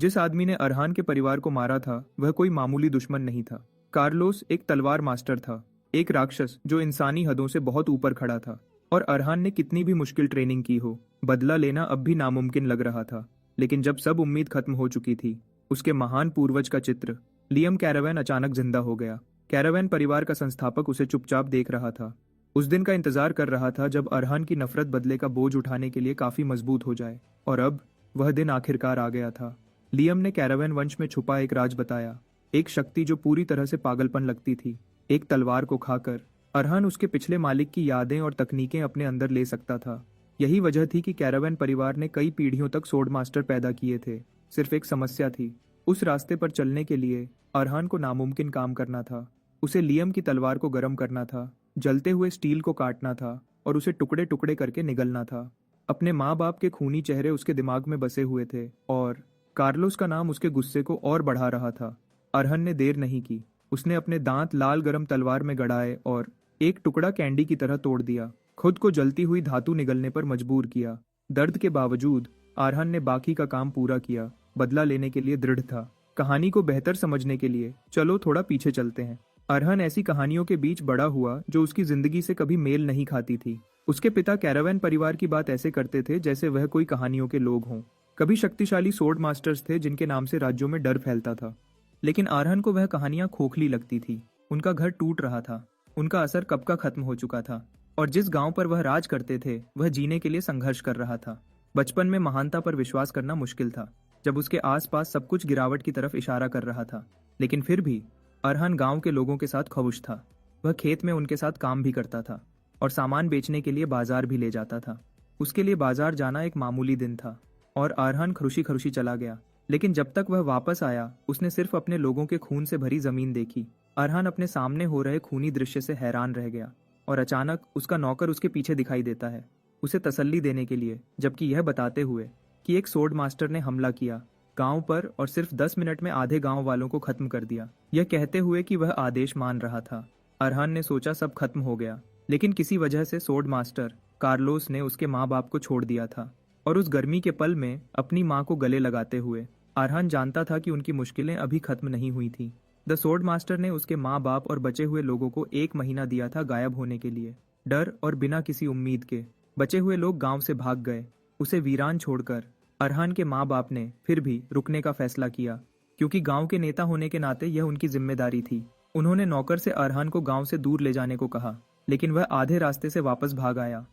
जिस आदमी ने अरहान के परिवार को मारा था वह कोई मामूली दुश्मन नहीं था। कार्लोस एक तलवार मास्टर था, एक राक्षस जो इंसानी हदों से बहुत ऊपर खड़ा था। और अरहान ने कितनी भी मुश्किल ट्रेनिंग की हो, बदला लेना अब भी नामुमकिन लग रहा था। लेकिन जब सब उम्मीद खत्म हो चुकी थी, उसके महान पूर्वज का चित्र लियम कैरावैन अचानक जिंदा हो गया। कैरावैन परिवार का संस्थापक उसे चुपचाप देख रहा था। उस दिन का इंतजार कर रहा था जब अरहान की नफरत बदले का बोझ उठाने के लिए काफी मजबूत हो जाए। और अब वह दिन आखिरकार आ गया था। लियम ने कैरावैन वंश में छुपा एक राज बताया, एक शक्ति जो पूरी तरह से पागलपन लगती थी। एक तलवार को खाकर अरहान उसके पिछले मालिक की यादें और तकनीकें अपने अंदर ले सकता था। यही वजह थी कि कैरावैन परिवार ने कई पीढ़ियों तक सोर्ड मास्टर पैदा किए थे। सिर्फ एक समस्या थी, उस रास्ते पर चलने के लिए अरहान को नामुमकिन काम करना था। उसे लियम की तलवार को गर्म करना था, जलते हुए स्टील को काटना था और उसे टुकड़े टुकड़े करके निगलना था। अपने माँ बाप के खूनी चेहरे उसके दिमाग में बसे हुए थे और कार्लोस का नाम उसके गुस्से को और बढ़ा रहा था। अरहन ने देर नहीं की। उसने अपने दांत लाल गरम तलवार में गड़ाए और एक टुकड़ा कैंडी की तरह तोड़ दिया। खुद को जलती हुई धातु निगलने पर मजबूर किया। दर्द के बावजूद अरहन ने बाकी का काम पूरा किया। बदला लेने के लिए दृढ़ था। कहानी को बेहतर समझने के लिए चलो थोड़ा पीछे चलते हैं। अरहन ऐसी कहानियों के बीच बड़ा हुआ जो उसकी जिंदगी से कभी मेल नहीं खाती थी। उसके पिता कैरावैन परिवार की बात ऐसे करते थे जैसे वह कोई कहानियों के लोग हों। कभी शक्तिशाली सोर्ड मास्टर्स थे जिनके नाम से राज्यों में डर फैलता था। लेकिन अरहन को वह कहानियां खोखली लगती थी। उनका घर टूट रहा था, उनका असर कब का खत्म हो चुका था और जिस गांव पर वह राज करते थे वह जीने के लिए संघर्ष कर रहा था। बचपन में महानता पर विश्वास करना मुश्किल था, जब उसके आसपास सब कुछ गिरावट की तरफ इशारा कर रहा था। लेकिन फिर भी अरहन गांव के लोगों के साथ खुश था। वह खेत में उनके साथ काम भी करता था और सामान बेचने के लिए बाजार भी ले जाता था। उसके लिए बाजार जाना एक मामूली दिन था और अरहन खुशी खुशी चला गया। लेकिन जब तक वह वापस आया उसने सिर्फ अपने लोगों के खून से भरी जमीन देखी। अरहन अपने सामने हो रहे खूनी दृश्य से हैरान रह गया और अचानक उसका नौकर उसके पीछे दिखाई देता है, उसे तसल्ली देने के लिए, जबकि यह बताते हुए कि एक सोर्ड मास्टर ने हमला किया गांव पर और सिर्फ 10 मिनट में आधे गांव वालों को खत्म कर दिया। यह कहते हुए कि वह आदेश मान रहा था। अरहन ने सोचा सब खत्म हो गया, लेकिन किसी वजह से सोर्ड मास्टर कार्लोस ने उसके माँ बाप को छोड़ दिया था। और उस गर्मी के पल में अपनी माँ को गले लगाते हुए अरहन जानता था कि उनकी मुश्किलें अभी खत्म नहीं हुई थी। द सोर्ड मास्टर ने उसके माँ बाप और बचे हुए लोगों को 1 महीना दिया था गायब होने के लिए। डर और बिना किसी उम्मीद के बचे हुए लोग गांव से भाग गए। उसे वीरान छोड़कर अरहन के माँ बाप ने फिर भी रुकने का फैसला किया, क्योंकि गांव के नेता होने के नाते यह उनकी जिम्मेदारी थी। उन्होंने नौकर से अरहन को गांव से दूर ले जाने को कहा, लेकिन वह आधे रास्ते से वापस भाग आया,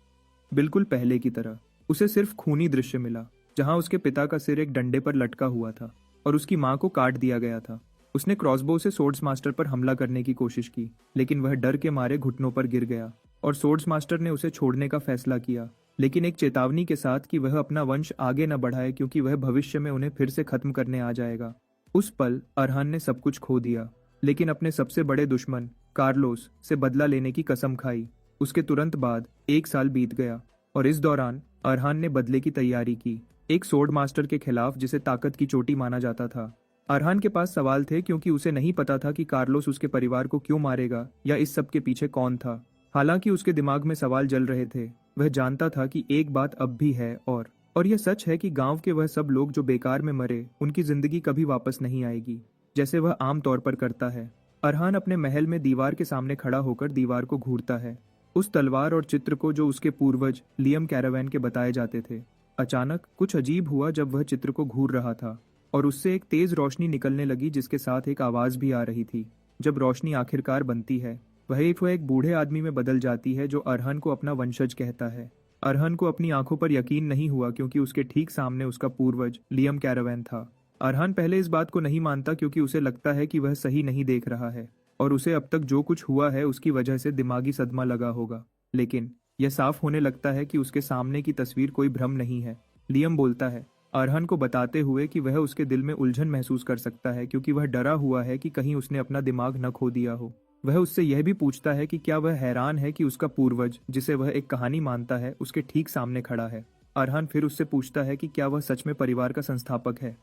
बिल्कुल पहले की तरह। उसे सिर्फ खूनी दृश्य मिला, जहां उसके पिता का सिर एक डंडे पर लटका हुआ था और उसकी माँ को काट दिया गया था। उसने क्रॉसबो से सोर्ड्स मास्टर पर हमला करने की कोशिश की, लेकिन वह डर के मारे घुटनों पर गिर गया और सोर्ड्स मास्टर ने उसे छोड़ने का फैसला किया, लेकिन एक चेतावनी के साथ कि वह अपना वंश आगे न बढ़ाए, क्योंकि वह भविष्य में उन्हें फिर से खत्म करने आ जाएगा। उस पल अरहन ने सब कुछ खो दिया, लेकिन अपने सबसे बड़े दुश्मन कार्लोस से बदला लेने की कसम खाई। उसके तुरंत बाद 1 साल बीत गया और इस दौरान अरहन ने बदले की तैयारी की, एक सोर्ड मास्टर के खिलाफ जिसे ताकत की चोटी माना जाता था। अरहन के पास सवाल थे, क्योंकि उसे नहीं पता था कि कार्लोस उसके परिवार को क्यों मारेगा या इस सब के पीछे कौन था। हालांकि उसके दिमाग में सवाल जल रहे थे, वह जानता था कि एक बात अब भी है और यह सच है कि गांव के वह सब लोग जो बेकार में मरे, उनकी जिंदगी कभी वापस नहीं आएगी, जैसे वह आम तौर पर करता है। अरहन अपने महल में दीवार के सामने खड़ा होकर दीवार को घूरता है, उस तलवार और चित्र को जो उसके पूर्वज लियम कैरावैन के बताए जाते थे। अचानक कुछ अजीब हुआ जब वह चित्र को घूर रहा था और उससे एक तेज रोशनी निकलने लगी, जिसके साथ एक आवाज भी आ रही थी। जब रोशनी आखिरकार बनती है, वह एक बूढ़े आदमी में बदल जाती है जो अरहन को अपना वंशज कहता है। अरहन को अपनी आंखों पर यकीन नहीं हुआ, क्योंकि उसके ठीक सामने उसका पूर्वज लियम कैरावैन था। अरहन पहले इस बात को नहीं मानता, क्योंकि उसे लगता है कि वह सही नहीं देख रहा है और उसे अब तक जो कुछ हुआ है उसकी वजह से दिमागी सदमा लगा होगा। लेकिन यह साफ होने लगता है कि उसके सामने की तस्वीर कोई भ्रम नहीं है। लियम बोलता है, अरहन को बताते हुए कि वह उसके दिल में उलझन महसूस कर सकता है, क्योंकि वह डरा हुआ है कि कहीं उसने अपना दिमाग न खो दिया हो। वह उससे यह भी पूछता है कि क्या वह हैरान है कि उसका पूर्वज, जिसे वह एक कहानी मानता है, उसके ठीक सामने खड़ा है। अरहन फिर उससे पूछता है कि क्या वह सच में परिवार का संस्थापक है,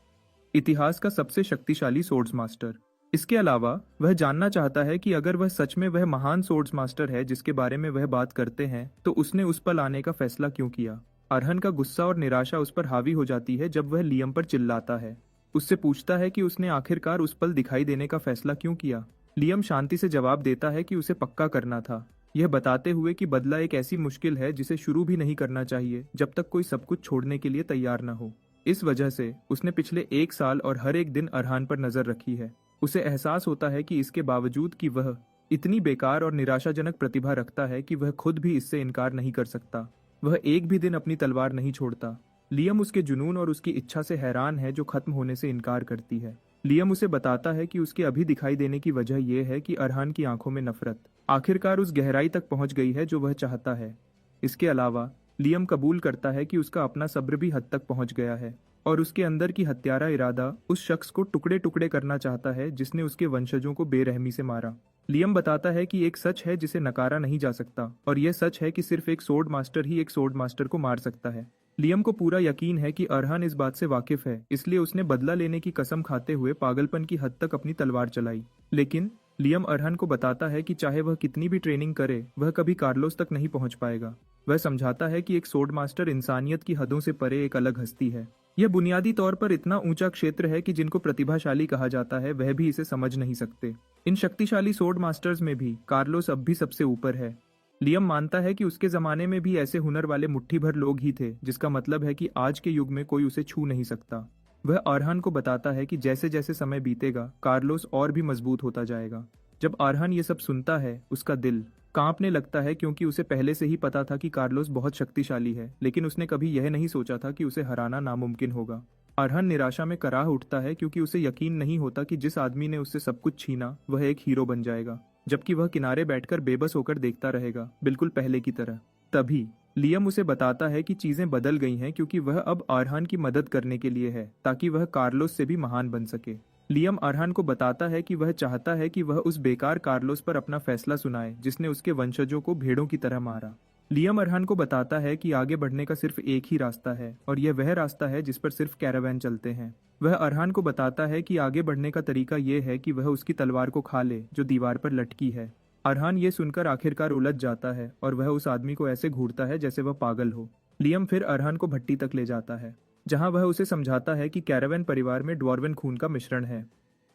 इतिहास का सबसे शक्तिशाली सोर्ड्स मास्टर। इसके अलावा वह जानना चाहता है कि अगर वह सच में वह महान सोर्ड्स मास्टर है जिसके बारे में वह बात करते हैं, तो उसने उस पर आने का फैसला क्यों किया। अरहन का गुस्सा और निराशा उस पर हावी हो जाती है जब वह लियम पर चिल्लाता है, उससे पूछता है कि उसने आखिरकार उस पल दिखाई देने का फैसला क्यों किया। लियम शांति से जवाब देता है कि उसे पक्का करना था, यह बताते हुए कि बदला एक ऐसी मुश्किल है जिसे शुरू भी नहीं करना चाहिए जब तक कोई सब कुछ छोड़ने के लिए तैयार न हो। इस वजह से उसने पिछले 1 साल और हर एक दिन अरहान पर नजर रखी है। उसे एहसास होता है कि इसके बावजूद कि वह इतनी बेकार और निराशाजनक प्रतिभा रखता है कि वह खुद भी इससे इनकार नहीं कर सकता। वह एक भी दिन अपनी तलवार नहीं छोड़ता। लियम उसके जुनून और उसकी इच्छा से हैरान है जो खत्म होने से इनकार करती है। लियम उसे बताता है कि उसके अभी दिखाई देने की वजह यह है कि अरहान की आंखों में नफरत आखिरकार उस गहराई तक पहुंच गई है जो वह चाहता है। इसके अलावा लियम कबूल करता है कि उसका अपना सब्र भी हद तक पहुंच गया है और उसके अंदर की हत्यारा इरादा उस शख्स को टुकड़े टुकड़े करना चाहता है जिसने उसके वंशजों को बेरहमी से मारा। लियम बताता है कि एक सच है जिसे नकारा नहीं जा सकता और यह सच है कि सिर्फ एक सोर्ड मास्टर ही एक सोर्ड मास्टर को मार सकता है। लियम को पूरा यकीन है कि अरहान इस बात से वाकिफ है, इसलिए उसने बदला लेने की कसम खाते हुए पागलपन की हद तक अपनी तलवार चलाई। लेकिन लियम अरहान को बताता है कि चाहे वह कितनी भी ट्रेनिंग करे वह कभी कार्लोस तक नहीं पहुंच पाएगा। वह समझाता है कि एक सोर्ड मास्टर इंसानियत की हदों से परे एक अलग हस्ती है। यह बुनियादी तौर पर इतना ऊंचा क्षेत्र है कि जिनको प्रतिभाशाली कहा जाता है वह भी इसे समझ नहीं सकते। इन शक्तिशाली सोर्ड मास्टर्स में भी कार्लोस अब भी सबसे ऊपर है। लियम मानता है कि उसके जमाने में भी ऐसे हुनर वाले मुट्ठी भर लोग ही थे, जिसका मतलब है कि आज के युग में कोई उसे छू नहीं सकता। वह अरहान को बताता है कि जैसे जैसे समय बीतेगा कार्लोस और भी मजबूत होता जाएगा। जब अरहान ये सब सुनता है उसका दिल कांपने लगता है, क्योंकि उसे पहले से ही पता था कि कार्लोस बहुत शक्तिशाली है, लेकिन उसने कभी यह नहीं सोचा था कि उसे हराना नामुमकिन होगा। अरहान निराशा में कराह उठता है क्योंकि उसे यकीन नहीं होता कि जिस आदमी ने उससे सब कुछ छीना वह एक हीरो बन जाएगा, जबकि वह किनारे बैठकर बेबस होकर देखता रहेगा, बिल्कुल पहले की तरह। तभी लियम उसे बताता है कि चीजें बदल गई हैं क्योंकि वह अब अरहान की मदद करने के लिए है ताकि वह कार्लोस से भी महान बन सके। लियम अरहान को बताता है कि वह चाहता है कि वह उस बेकार कार्लोस पर अपना फैसला सुनाए जिसने उसके वंशजों को भेड़ों की तरह मारा। लियम अरहान को बताता है कि आगे बढ़ने का सिर्फ एक ही रास्ता है और यह वह रास्ता है जिस पर सिर्फ कैरावैन चलते हैं। वह अरहान को बताता है कि आगे बढ़ने का तरीका यह है कि वह उसकी तलवार को खा ले जो दीवार पर लटकी है। अरहान ये सुनकर आखिरकार उलझ जाता है और वह उस आदमी को ऐसे घूरता है जैसे वह पागल हो। लियम फिर अरहान को भट्टी तक ले जाता है जहां वह उसे समझाता है कि कैरावैन परिवार में ड्वार्वन खून का मिश्रण है।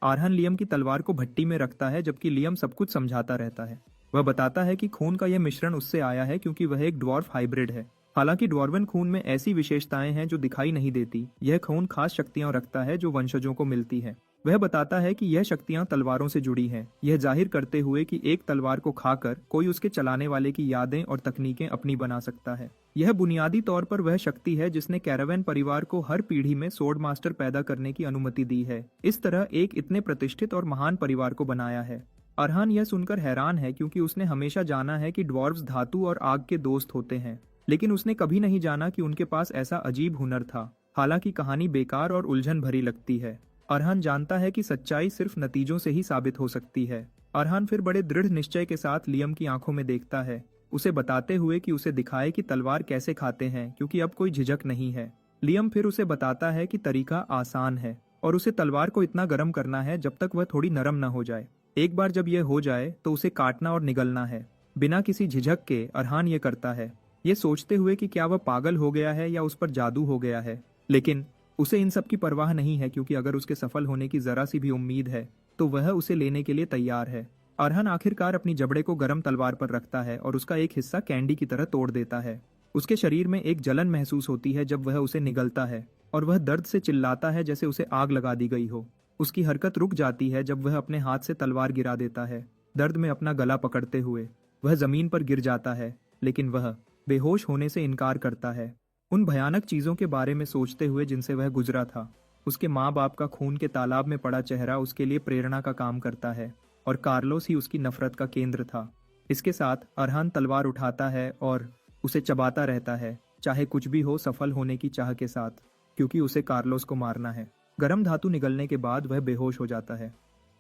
अरहान लियम की तलवार को भट्टी में रखता है जबकि लियम सब कुछ समझाता रहता है। वह बताता है कि खून का यह मिश्रण उससे आया है क्योंकि वह एक ड्वार्फ हाइब्रिड है। हालांकि ड्वार्वन खून में ऐसी विशेषताएं हैं जो दिखाई नहीं देती। यह खून खास शक्तियां रखता है जो वंशजों को मिलती है। वह बताता है कि यह शक्तियां तलवारों से जुड़ी हैं, यह जाहिर करते हुए कि एक तलवार को खाकर कोई उसके चलाने वाले की यादें और तकनीकें अपनी बना सकता है। यह बुनियादी तौर पर वह शक्ति है जिसने कैरावैन परिवार को हर पीढ़ी में सोर्ड मास्टर पैदा करने की अनुमति दी है, इस तरह एक इतने प्रतिष्ठित और महान परिवार को बनाया है। अरहान यह सुनकर हैरान है क्योंकि उसने हमेशा जाना है कि ड्वार्फ्स धातु और आग के दोस्त होते हैं, लेकिन उसने कभी नहीं जाना कि उनके पास ऐसा अजीब हुनर था। हालांकि कहानी बेकार और उलझन भरी लगती है। अरहान जानता है कि सच्चाई सिर्फ नतीजों से ही साबित हो सकती है। अरहान फिर बड़े दृढ़ निश्चय के साथ लियम की आंखों में देखता है, उसे बताते हुए कि उसे दिखाए कि तलवार कैसे खाते हैं क्योंकि अब कोई झिझक नहीं है। लियम फिर उसे बताता है कि तरीका आसान है और उसे तलवार को इतना गर्म करना है जब तक वह थोड़ी नरम न हो जाए। एक बार जब यह हो जाए तो उसे काटना और निगलना है। बिना किसी झिझक के अरहान ये करता है, ये सोचते हुए कि क्या वह पागल हो गया है या उस पर जादू हो गया है। लेकिन उसे इन सब की परवाह नहीं है क्योंकि अगर उसके सफल होने की जरा सी भी उम्मीद है तो वह उसे लेने के लिए तैयार है। अरहान आखिरकार अपनी जबड़े को गर्म तलवार पर रखता है और उसका एक हिस्सा कैंडी की तरह तोड़ देता है। उसके शरीर में एक जलन महसूस होती है जब वह उसे निगलता है और वह दर्द से चिल्लाता है जैसे उसे आग लगा दी गई हो। उसकी हरकत रुक जाती है जब वह अपने हाथ से तलवार गिरा देता है। दर्द में अपना गला पकड़ते हुए वह जमीन पर गिर जाता है, लेकिन वह बेहोश होने से इनकार करता है। उन भयानक चीजों के बारे में सोचते हुए जिनसे वह गुजरा था। उसके माँ बाप का खून के तालाब में पड़ा चेहरा उसके लिए प्रेरणा का काम करता है और कार्लोस ही उसकी नफरत का केंद्र था। इसके साथ अरहान तलवार उठाता है और उसे चबाता रहता है, चाहे कुछ भी हो, सफल होने की चाह के साथ, क्योंकि उसे कार्लोस को मारना है। गर्म धातु निगलने के बाद वह बेहोश हो जाता है,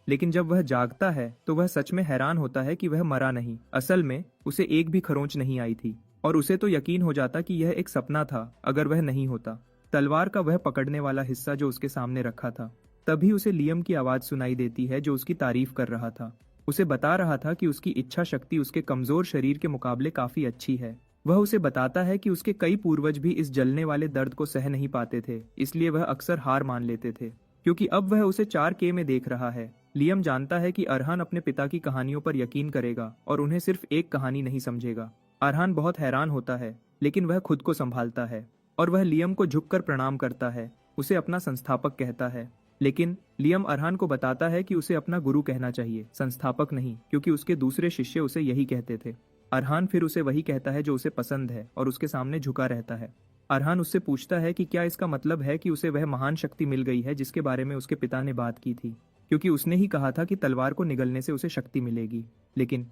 लेकिन जब वह जागता है तो वह सच में हैरान होता है कि वह मरा नहीं। असल में उसे एक भी खरोंच नहीं आई थी और उसे तो यकीन हो जाता कि यह एक सपना था अगर वह नहीं होता। तलवार का वह पकड़ने वाला हिस्सा जो उसके सामने रखा था। तभी उसे लियम की आवाज सुनाई देती है जो उसकी तारीफ कर रहा था। उसे बता रहा था कि उसकी इच्छा शक्ति उसके कमजोर शरीर के मुकाबले काफी अच्छी है। वह उसे बताता है कि उसके कई पूर्वज भी इस जलने वाले दर्द को सह नहीं पाते थे, इसलिए वह अक्सर हार मान लेते थे। क्योंकि अब वह उसे 4K में देख रहा है। लियम जानता है कि अरहान अपने पिता की कहानियों पर यकीन करेगा और उन्हें सिर्फ एक कहानी नहीं समझेगा। अरहान बहुत हैरान होता है, लेकिन वह खुद को संभालता है और वह लियम को झुककर प्रणाम करता है, उसे अपना संस्थापक कहता है। लेकिन लियम अरहान को बताता है कि उसे अपना गुरु कहना चाहिए, संस्थापक नहीं, क्योंकि उसके दूसरे शिष्य उसे यही कहते थे। अरहान फिर उसे वही कहता है जो उसे पसंद है और उसके सामने झुका रहता है। अरहान उससे पूछता है कि क्या इसका मतलब है कि उसे वह महान शक्ति मिल गई है जिसके बारे में उसके पिता ने बात की थी, क्योंकि उसने ही कहा था कि तलवार को निगलने से उसे शक्ति मिलेगी। लेकिन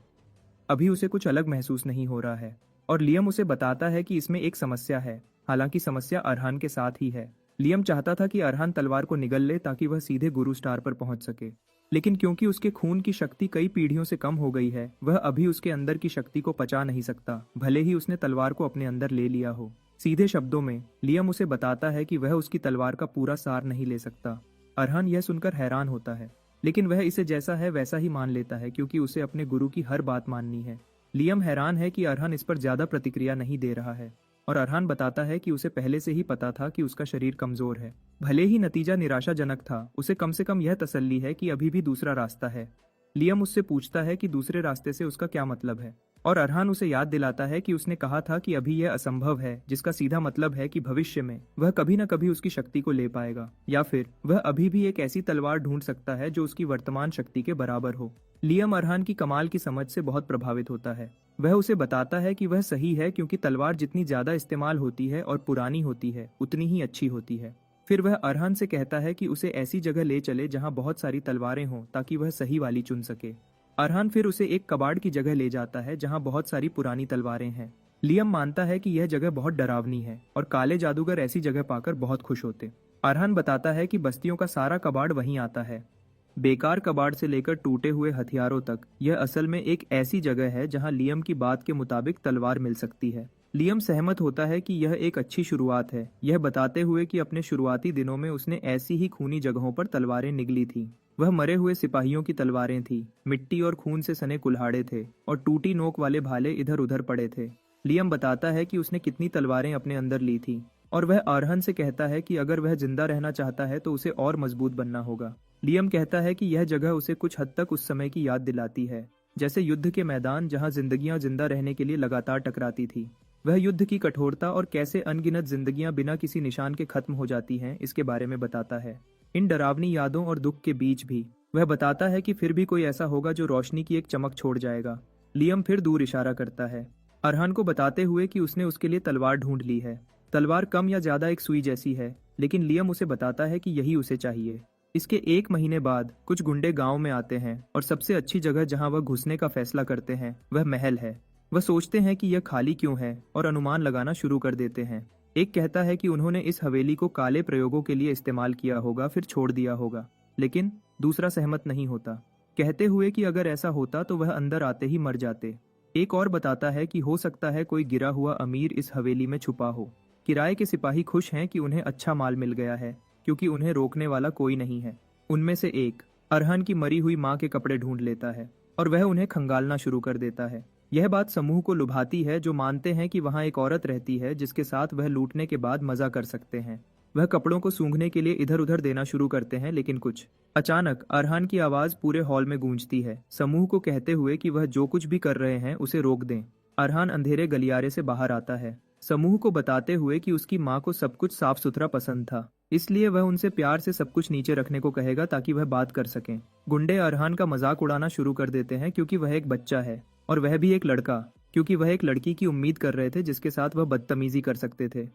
अभी उसे कुछ अलग महसूस नहीं हो रहा है और लियम उसे बताता है कि इसमें एक समस्या है। हालांकि समस्या अरहान के साथ ही है। लियम चाहता था कि अरहान तलवार को निगल ले ताकि वह सीधे गुरु स्टार पर पहुंच सके, लेकिन क्योंकि उसके खून की शक्ति कई पीढ़ियों से कम हो गई है, वह अभी उसके अंदर की शक्ति को पचा नहीं सकता, भले ही उसने तलवार को अपने अंदर ले लिया हो। सीधे शब्दों में लियम उसे बताता है कि वह उसकी तलवार का पूरा सार नहीं ले सकता। अरहान यह सुनकर हैरान होता है, लेकिन वह इसे जैसा है वैसा ही मान लेता है, क्योंकि उसे अपने गुरु की हर बात माननी है। लियम हैरान है कि अरहान इस पर ज्यादा प्रतिक्रिया नहीं दे रहा है और अरहान बताता है कि उसे पहले से ही पता था कि उसका शरीर कमजोर है। भले ही नतीजा निराशाजनक था, उसे कम से कम यह तसल्ली है कि अभी भी दूसरा रास्ता है। लियम उससे पूछता है कि दूसरे रास्ते से उसका क्या मतलब है, और अरहान उसे याद दिलाता है कि उसने कहा था कि अभी यह असंभव है, जिसका सीधा मतलब है कि भविष्य में वह कभी न कभी उसकी शक्ति को ले पाएगा, या फिर वह अभी भी एक ऐसी तलवार ढूंढ सकता है जो उसकी वर्तमान शक्ति के बराबर हो। लियम अरहान की कमाल की समझ से बहुत प्रभावित होता है। वह उसे बताता है कि वह सही है, क्योंकि तलवार जितनी ज्यादा इस्तेमाल होती है और पुरानी होती है उतनी ही अच्छी होती है। फिर वह अरहान से कहता है कि उसे ऐसी जगह ले चले जहां बहुत सारी तलवारें हों ताकि वह सही वाली चुन सके। अरहान फिर उसे एक कबाड़ की जगह ले जाता है जहां बहुत सारी पुरानी तलवारें हैं। लियम मानता है कि यह जगह बहुत डरावनी है और काले जादूगर ऐसी जगह पाकर बहुत खुश होते। अरहान बताता है कि बस्तियों का सारा कबाड़ वहीं आता है, बेकार कबाड़ से लेकर टूटे हुए हथियारों तक। यह असल में एक ऐसी जगह है जहां लियम की बात के मुताबिक तलवार मिल सकती है। लियम सहमत होता है कि यह एक अच्छी शुरुआत है, यह बताते हुए कि अपने शुरुआती दिनों में उसने ऐसी ही खूनी जगहों पर तलवारें निगली थी। वह मरे हुए सिपाहियों की तलवारें थी, मिट्टी और खून से सने कुल्हाड़े थे और टूटी नोक वाले भाले इधर उधर पड़े थे। लियम बताता है कि उसने कितनी तलवारें अपने अंदर ली थी, और वह अरहान से कहता है कि अगर वह जिंदा रहना चाहता है तो उसे और मजबूत बनना होगा। लियम कहता है कि यह जगह उसे कुछ हद तक उस समय की याद दिलाती है, जैसे युद्ध के मैदान जहां जिंदगियां जिंदा रहने के लिए लगातार टकराती थी। वह युद्ध की कठोरता और कैसे अनगिनत जिंदगियां बिना किसी निशान के खत्म हो जाती हैं, इसके बारे में बताता है। इन डरावनी यादों और दुख के बीच भी वह बताता है कि फिर भी कोई ऐसा होगा जो रोशनी की एक चमक छोड़ जाएगा। लियम फिर दूर इशारा करता है, अरहान को बताते हुए कि उसने उसके लिए तलवार ढूंढ ली है। तलवार कम या ज्यादा एक सुई जैसी है, लेकिन लियम उसे बताता है कि यही उसे चाहिए। इसके 1 महीने बाद कुछ गुंडे गांव में आते हैं और सबसे अच्छी जगह जहां वह घुसने का फैसला करते हैं वह महल है। वह सोचते हैं कि यह खाली क्यों है और अनुमान लगाना शुरू कर देते हैं। एक कहता है कि उन्होंने इस हवेली को काले प्रयोगों के लिए इस्तेमाल किया होगा, फिर छोड़ दिया होगा, लेकिन दूसरा सहमत नहीं होता, कहते हुए कि अगर ऐसा होता तो वह अंदर आते ही मर जाते। एक और बताता है कि हो सकता है कोई गिरा हुआ अमीर इस हवेली में छुपा हो। किराए के सिपाही खुश हैं कि उन्हें अच्छा माल मिल गया है, क्योंकि उन्हें रोकने वाला कोई नहीं है। उनमें से एक अरहान की मरी हुई माँ के कपड़े ढूंढ लेता है और वह उन्हें खंगालना शुरू कर देता है। यह बात समूह को लुभाती है, जो मानते हैं कि वहाँ एक औरत रहती है जिसके साथ वह लूटने के बाद मजा कर सकते हैं। वह कपड़ों को सूंघने के लिए इधर उधर देना शुरू करते हैं, लेकिन कुछ अचानक अरहान की आवाज पूरे हॉल में गूंजती है, समूह को कहते हुए कि वह जो कुछ भी कर रहे हैं उसे रोक दें। अरहान अंधेरे गलियारे से बाहर आता है, समूह को बताते हुए कि उसकी माँ को सब कुछ साफ सुथरा पसंद था, इसलिए वह उनसे प्यार से सब कुछ नीचे रखने को कहेगा ताकि वह बात कर सकें। गुंडे अरहान का मजाक उड़ाना शुरू कर देते हैं, क्योंकि वह एक बच्चा है और वह भी एक लड़का, क्योंकि वह एक लड़की की उम्मीद कर रहे थे जिसके साथ वह बदतमीजी कर सकते थे।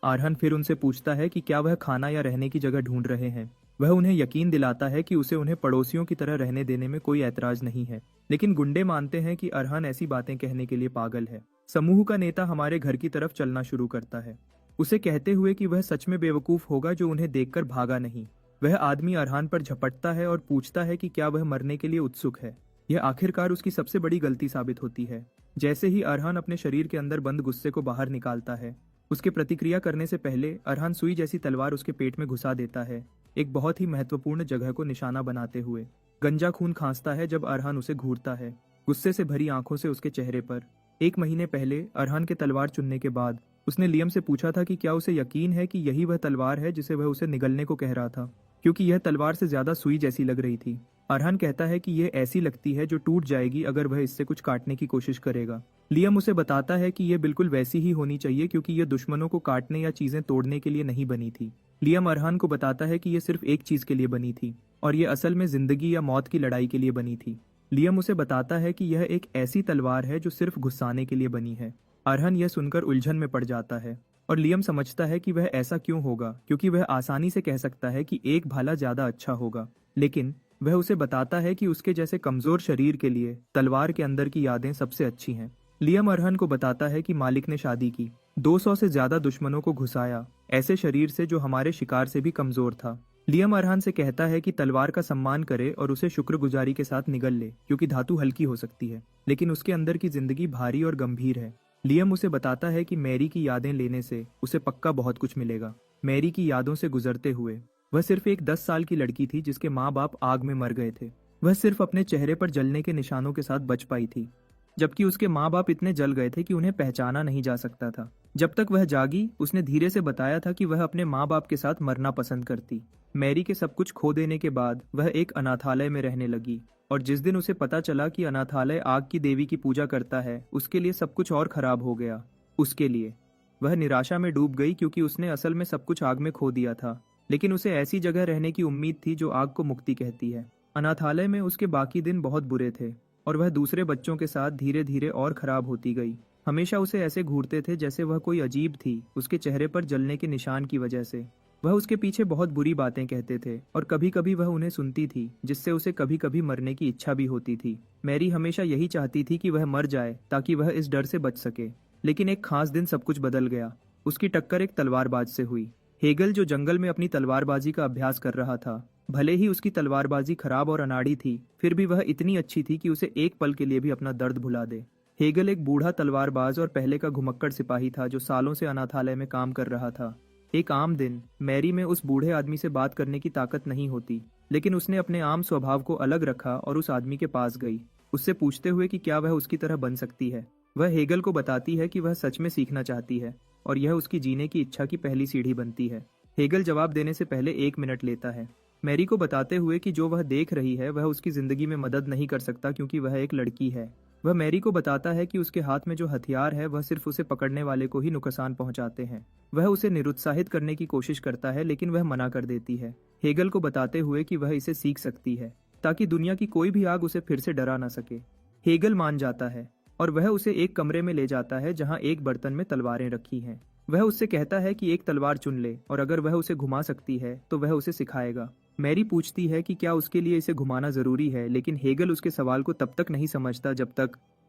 अरहान फिर उनसे पूछता है कि क्या वह खाना या रहने की जगह ढूंढ रहे हैं। वह उन्हें यकीन दिलाता है कि उसे उन्हें पड़ोसियों की तरह रहने देने में कोई ऐतराज नहीं है, लेकिन गुंडे मानते हैं कि अरहान ऐसी बातें कहने के लिए पागल है। समूह का नेता हमारे घर की तरफ चलना शुरू करता है, उसे कहते हुए कि वह सच में बेवकूफ होगा जो उन्हें देखकर भागा नहीं। वह आदमी अरहान पर झपटता है और पूछता है कि क्या वह मरने के लिए उत्सुक है। यह आखिरकार उसकी सबसे बड़ी गलती साबित होती है। जैसे ही अरहान अपने शरीर के अंदर बंद गुस्से को बाहर निकालता है, उसके प्रतिक्रिया करने से पहले अरहान सुई जैसी तलवार उसके पेट में घुसा देता है, एक बहुत ही महत्वपूर्ण जगह को निशाना बनाते हुए। गंजा खून खांसता है जब अरहान उसे घूरता है, गुस्से से भरी आंखों से उसके चेहरे पर। 1 महीने पहले अरहान के तलवार चुनने के बाद उसने लियम से पूछा था कि क्या उसे यकीन है कि यही वह तलवार है जिसे वह उसे निगलने को कह रहा था। क्योंकि यह तलवार से ज्यादा सुई जैसी लग रही थी। अरहान कहता है कि यह ऐसी लगती है जो टूट जाएगी अगर वह इससे कुछ काटने की कोशिश करेगा। लियम उसे बताता है कि यह बिल्कुल वैसी ही होनी चाहिए क्योंकि यह दुश्मनों को काटने या चीजें तोड़ने के लिए नहीं बनी थी। लियम अरहान को बताता है कि यह सिर्फ एक चीज के लिए बनी थी और यह असल में जिंदगी या मौत की लड़ाई के लिए बनी थी। लियम उसे बताता है कि यह एक ऐसी तलवार है जो सिर्फ गुस्साने के लिए बनी है। अरहान यह सुनकर उलझन में पड़ जाता है और लियम समझता है कि वह ऐसा क्यों होगा, क्योंकि वह आसानी से कह सकता है कि एक भाला ज्यादा अच्छा होगा, लेकिन वह उसे बताता है कि उसके जैसे कमजोर शरीर के लिए तलवार के अंदर की यादें सबसे अच्छी हैं। लियम अरहान को बताता है कि मालिक ने शादी की, 200 से ज्यादा दुश्मनों को घुसाया, ऐसे शरीर से जो हमारे शिकार से भी कमजोर था। लियम अरहान से कहता है कि तलवार का सम्मान करे और उसे शुक्रगुजारी के साथ निगल ले, क्योंकि धातु हल्की हो सकती है लेकिन उसके अंदर की जिंदगी भारी और गंभीर है। लियम उसे बताता है कि मैरी की यादें लेने से उसे पक्का बहुत कुछ मिलेगा। मैरी की यादों से गुजरते हुए वह सिर्फ एक 10 साल की लड़की थी जिसके माँ बाप आग में मर गए थे। वह सिर्फ अपने चेहरे पर जलने के निशानों के साथ बच पाई थी, जबकि उसके माँ बाप इतने जल गए थे कि उन्हें पहचाना नहीं जा सकता था। जब तक वह जागी, उसने धीरे से बताया था कि वह अपने माँ बाप के साथ मरना पसंद करती। मैरी के सब कुछ खो देने के बाद वह एक अनाथालय में रहने लगी और जिस दिन उसे पता चला कि अनाथालय आग की देवी की पूजा करता है, उसके लिए सब कुछ और खराब हो गया। उसके लिए वह निराशा में डूब गई क्योंकि उसने असल में सब कुछ आग में खो दिया था, लेकिन उसे ऐसी जगह रहने की उम्मीद थी जो आग को मुक्ति कहती है। अनाथालय में उसके बाकी दिन बहुत बुरे थे और वह दूसरे बच्चों के साथ धीरे धीरे और खराब होती गई। हमेशा उसे ऐसे घूरते थे जैसे वह कोई अजीब थी, उसके चेहरे पर जलने के निशान की वजह से। वह उसके पीछे बहुत बुरी बातें कहते थे और कभी कभी वह उन्हें सुनती थी, जिससे उसे कभी कभी मरने की इच्छा भी होती थी। मैरी हमेशा यही चाहती थी कि वह मर जाए ताकि वह इस डर से बच सके, लेकिन एक खास दिन सब कुछ बदल गया। उसकी टक्कर एक तलवारबाज से हुई। हेगल, जो जंगल में अपनी तलवारबाजी का अभ्यास कर रहा था, भले ही उसकी तलवारबाजी खराब और अनाड़ी थी, फिर भी वह इतनी अच्छी थी कि उसे एक पल के लिए भी अपना दर्द भुला दे। हेगल एक बूढ़ा तलवारबाज और पहले का घुमक्कड़ सिपाही था जो सालों से अनाथालय में काम कर रहा था। एक आम दिन मैरी में उस बूढ़े आदमी से बात करने की ताकत नहीं होती, लेकिन उसने अपने आम स्वभाव को अलग रखा और उस आदमी के पास गई, उससे पूछते हुए कि क्या वह उसकी तरह बन सकती है। वह हेगल को बताती है कि वह सच में सीखना चाहती है और यह उसकी जीने की इच्छा की पहली सीढ़ी बनती है। हेगल जवाब देने से पहले 1 मिनट लेता है, मैरी को बताते हुए कि जो वह देख रही है वह उसकी जिंदगी में मदद नहीं कर सकता क्योंकि वह एक लड़की है। वह मैरी को बताता है कि उसके हाथ में जो हथियार है वह सिर्फ उसे पकड़ने वाले को ही नुकसान पहुंचाते हैं। वह उसे निरुत्साहित करने की कोशिश करता है लेकिन वह मना कर देती है, हेगल को बताते हुए कि वह इसे सीख सकती है ताकि दुनिया की कोई भी आग उसे फिर से डरा ना सके। हेगल मान जाता है और वह उसे एक कमरे में ले जाता है जहां एक बर्तन में तलवारें रखी हैं। वह उससे कहता है कि एक तलवार चुन ले और अगर वह उसे घुमा सकती है तो वह उसे सिखाएगा। मैरी पूछती है कि क्या उसके लिए इसे घुमाना जरूरी है, लेकिन हेगल उसके सवाल को तब तक नहीं समझता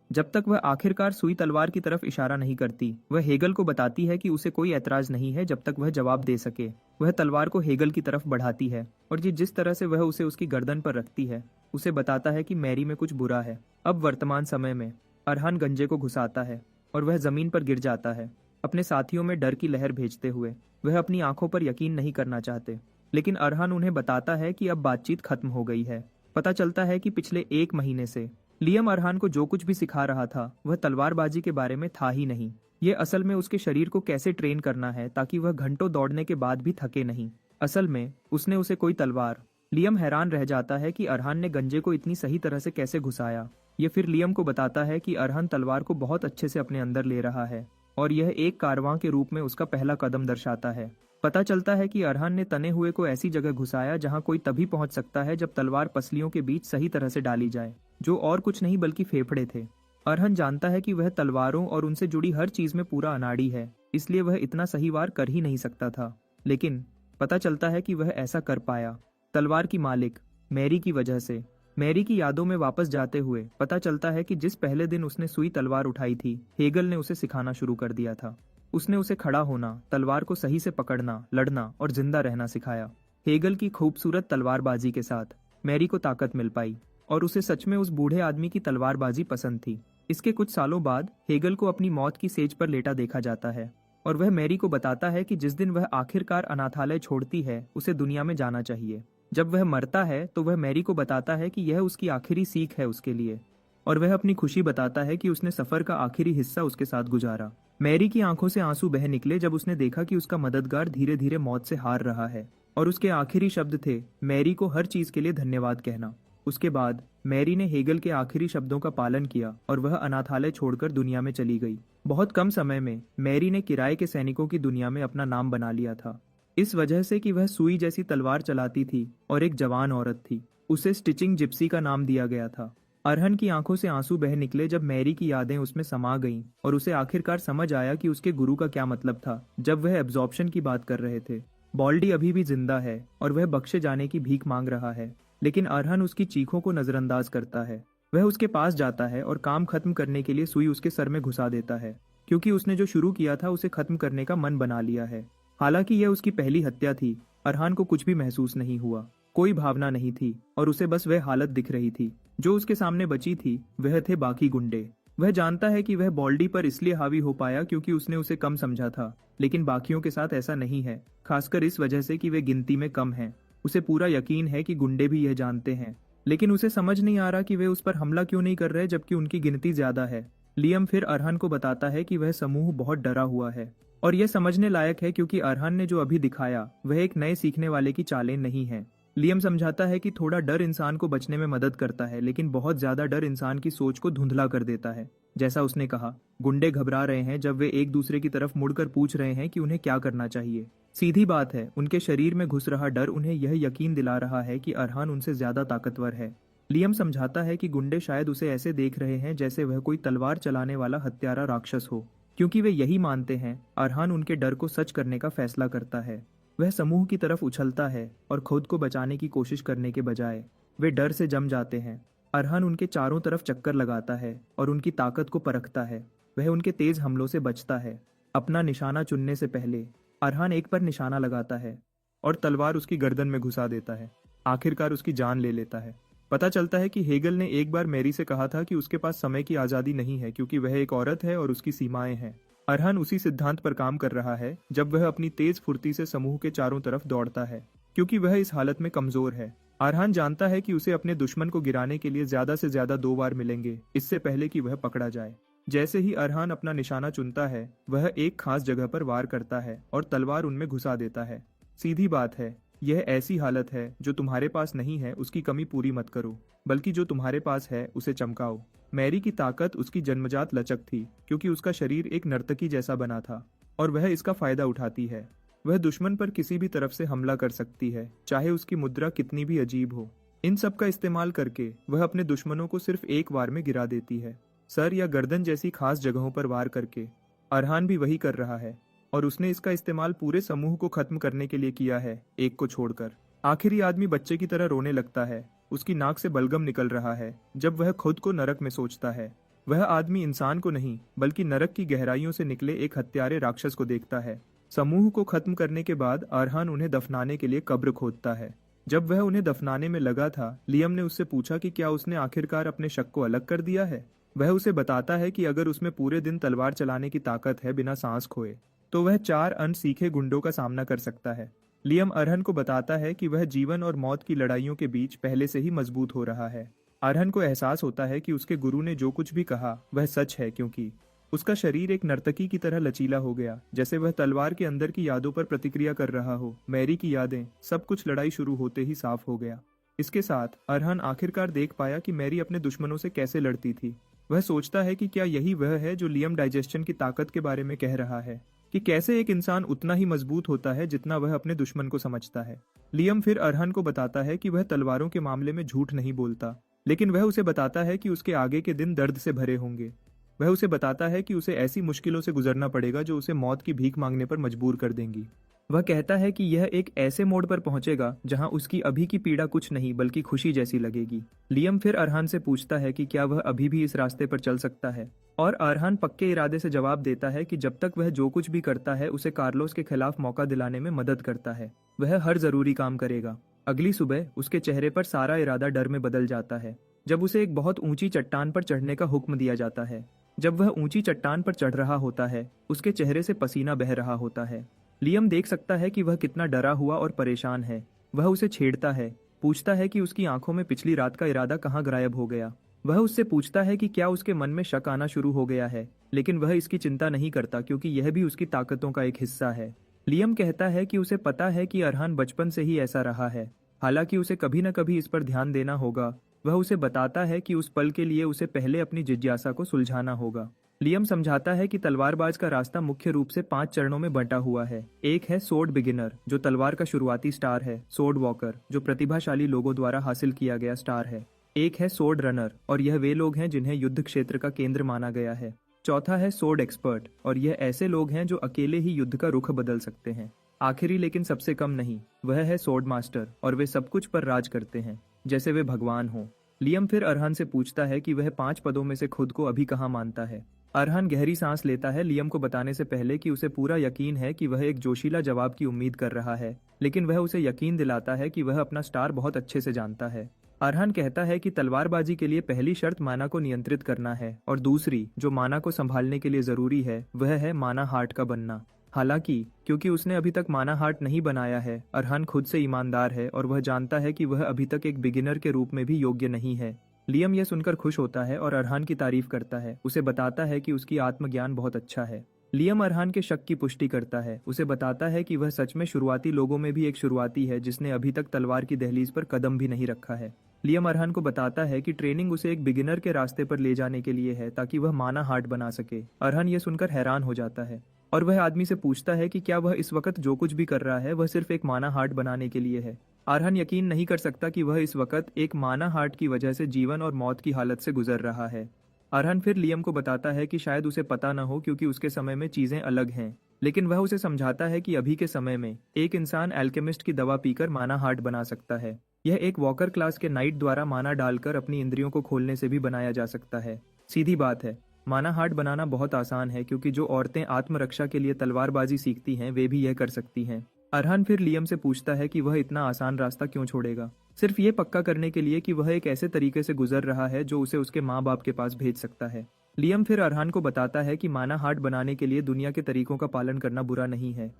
जब तक वह आखिरकार सुई तलवार की तरफ इशारा नहीं करती। वह हेगल को बताती है कि उसे कोई ऐतराज नहीं है जब तक वह जवाब दे सके। वह तलवार को हेगल की तरफ बढ़ाती है और जिस तरह से वह उसे उसकी गर्दन पर रखती है, उसे बताता है कि मैरी में कुछ बुरा है। अब वर्तमान समय में अरहान गंजे को घुसाता है और वह जमीन पर गिर जाता है, अपने साथियों में डर की लहर भेजते हुए। वह अपनी आंखों पर यकीन नहीं करना चाहते, लेकिन अरहान उन्हें बताता है कि अब बातचीत खत्म हो गई है। पता चलता है कि पिछले 1 महीने से लियम अरहान को जो कुछ भी सिखा रहा था वह तलवारबाजी के बारे में था ही नहीं। ये असल में उसके शरीर को कैसे ट्रेन करना है ताकि वह घंटों दौड़ने के बाद भी थके नहीं। असल में उसने उसे कोई तलवार। लियम हैरान रह जाता है कि अरहान ने गंजे को इतनी सही तरह से कैसे घुसाया। ये फिर लियम को बताता है कि अरहान तलवार को बहुत अच्छे से अपने अंदर ले रहा है और यह एक कारवां के रूप में उसका पहला कदम दर्शाता है। पता चलता है कि अरहान ने तने हुए को ऐसी जगह घुसाया जहां कोई तभी पहुंच सकता है जब तलवार पसलियों के बीच सही तरह से डाली जाए, जो और कुछ नहीं बल्कि फेफड़े थे। अरहान जानता है कि वह तलवारों और उनसे जुड़ी हर चीज में पूरा अनाड़ी है, इसलिए वह इतना सही वार कर ही नहीं सकता था, लेकिन पता चलता है कि वह ऐसा कर पाया तलवार की मालिक मैरी की वजह से। मैरी की यादों में वापस जाते हुए पता चलता है कि जिस पहले दिन उसने सुई तलवार उठाई थी, हेगल ने उसे सिखाना शुरू कर दिया था। उसने उसे खड़ा होना, तलवार को सही से पकड़ना, लड़ना और जिंदा रहना सिखाया। हेगल की खूबसूरत तलवारबाजी के साथ मैरी को ताकत मिल पाई और उसे सच में उस बूढ़े आदमी की तलवारबाजी पसंद थी। इसके कुछ सालों बाद हेगल को अपनी मौत की सेज पर लेटा देखा जाता है और वह मैरी को बताता है कि जिस दिन वह आखिरकार अनाथालय छोड़ती है उसे दुनिया में जाना चाहिए। जब वह मरता है तो वह मैरी को बताता है कि यह उसकी आखिरी सीख है उसके लिए, और वह अपनी खुशी बताता है कि उसने सफर का आखिरी हिस्सा उसके साथ गुजारा। मैरी की आंखों से आंसू बह निकले जब उसने देखा कि उसका मददगार धीरे धीरे मौत से हार रहा है और उसके आखिरी शब्द थे मैरी को हर चीज के लिए धन्यवाद कहना। उसके बाद मैरी ने हेगल के आखिरी शब्दों का पालन किया और वह अनाथालय छोड़कर दुनिया में चली गई। बहुत कम समय में मैरी ने किराए के सैनिकों की दुनिया में अपना नाम बना लिया था, इस वजह से कि वह सुई जैसी तलवार चलाती थी और एक जवान औरत थी। उसे स्टिचिंग जिप्सी का नाम दिया गया था। अरहन की आंखों से आंसू बह निकले जब मैरी की यादें उसमें समा गईं और उसे आखिरकार समझ आया कि उसके गुरु का क्या मतलब था जब वह एब्जॉर्प्शन की बात कर रहे थे। बॉल्डी अभी भी जिंदा है और वह बख्शे जाने की भीख मांग रहा है, लेकिन अरहन उसकी चीखों को नजरअंदाज करता है। वह उसके पास जाता है और काम खत्म करने के लिए सुई उसके सर में घुसा देता है, क्योंकि उसने जो शुरू किया था उसे खत्म करने का मन बना लिया है। हालांकि यह उसकी पहली हत्या थी, अरहान को कुछ भी महसूस नहीं हुआ, कोई भावना नहीं थी और उसे बस वह हालत दिख रही थी। जो उसके सामने बची थी वह थे बाकी गुंडे। वह जानता है कि वह बॉल्डी पर इसलिए हावी हो पाया क्योंकि उसने उसे कम समझा था, लेकिन बाकियों के साथ ऐसा नहीं है, खासकर इस वजह से कि वे गिनती में कम हैं। उसे पूरा यकीन है कि गुंडे भी यह जानते हैं, लेकिन उसे समझ नहीं आ रहा कि वे उस पर हमला क्यों नहीं कर रहे जबकि उनकी गिनती ज्यादा है। लियम फिर अरहान को बताता है कि वह समूह बहुत डरा हुआ है और यह समझने लायक है क्योंकि अरहान ने जो अभी दिखाया वह एक नए सीखने वाले की चालें नहीं है। लियम समझाता है कि थोड़ा डर इंसान को बचने में मदद करता है, लेकिन बहुत ज्यादा डर इंसान की सोच को धुंधला कर देता है। जैसा उसने कहा, गुंडे घबरा रहे हैं जब वे एक दूसरे की तरफ मुड़कर पूछ रहे हैं कि उन्हें क्या करना चाहिए। सीधी बात है, उनके शरीर में घुस रहा डर उन्हें यह यकीन दिला रहा है कि अरहान उनसे ज्यादा ताकतवर है। लियम समझाता है कि गुंडे शायद उसे ऐसे देख रहे हैं जैसे वह कोई तलवार चलाने वाला हत्यारा राक्षस हो, क्योंकि वे यही मानते हैं अरहान उनके डर को सच करने का फैसला करता है। वह समूह की तरफ उछलता है और खुद को बचाने की कोशिश करने के बजाय वे डर से जम जाते हैं। अरहान उनके चारों तरफ चक्कर लगाता है और उनकी ताकत को परखता है। वह उनके तेज हमलों से बचता है। अपना निशाना चुनने से पहले अरहान एक पर निशाना लगाता है और तलवार उसकी गर्दन में घुसा देता है। आखिरकार उसकी जान ले लेता है। पता चलता है कि हेगल ने एक बार मैरी से कहा था कि उसके पास समय की आज़ादी नहीं है क्योंकि वह एक औरत है और उसकी सीमाएं हैं। अरहान उसी सिद्धांत पर काम कर रहा है जब वह अपनी तेज फुर्ती से समूह के चारों तरफ दौड़ता है, क्योंकि वह इस हालत में कमजोर है। अरहान जानता है कि उसे अपने दुश्मन को गिराने के लिए ज्यादा से ज्यादा 2 बार मिलेंगे, इससे पहले कि वह पकड़ा जाए। जैसे ही अरहान अपना निशाना चुनता है, वह एक खास जगह पर वार करता है और तलवार उनमें घुसा देता है। सीधी बात है, यह ऐसी हालत है जो तुम्हारे पास नहीं है उसकी कमी पूरी मत करो, बल्कि जो तुम्हारे पास है उसे चमकाओ। मैरी की ताकत उसकी जन्मजात लचक थी, क्योंकि उसका शरीर एक नर्तकी जैसा बना था और वह इसका फायदा उठाती है। वह दुश्मन पर किसी भी तरफ से हमला कर सकती है, चाहे उसकी मुद्रा कितनी भी अजीब हो। इन सब का इस्तेमाल करके वह अपने दुश्मनों को सिर्फ एक वार में गिरा देती है, सर या गर्दन जैसी खास जगहों पर वार करके। अरहान भी वही कर रहा है और उसने इसका इस्तेमाल पूरे समूह को खत्म करने के लिए किया है, एक को छोड़कर। आखिरी आदमी बच्चे की तरह रोने लगता है, उसकी नाक से बलगम निकल रहा है जब वह खुद को नरक में सोचता है। वह आदमी इंसान को नहीं बल्कि नरक की गहराइयों से निकले एक हत्यारे राक्षस को देखता है। समूह को खत्म करने के बाद अरहान उन्हें दफनाने के लिए कब्र खोदता है। जब वह उन्हें दफनाने में लगा था, लियम ने उससे पूछा कि क्या उसने आखिरकार अपने शक को अलग कर दिया है। वह उसे बताता है कि अगर उसमें पूरे दिन तलवार चलाने की ताकत है बिना सांस खोए, तो वह 4 अनसीखे गुंडों का सामना कर सकता है। लियम अरहन को बताता है कि वह जीवन और मौत की लड़ाइयों के बीच पहले से ही मजबूत हो रहा है। अरहन को एहसास होता है कि उसके गुरु ने जो कुछ भी कहा वह सच है, क्योंकि उसका शरीर एक नर्तकी की तरह लचीला हो गया, जैसे वह तलवार के अंदर की यादों पर प्रतिक्रिया कर रहा हो। मैरी की यादें, सब कुछ लड़ाई शुरू होते ही साफ हो गया। इसके साथ अरहन आखिरकार देख पाया कि मैरी अपने दुश्मनों से कैसे लड़ती थी। वह सोचता है कि क्या यही वह है जो लियम डाइजेस्शन की ताकत के बारे में कह रहा है, कि कैसे एक इंसान उतना ही मजबूत होता है जितना वह अपने दुश्मन को समझता है। लियम फिर अरहन को बताता है कि वह तलवारों के मामले में झूठ नहीं बोलता, लेकिन वह उसे बताता है कि उसके आगे के दिन दर्द से भरे होंगे। वह उसे बताता है कि उसे ऐसी मुश्किलों से गुजरना पड़ेगा जो उसे मौत की भीख मांगने पर मजबूर कर देंगी। वह कहता है कि यह एक ऐसे मोड़ पर पहुंचेगा जहां उसकी अभी की पीड़ा कुछ नहीं बल्कि खुशी जैसी लगेगी। लियम फिर अरहान से पूछता है कि क्या वह अभी भी इस रास्ते पर चल सकता है, और अरहान पक्के इरादे से जवाब देता है कि जब तक वह जो कुछ भी करता है उसे कार्लोस के खिलाफ मौका दिलाने में मदद करता है, वह हर जरूरी काम करेगा। अगली सुबह उसके चेहरे पर सारा इरादा डर में बदल जाता है जब उसे एक बहुत ऊंची चट्टान पर चढ़ने का हुक्म दिया जाता है। जब वह ऊंची चट्टान पर चढ़ रहा होता है, उसके चेहरे से पसीना बह रहा होता है। लियम देख सकता है कि वह कितना डरा हुआ और परेशान है। वह उसे छेड़ता है, पूछता है कि उसकी आंखों में पिछली रात का इरादा कहाँ गायब हो गया। वह उससे पूछता है कि क्या उसके मन में शक आना शुरू हो गया है, लेकिन वह इसकी चिंता नहीं करता क्योंकि यह भी उसकी ताकतों का एक हिस्सा है। लियम कहता है कि उसे पता है कि अरहान बचपन से ही ऐसा रहा है, हालांकि उसे कभी न कभी इस पर ध्यान देना होगा। वह उसे बताता है कि उस पल के लिए उसे पहले अपनी जिज्ञासा को सुलझाना होगा। लियम समझाता है कि तलवारबाज का रास्ता मुख्य रूप से 5 चरणों में बंटा हुआ है। एक है सोर्ड बिगिनर, जो तलवार का शुरुआती स्टार है। सोर्ड वॉकर, जो प्रतिभाशाली लोगों द्वारा हासिल किया गया स्टार है। एक है सोर्ड रनर, और यह वे लोग हैं जिन्हें युद्ध क्षेत्र का केंद्र माना गया है। चौथा है सोर्ड एक्सपर्ट, और यह ऐसे लोग हैं जो अकेले ही युद्ध का रुख बदल सकते हैं। आखिरी लेकिन सबसे कम नहीं, वह है सोर्ड मास्टर, और वे सब कुछ पर राज करते हैं, जैसे वे भगवान हों। लियम फिर अरहान से पूछता है कि वह 5 पदों में से खुद को अभी कहाँ मानता है। अरहान गहरी सांस लेता है, लियम को बताने से पहले कि उसे पूरा यकीन है कि वह एक जोशीला जवाब की उम्मीद कर रहा है, लेकिन वह उसे यकीन दिलाता है कि वह अपना स्टार बहुत अच्छे से जानता है। अरहान कहता है कि तलवारबाजी के लिए पहली शर्त माना को नियंत्रित करना है, और दूसरी, जो माना को संभालने के लिए जरूरी है, वह है माना हार्ट का बनना। हालांकि क्योंकि उसने अभी तक माना हार्ट नहीं बनाया है, अरहान खुद से ईमानदार है और वह जानता है कि वह अभी तक एक बिगिनर के रूप में भी योग्य नहीं है। लियम यह सुनकर खुश होता है और अरहान की तारीफ करता है, उसे बताता है कि उसकी आत्मज्ञान बहुत अच्छा है। लियम अरहान के शक की पुष्टि करता है, उसे बताता है कि वह सच में शुरुआती लोगों में भी एक शुरुआती है जिसने अभी तक तलवार की दहलीज पर कदम भी नहीं रखा है। लियम अरहान को बताता है कि ट्रेनिंग उसे एक बिगिनर के रास्ते पर ले जाने के लिए है, ताकि वह माना हार्ट बना सके। अरहान यह सुनकर हैरान हो जाता है और वह आदमी से पूछता है कि क्या वह इस वक्त जो कुछ भी कर रहा है वह सिर्फ एक माना हार्ट बनाने के लिए है। अरहान यकीन नहीं कर सकता कि वह इस वक्त एक माना हार्ट की वजह से जीवन और मौत की हालत से गुजर रहा है। अरहान फिर लियम को बताता है कि शायद उसे पता न हो, क्योंकि उसके समय में चीजें अलग हैं, लेकिन वह उसे समझाता है कि अभी के समय में एक इंसान एल्केमिस्ट की दवा पीकर माना हार्ट बना सकता है। यह एक वॉकर क्लास के नाइट द्वारा माना डालकर अपनी इंद्रियों को खोलने से भी बनाया जा सकता है। सीधी बात है, माना हार्ट बनाना बहुत आसान है, क्योंकि जो औरतें आत्मरक्षा के लिए तलवारबाजी सीखती हैं वे भी यह कर सकती हैं। अरहान फिर लियम से पूछता है कि वह इतना आसान रास्ता क्यों छोड़ेगा, सिर्फ ये पक्का करने के लिए कि वह एक ऐसे तरीके से गुजर रहा है जो उसे उसके माँ बाप के पास भेज सकता है। लियम फिर अरहान को बताता है कि माना हार्ट बनाने के लिए दुनिया के तरीकों का पालन करना बुरा नहीं है,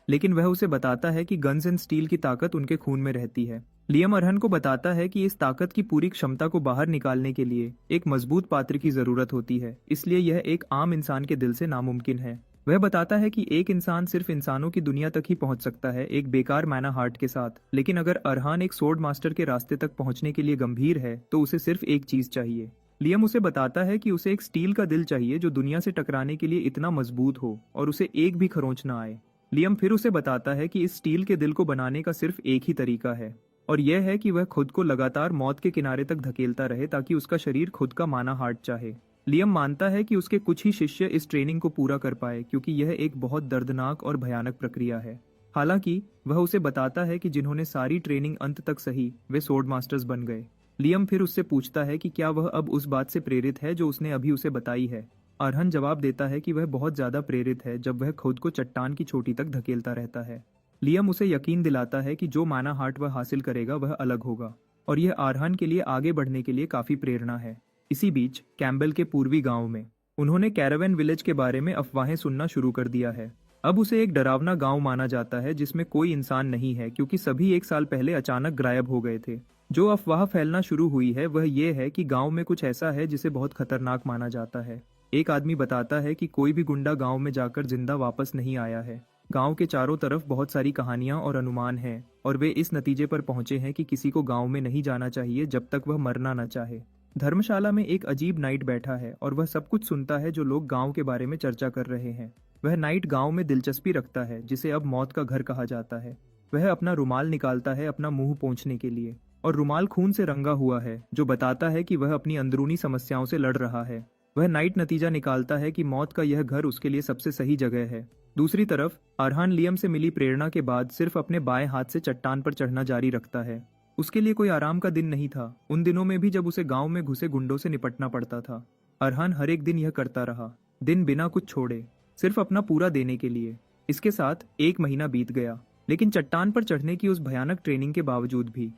लेकिन वह उसे बताता है कि गन्स एंड स्टील की ताकत उनके खून में रहती है। लियम अरहान को बताता है कि इस ताकत की पूरी क्षमता को बाहर निकालने के लिए एक मजबूत पात्र की जरूरत होती है, इसलिए यह एक आम इंसान के दिल से नामुमकिन है। वह बताता है कि एक इंसान सिर्फ इंसानों की दुनिया तक ही पहुंच सकता है एक बेकार माना हार्ट के साथ, लेकिन अगर अरहान एक सोर्ड मास्टर के रास्ते तक पहुंचने के लिए गंभीर है तो उसे सिर्फ एक चीज चाहिए। लियम उसे बताता है कि उसे एक स्टील का दिल चाहिए जो दुनिया से टकराने के लिए इतना मजबूत हो और उसे एक भी खरोंच ना आए। लियम फिर उसे बताता है कि इस स्टील के दिल को बनाने का सिर्फ एक ही तरीका है, और यह है कि वह खुद को लगातार मौत के किनारे तक धकेलता रहे ताकि उसका शरीर खुद का माना हार्ट चाहे। लियम मानता है कि उसके कुछ ही शिष्य इस ट्रेनिंग को पूरा कर पाए, क्योंकि यह एक बहुत दर्दनाक और भयानक प्रक्रिया है। हालांकि वह उसे बताता है कि जिन्होंने सारी ट्रेनिंग अंत तक सही वे सोर्ड मास्टर्स बन गए। लियम फिर उससे पूछता है कि क्या वह अब उस बात से प्रेरित है जो उसने अभी उसे बताई है। अरहान जवाब देता है कि वह बहुत ज्यादा प्रेरित है जब वह खुद को चट्टान की चोटी तक धकेलता रहता है। लियम उसे यकीन दिलाता है कि जो माना हार्ट वह हासिल करेगा वह अलग होगा, और यह अरहान के लिए आगे बढ़ने के लिए काफी प्रेरणा है। इसी बीच कैम्बेल के पूर्वी गांव में उन्होंने कैरावन विलेज के बारे में अफवाहें सुनना शुरू कर दिया है। अब उसे एक डरावना गांव माना जाता है जिसमें कोई इंसान नहीं है, क्योंकि सभी 1 साल पहले अचानक गायब हो गए थे। जो अफवाह फैलना शुरू हुई है वह ये है कि गांव में कुछ ऐसा है जिसे बहुत खतरनाक माना जाता है। एक आदमी बताता है कि कोई भी गुंडा गांव में जाकर जिंदा वापस नहीं आया है। गांव के चारों तरफ बहुत सारी कहानियां और अनुमान हैं, और वे इस नतीजे पर पहुंचे हैं कि किसी को गांव में नहीं जाना चाहिए जब तक वह मरना न चाहे। धर्मशाला में एक अजीब नाइट बैठा है और वह सब कुछ सुनता है जो लोग गांव के बारे में चर्चा कर रहे हैं। वह नाइट गांव में दिलचस्पी रखता है, जिसे अब मौत का घर कहा जाता है। वह अपना रुमाल निकालता है अपना मुंह पोंछने के लिए, और रुमाल खून से रंगा हुआ है, जो बताता है कि वह अपनी अंदरूनी समस्याओं से लड़ रहा है। वह नाइट नतीजा निकालता है कि मौत का यह घर उसके लिए सबसे सही जगह है। दूसरी तरफ अरहान लियम से मिली प्रेरणा के बाद सिर्फ अपने बाएं हाथ से चट्टान पर चढ़ना जारी रखता है। उसके लिए कोई आराम का दिन नहीं था, उन दिनों में भी जब उसे गांव में घुसे गुंडों से निपटना पड़ता था। अरहान हर एक दिन यह करता रहा, दिन बिना कुछ छोड़े, सिर्फ अपना पूरा देने के लिए। इसके साथ 1 महीना बीत गया, लेकिन चट्टान पर चढ़ने की उस भयानक ट्रेनिंग के बावजूद भी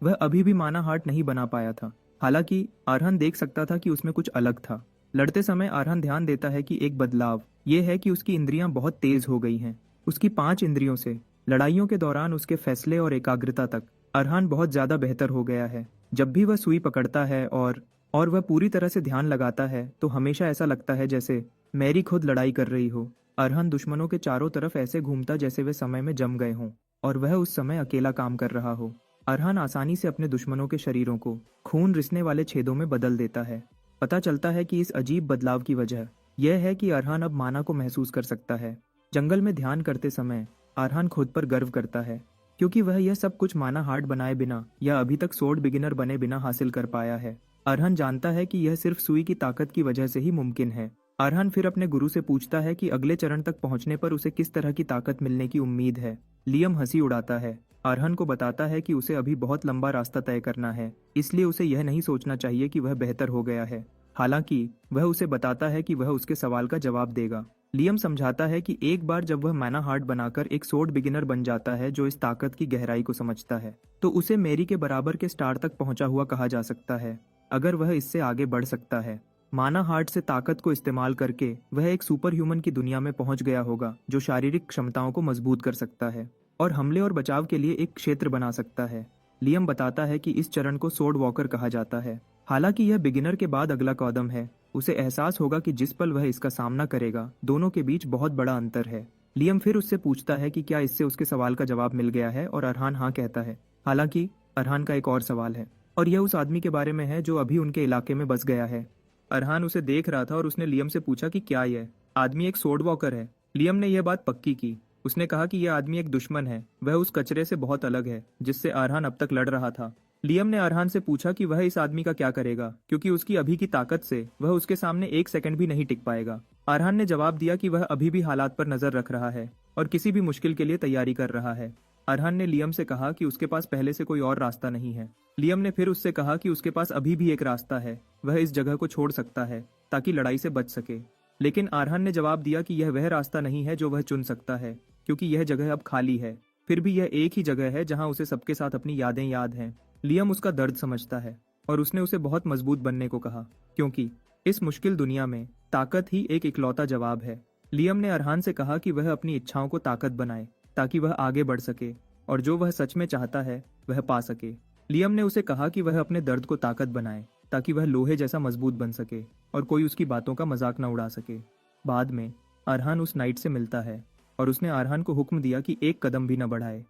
वह अभी भी माना हार्ट नहीं बना पाया था। हालांकि अरहान देख सकता था कि उसमें कुछ अलग था। लड़ते समय अरहान ध्यान देता है कि एक बदलाव यह है कि उसकी इंद्रियां बहुत तेज हो गई हैं। उसकी 5 इंद्रियों से लड़ाइयों के दौरान उसके फैसले और एकाग्रता तक अरहान बहुत ज्यादा बेहतर हो गया है। जब भी वह सुई पकड़ता है और वह पूरी तरह से ध्यान लगाता है तो हमेशा ऐसा लगता है जैसे मैरी खुद लड़ाई कर रही हो। अरहान दुश्मनों के चारों तरफ ऐसे घूमता जैसे वे समय में जम गए हों और वह उस समय अकेला काम कर रहा हो। अरहान आसानी से अपने दुश्मनों के शरीरों को खून रिसने वाले छेदों में बदल देता है। पता चलता है कि इस अजीब बदलाव की वजह यह है कि अरहान अब माना को महसूस कर सकता है। जंगल में ध्यान करते समय अरहान खुद पर गर्व करता है, क्योंकि वह यह सब कुछ माना हार्ड बनाए बिना या अभी तक सोर्ड बिगिनर बने बिना हासिल कर पाया है। अरहान जानता है कि यह सिर्फ सुई की ताकत की वजह से ही मुमकिन है। अरहान फिर अपने गुरु से पूछता है कि अगले चरण तक पहुंचने पर उसे किस तरह की ताकत मिलने की उम्मीद है। लियम हंसी उड़ाता है। अरहान को बताता है कि उसे अभी बहुत लंबा रास्ता तय करना है, इसलिए उसे यह नहीं सोचना चाहिए कि वह बेहतर हो गया है। हालांकि वह उसे बताता है कि वह उसके सवाल का जवाब देगा। लियम समझाता है कि एक बार जब वह मैना हार्ट बनाकर एक सोर्ड बिगिनर बन जाता है जो इस ताकत की गहराई को समझता है, तो उसे मेरी के बराबर के स्टार तक पहुंचा हुआ कहा जा सकता है, अगर वह इससे आगे बढ़ सकता है। माना हार्ट से ताकत को इस्तेमाल करके वह एक सुपर ह्यूमन की दुनिया में पहुंच गया होगा जो शारीरिक क्षमताओं को मजबूत कर सकता है और हमले और बचाव के लिए एक क्षेत्र बना सकता है। लियम बताता है कि इस चरण को सोर्ड वॉकर कहा जाता है। हालांकि यह बिगिनर के बाद अगला कदम है। उसे एहसास होगा कि जिस पल वह इसका सामना करेगा, दोनों के बीच बहुत बड़ा अंतर है। लियम फिर उससे पूछता है कि क्या इससे उसके सवाल का जवाब मिल गया है, और अरहान हाँ कहता है। हालांकि अरहान का एक और सवाल है, और यह उस आदमी के बारे में है जो अभी उनके इलाके में बस गया है। अरहान उसे देख रहा था और उसने लियम से पूछा कि क्या यह आदमी एक सोर्ड वॉकर है। लियम ने यह बात पक्की की। उसने कहा कि यह आदमी एक दुश्मन है, वह उस कचरे से बहुत अलग है जिससे अरहान अब तक लड़ रहा था। लियम ने अरहान से पूछा कि वह इस आदमी का क्या करेगा, क्योंकि उसकी अभी की ताकत से वह उसके सामने एक सेकंड भी नहीं टिक पाएगा। अरहान ने जवाब दिया कि वह अभी भी हालात पर नजर रख रहा है और किसी भी मुश्किल के लिए तैयारी कर रहा है। अरहान ने लियम से कहा कि उसके पास पहले से कोई और रास्ता नहीं है। लियम ने फिर उससे कहा कि उसके पास अभी भी एक रास्ता है, वह इस जगह को छोड़ सकता है ताकि लड़ाई से बच सके। लेकिन अरहान ने जवाब दिया कि यह वह रास्ता नहीं है जो वह चुन सकता है, क्योंकि यह जगह अब खाली है। फिर भी यह एक ही जगह है जहां उसे सबके साथ अपनी यादें याद हैं। लियम उसका दर्द समझता है और उसने उसे बहुत मजबूत बनने को कहा, क्योंकि इस मुश्किल दुनिया में ताकत ही एक इकलौता जवाब है। लियम ने अरहान से कहा कि वह अपनी इच्छाओं को ताकत बनाए ताकि वह आगे बढ़ सके और जो वह सच में चाहता है वह पा सके। लियम ने उसे कहा कि वह अपने दर्द को ताकत बनाए ताकि वह लोहे जैसा मजबूत बन सके और कोई उसकी बातों का मजाक न उड़ा सके। बाद में अरहान उस नाइट से मिलता है और उसने अरहान को हुक्म दिया कि एक कदम भी न बढ़ाए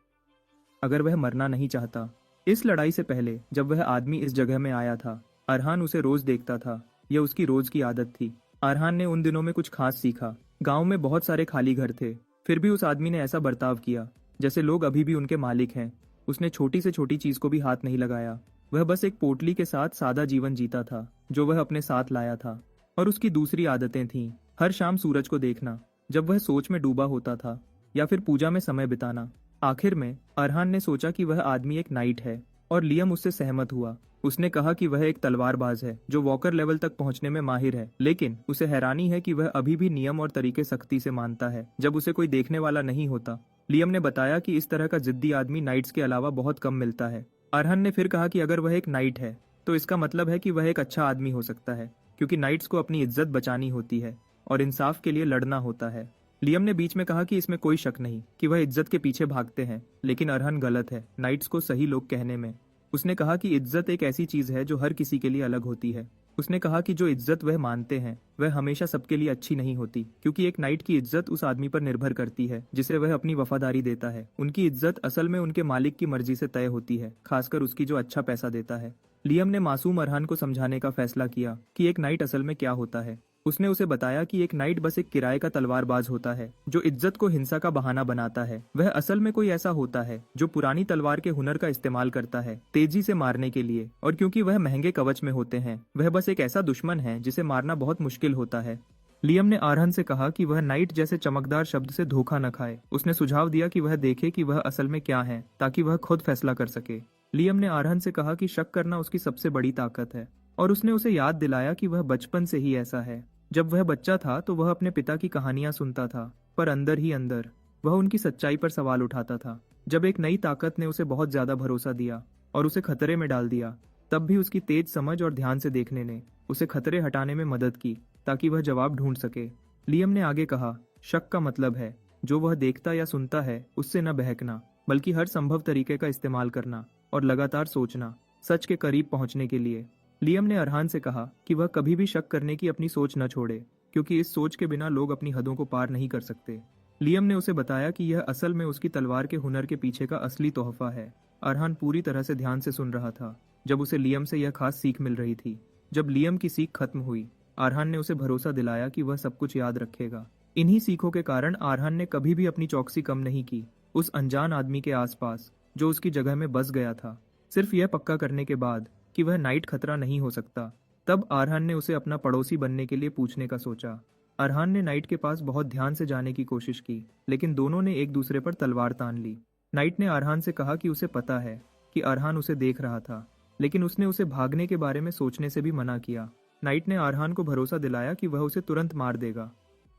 अगर वह मरना नहीं चाहता। इस लड़ाई से पहले जब वह आदमी इस जगह में आया था, अरहान उसे रोज देखता था। यह उसकी रोज की आदत थी। अरहान ने उन दिनों में कुछ खास सीखा। गांव में बहुत सारे खाली घर थे, फिर भी उस आदमी ने ऐसा बर्ताव किया जैसे लोग अभी भी उनके मालिक हैं। उसने छोटी से छोटी चीज को भी हाथ नहीं लगाया। वह बस एक पोटली के साथ सादा जीवन जीता था जो वह अपने साथ लाया था। और उसकी दूसरी आदतें थीं, हर शाम सूरज को देखना जब वह सोच में डूबा होता था, या फिर पूजा में समय बिताना। आखिर में अरहान ने सोचा कि वह आदमी एक नाइट है और लियम उससे सहमत हुआ। उसने कहा कि वह एक तलवारबाज है जो वॉकर लेवल तक पहुंचने में माहिर है, लेकिन उसे हैरानी है कि वह अभी भी नियम और तरीके सख्ती से मानता है जब उसे कोई देखने वाला नहीं होता। लियम ने बताया कि इस तरह का जिद्दी आदमी नाइट्स के अलावा बहुत कम मिलता है। अरहान ने फिर कहा कि अगर वह एक नाइट है तो इसका मतलब है कि वह एक अच्छा आदमी हो सकता है, क्योंकि नाइट्स को अपनी इज्जत बचानी होती है और इंसाफ के लिए लड़ना होता है। लियम ने बीच में कहा कि इसमें कोई शक नहीं कि वह इज्जत के पीछे भागते हैं, लेकिन अरहान गलत है नाइट्स को सही लोग कहने में। उसने कहा कि इज्जत एक ऐसी चीज है जो हर किसी के लिए अलग होती है। उसने कहा कि जो इज्जत वह मानते हैं वह हमेशा सबके लिए अच्छी नहीं होती, क्योंकि एक नाइट की इज्जत उस आदमी पर निर्भर करती है जिसे वह अपनी वफादारी देता है। उनकी इज्जत असल में उनके मालिक की मर्जी से तय होती है, खासकर उसकी जो अच्छा पैसा देता है। लियम ने मासूम अरहान को समझाने का फैसला किया कि एक नाइट असल में क्या होता है। उसने उसे बताया कि एक नाइट बस एक किराए का तलवारबाज होता है जो इज्जत को हिंसा का बहाना बनाता है। वह असल में कोई ऐसा होता है जो पुरानी तलवार के हुनर का इस्तेमाल करता है तेजी से मारने के लिए, और क्योंकि वह महंगे कवच में होते हैं वह बस एक ऐसा दुश्मन है जिसे मारना बहुत मुश्किल होता है। लियम ने अरहान से कहा कि वह नाइट जैसे चमकदार शब्द से धोखा न खाए। उसने सुझाव दिया कि वह देखे कि वह असल में क्या है ताकि वह खुद फैसला कर सके। लियम ने अरहान से कहा कि शक करना उसकी सबसे बड़ी ताकत है, और उसने उसे याद दिलाया कि वह बचपन से ही ऐसा है। जब वह बच्चा था तो वह अपने पिता की कहानियां सुनता था, पर अंदर ही अंदर वह उनकी सच्चाई पर सवाल उठाता था। जब एक नई ताकत ने उसे बहुत ज्यादा भरोसा दिया और उसे खतरे में डाल दिया, तब भी उसकी तेज समझ और ध्यान से देखने ने उसे खतरे हटाने में मदद की ताकि वह जवाब ढूंढ सके। लियम ने आगे कहा, शक का मतलब है जो वह देखता या सुनता है उससे न बहकना, बल्कि हर संभव तरीके का इस्तेमाल करना और लगातार सोचना सच के करीब पहुंचने के लिए। लियम ने अरहान से कहा कि वह कभी भी शक करने की अपनी सोच न छोड़े। क्योंकि इस सोच के बिना लोग अपनी हदों को पार नहीं कर सकते। लियम ने उसे बताया कि यह असल में उसकी तलवार के हुनर के पीछे का असली तोहफा है। अरहान पूरी तरह से ध्यान से सुन रहा था जब उसे लियम से यह खास सीख मिल रही थी। जब लियम की सीख खत्म हुई, अरहान ने उसे भरोसा दिलाया कि वह सब कुछ याद रखेगा। इन्हीं सीखों के कारण अरहान ने कभी भी अपनी चौकसी कम नहीं की उस अनजान आदमी के आसपास जो उसकी जगह में बस गया था, सिर्फ यह पक्का करने के बाद कि वह नाइट खतरा नहीं हो सकता। तब अरहान ने उसे अपना पड़ोसी बनने के लिए पूछने का सोचा। अरहान ने नाइट के पास बहुत ध्यान से जाने की कोशिश की, लेकिन दोनों ने एक दूसरे पर तलवार तान ली। नाइट ने अरहान से कहा कि उसे पता है कि अरहान उसे देख रहा था, लेकिन उसने उसे भागने के बारे में सोचने से भी मना किया। नाइट ने अरहान को भरोसा दिलाया कि वह उसे तुरंत मार देगा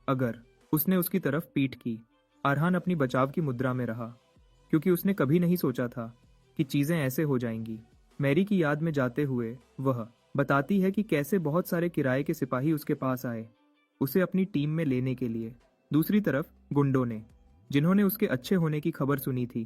अगर उसने उसकी तरफ पीठ की। अरहान अपनी बचाव की मुद्रा में रहा, क्योंकि उसने कभी नहीं सोचा था कि चीजें ऐसे हो जाएंगी। मैरी की याद में जाते हुए वह बताती है कि कैसे बहुत सारे किराए के सिपाही उसके पास आए उसे अपनी टीम में लेने के लिए। दूसरी तरफ गुंडों ने, जिन्होंने उसके अच्छे होने की खबर सुनी थी,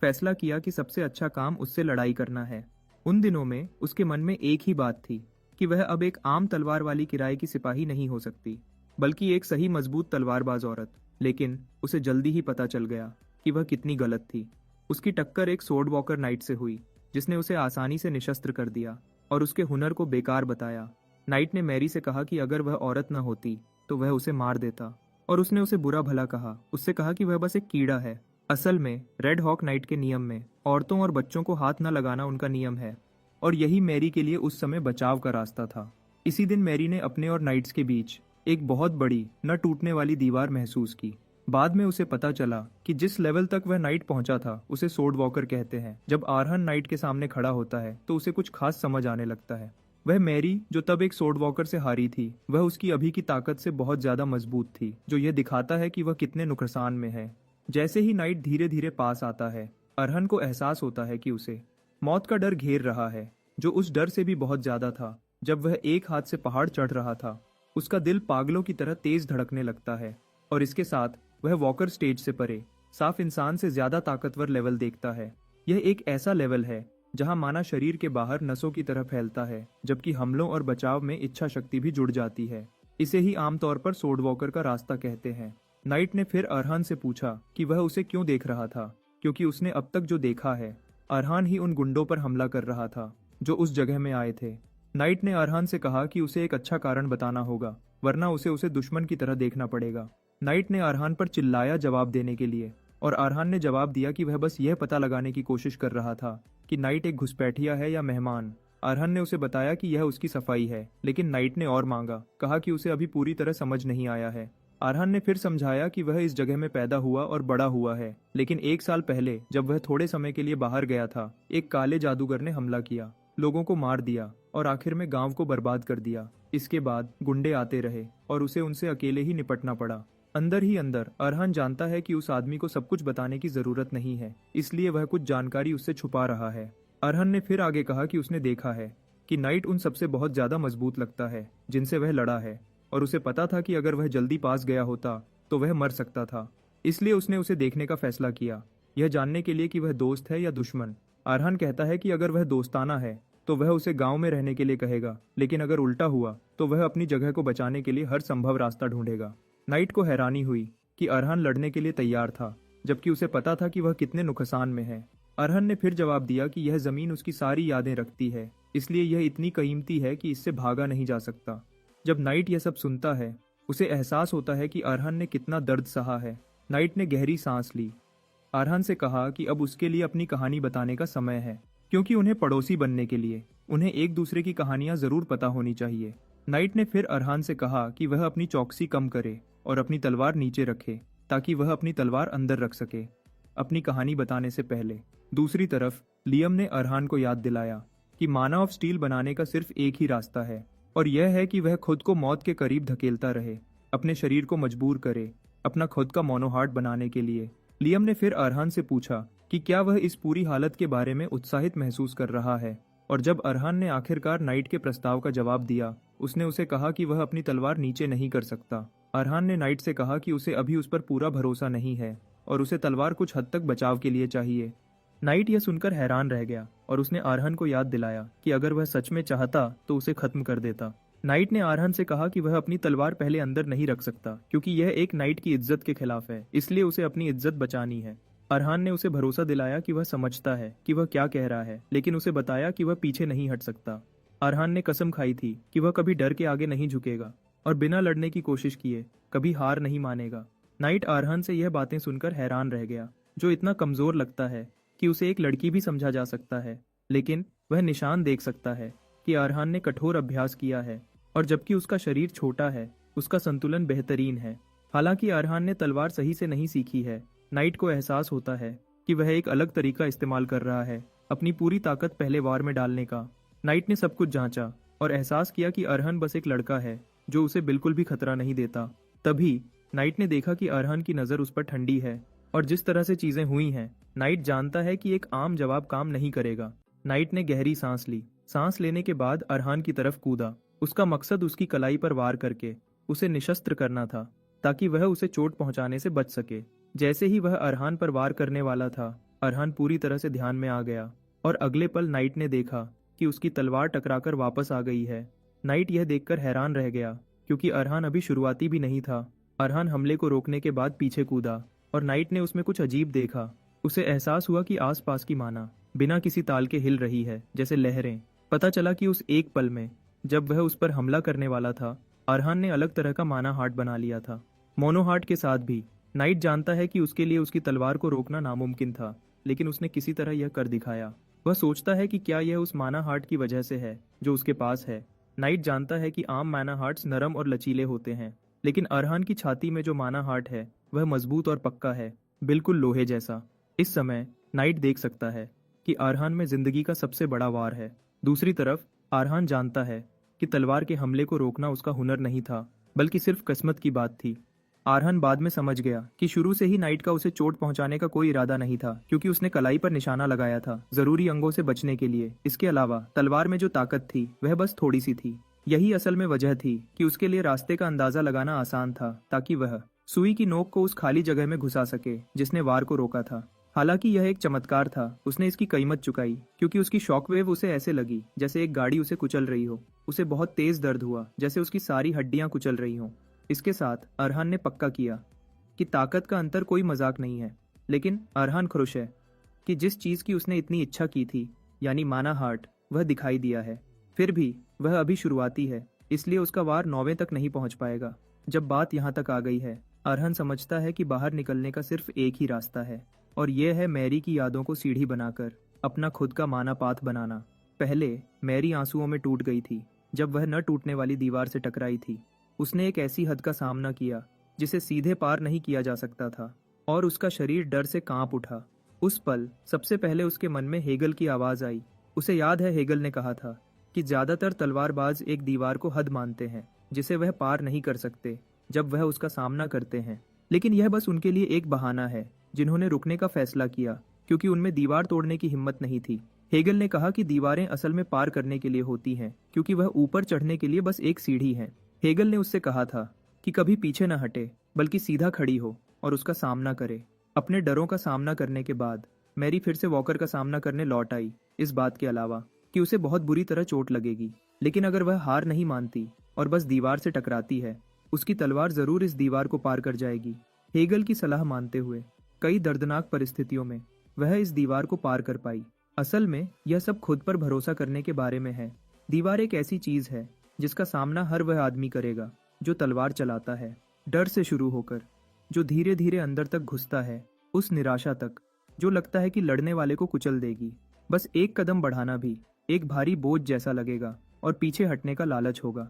फैसला किया कि सबसे अच्छा काम उससे लड़ाई करना है। उन दिनों में उसके मन में एक ही बात थी कि वह अब एक आम तलवार वाली किराए की सिपाही नहीं हो सकती, बल्कि एक सही मजबूत तलवारबाज औरत। लेकिन उसे जल्दी ही पता चल गया कि वह कितनी गलत थी। उसकी टक्कर एक सोर्ड वॉकर नाइट से हुई, जिसने उसे आसानी से निशस्त्र कर दिया और उसके हुनर को बेकार बताया। नाइट ने मैरी से कहा कि अगर वह औरत न होती तो वह उसे मार देता, और उसने उसे बुरा भला कहा। उससे कहा कि वह बस एक कीड़ा है। असल में रेड हॉक नाइट के नियम में औरतों और बच्चों को हाथ न लगाना उनका नियम है, और यही मैरी के लिए उस समय बचाव का रास्ता था। इसी दिन मैरी ने अपने और नाइट्स के बीच एक बहुत बड़ी न टूटने वाली दीवार महसूस की। बाद में उसे पता चला कि जिस लेवल तक वह नाइट पहुंचा था उसे सोर्ड वॉकर कहते हैं। जब अरहान नाइट के सामने खड़ा होता है तो उसे कुछ खास समझ आने लगता है। वह मैरी, जो तब एक सोर्ड वॉकर से हारी थी, वह उसकी अभी की ताकत से बहुत ज्यादा मजबूत थी, जो यह दिखाता है कि वह कितने नुकसान में है। जैसे ही नाइट धीरे धीरे पास आता है, अरहान को एहसास होता है कि उसे मौत का डर घेर रहा है, जो उस डर से भी बहुत ज्यादा था जब वह एक हाथ से पहाड़ चढ़ रहा था। उसका दिल पागलों की तरह तेज धड़कने लगता है, और इसके साथ वह वॉकर स्टेज से परे साफ इंसान से ज्यादा ताकतवर लेवल देखता है। यह एक ऐसा लेवल है जहां माना शरीर के बाहर नसों की तरह फैलता है, जबकि हमलों और बचाव में इच्छा शक्ति भी जुड़ जाती है। इसे ही आमतौर पर सोर्ड वॉकर का रास्ता कहते हैं। नाइट ने फिर अरहान से पूछा कि वह उसे क्यों देख रहा था, क्योंकि उसने अब तक जो देखा है, अरहान ही उन गुंडों पर हमला कर रहा था जो उस जगह में आए थे। नाइट ने अरहान से कहा कि उसे एक अच्छा कारण बताना होगा, वरना उसे दुश्मन की तरह देखना पड़ेगा। नाइट ने अरहान पर चिल्लाया जवाब देने के लिए, और अरहान ने जवाब दिया कि वह बस यह पता लगाने की कोशिश कर रहा था कि नाइट एक घुसपैठिया है या मेहमान। अरहान ने उसे बताया कि यह उसकी सफाई है, लेकिन नाइट ने और मांगा, कहा कि उसे अभी पूरी तरह समझ नहीं आया है। अरहान ने फिर समझाया कि वह इस जगह में पैदा हुआ और बड़ा हुआ है, लेकिन 1 साल पहले जब वह थोड़े समय के लिए बाहर गया था, एक काले जादूगर ने हमला किया, लोगों को मार दिया और आखिर में गांव को बर्बाद कर दिया। इसके बाद गुंडे आते रहे और उसे उनसे अकेले ही निपटना पड़ा। अंदर ही अंदर अरहान जानता है कि उस आदमी को सब कुछ बताने की जरूरत नहीं है, इसलिए वह कुछ जानकारी उससे छुपा रहा है। अरहान ने फिर आगे कहा कि उसने देखा है कि नाइट उन सबसे बहुत ज्यादा मजबूत लगता है जिनसे वह लड़ा है, और उसे पता था कि अगर वह जल्दी पास गया होता तो वह मर सकता था। इसलिए उसने उसे देखने का फैसला किया, यह जानने के लिए कि वह दोस्त है या दुश्मन। अरहान कहता है कि अगर वह दोस्ताना है तो वह उसे गांव में रहने के लिए कहेगा, लेकिन अगर उल्टा हुआ तो वह अपनी जगह को बचाने के लिए हर संभव रास्ता ढूंढेगा। नाइट को हैरानी हुई कि अरहान लड़ने के लिए तैयार था, जबकि उसे पता था कि वह कितने नुकसान में है। अरहान ने फिर जवाब दिया कि यह जमीन उसकी सारी यादें रखती है, इसलिए यह इतनी कीमती है कि इससे भागा नहीं जा सकता। जब नाइट यह सब सुनता है, उसे एहसास होता है कि अरहान ने कितना दर्द सहा है। नाइट ने गहरी सांस ली। अरहान से कहा कि अब उसके लिए अपनी कहानी बताने का समय है, क्योंकि उन्हें पड़ोसी बनने के लिए उन्हें एक दूसरे की कहानियां जरूर पता होनी चाहिए। नाइट ने फिर अरहान से कहा कि वह अपनी चौकसी कम करे और अपनी तलवार नीचे रखे, ताकि वह अपनी तलवार अंदर रख सके अपनी कहानी बताने से पहले। दूसरी तरफ लियम ने अरहान को याद दिलाया कि माना ऑफ स्टील बनाने का सिर्फ एक ही रास्ता है, और यह है कि वह खुद को मौत के करीब धकेलता रहे, अपने शरीर को मजबूर करे अपना खुद का मोनोहार्ट बनाने के लिए। लियम ने फिर अरहान से पूछा कि क्या वह इस पूरी हालत के बारे में उत्साहित महसूस कर रहा है, और जब अरहान ने आखिरकार नाइट के प्रस्ताव का जवाब दिया, उसने उसे कहा कि वह अपनी तलवार नीचे नहीं कर सकता। अरहान ने नाइट से कहा कि उसे अभी उस पर पूरा भरोसा नहीं है और उसे तलवार कुछ हद तक बचाव के लिए चाहिए। नाइट यह सुनकर हैरान रह गया और उसने अरहान को याद दिलाया कि अगर वह सच में चाहता तो उसे खत्म कर देता। नाइट ने अरहान से कहा कि वह अपनी तलवार पहले अंदर नहीं रख सकता क्योंकि यह एक नाइट की इज्जत के खिलाफ है, इसलिए उसे अपनी इज्जत बचानी है। अरहान ने उसे भरोसा दिलाया कि वह समझता है कि वह क्या कह रहा है, लेकिन उसे बताया कि वह पीछे नहीं हट सकता। अरहान ने कसम खाई थी कि वह कभी डर के आगे नहीं झुकेगा और बिना लड़ने की कोशिश किए कभी हार नहीं मानेगा। नाइट अरहान से यह बातें सुनकर हैरान रह गया, जो इतना कमजोर लगता है कि उसे एक लड़की भी समझा जा सकता है। लेकिन वह निशान देख सकता है कि अरहान ने कठोर अभ्यास किया है और जबकि उसका शरीर छोटा है, उसका संतुलन बेहतरीन है। हालांकि अरहान ने तलवार सही से नहीं सीखी है, नाइट को एहसास होता है कि वह एक अलग तरीका इस्तेमाल कर रहा है, अपनी पूरी ताकत पहले वार में डालने का। नाइट ने सब कुछ जांचा और एहसास किया कि अरहान बस एक लड़का है जो उसे बिल्कुल भी खतरा नहीं देता। तभी नाइट ने देखा कि अरहान की नज़र उस पर ठंडी है और जिस तरह से चीजें हुई हैं, नाइट जानता है कि एक आम जवाब काम नहीं करेगा। नाइट ने गहरी सांस ली। सांस लेने के बाद अरहान की तरफ कूदा। उसका मकसद उसकी कलाई पर वार करके उसे निशस्त्र करना था, ताकि वह उसे चोट पहुंचाने से बच सके। जैसे ही वह अरहान पर वार करने वाला था, अरहान पूरी तरह से ध्यान में आ गया और अगले पल नाइट ने देखा कि उसकी तलवार टकराकर वापस आ गई है। नाइट यह देखकर हैरान रह गया, क्योंकि अरहान अभी शुरुआती भी नहीं था। अरहान हमले को रोकने के बाद पीछे कूदा और नाइट ने उसमें कुछ अजीब देखा। उसे एहसास हुआ कि आसपास की माना बिना किसी ताल के हिल रही है, जैसे लहरें। पता चला कि उस एक पल में जब वह उस पर हमला करने वाला था, अरहान ने अलग तरह का माना हार्ट बना लिया था। मोनो हार्ट के साथ भी नाइट जानता है कि उसके लिए उसकी तलवार को रोकना नामुमकिन था, लेकिन उसने किसी तरह यह कर दिखाया। वह सोचता है कि क्या यह उस माना हार्ट की वजह से है जो उसके पास है। नाइट जानता है कि आम माना हार्ट्स नरम और लचीले होते हैं, लेकिन अरहान की छाती में जो माना हार्ट है वह मजबूत और पक्का है, बिल्कुल लोहे जैसा। इस समय नाइट देख सकता है कि अरहान में जिंदगी का सबसे बड़ा वार है। दूसरी तरफ अरहान जानता है कि तलवार के हमले को रोकना उसका हुनर नहीं था, बल्कि सिर्फ किस्मत की बात थी। अरहान बाद में समझ गया कि शुरू से ही नाइट का उसे चोट पहुंचाने का कोई इरादा नहीं था, क्योंकि उसने कलाई पर निशाना लगाया था जरूरी अंगों से बचने के लिए। इसके अलावा तलवार में जो ताकत थी वह बस थोड़ी सी थी। यही असल में वजह थी कि उसके लिए रास्ते का अंदाजा लगाना आसान था, ताकि वह सुई की नोक को उस खाली जगह में घुसा सके जिसने वार को रोका था। हालांकि यह एक चमत्कार था, उसने इसकी कीमत चुकाई, क्योंकि उसकी शॉकवेव उसे ऐसे लगी जैसे एक गाड़ी उसे कुचल रही हो। उसे बहुत तेज दर्द हुआ, जैसे उसकी सारी हड्डियां कुचल रही हों। इसके साथ अरहान ने पक्का किया कि ताकत का अंतर कोई मजाक नहीं है। लेकिन अरहान खुश है कि जिस चीज की उसने इतनी इच्छा की थी, यानी माना हार्ट, वह दिखाई दिया है। फिर भी वह अभी शुरुआती है, इसलिए उसका वार 9वें तक नहीं पहुंच पाएगा। जब बात यहाँ तक आ गई है, अरहान समझता है कि बाहर निकलने का सिर्फ एक ही रास्ता है, और यह है मैरी की यादों को सीढ़ी बनाकर अपना खुद का माना पाथ बनाना। पहले मैरी आंसुओं में टूट गई थी जब वह न टूटने वाली दीवार से टकराई थी। उसने एक ऐसी हद का सामना किया जिसे सीधे पार नहीं किया जा सकता था, और उसका शरीर डर से कांप उठा। उस पल सबसे पहले उसके मन में हेगल की आवाज आई। उसे याद है हेगल ने कहा था कि ज्यादातर तलवारबाज एक दीवार को हद मानते हैं जिसे वह पार नहीं कर सकते जब वह उसका सामना करते हैं। लेकिन यह बस उनके लिए एक बहाना है जिन्होंने रुकने का फैसला किया, क्योंकि उनमें दीवार तोड़ने की हिम्मत नहीं थी। हेगल ने कहा कि दीवारें असल में पार करने के लिए होती हैं, क्योंकि वह ऊपर चढ़ने के लिए बस एक सीढ़ी है। हेगल ने उससे कहा था कि कभी पीछे न हटे, बल्कि सीधा खड़ी हो और उसका सामना करे। अपने डरों का सामना करने के बाद मैरी फिर से वॉकर का सामना करने लौट आई, इस बात के अलावा कि उसे बहुत बुरी तरह चोट लगेगी। लेकिन अगर वह हार नहीं मानती और बस दीवार से टकराती है, उसकी तलवार जरूर इस दीवार को पार कर जाएगी। हेगल की सलाह मानते हुए कई दर्दनाक परिस्थितियों में वह इस दीवार को पार कर पाई। असल में यह सब खुद पर भरोसा करने के बारे में है। दीवार एक ऐसी चीज है जिसका सामना हर वह आदमी करेगा जो तलवार चलाता है, डर से शुरू होकर जो धीरे धीरे अंदर तक घुसता है, उस निराशा तक जो लगता है कि लड़ने वाले को कुचल देगी। बस एक कदम बढ़ाना भी एक भारी बोझ जैसा लगेगा और पीछे हटने का लालच होगा।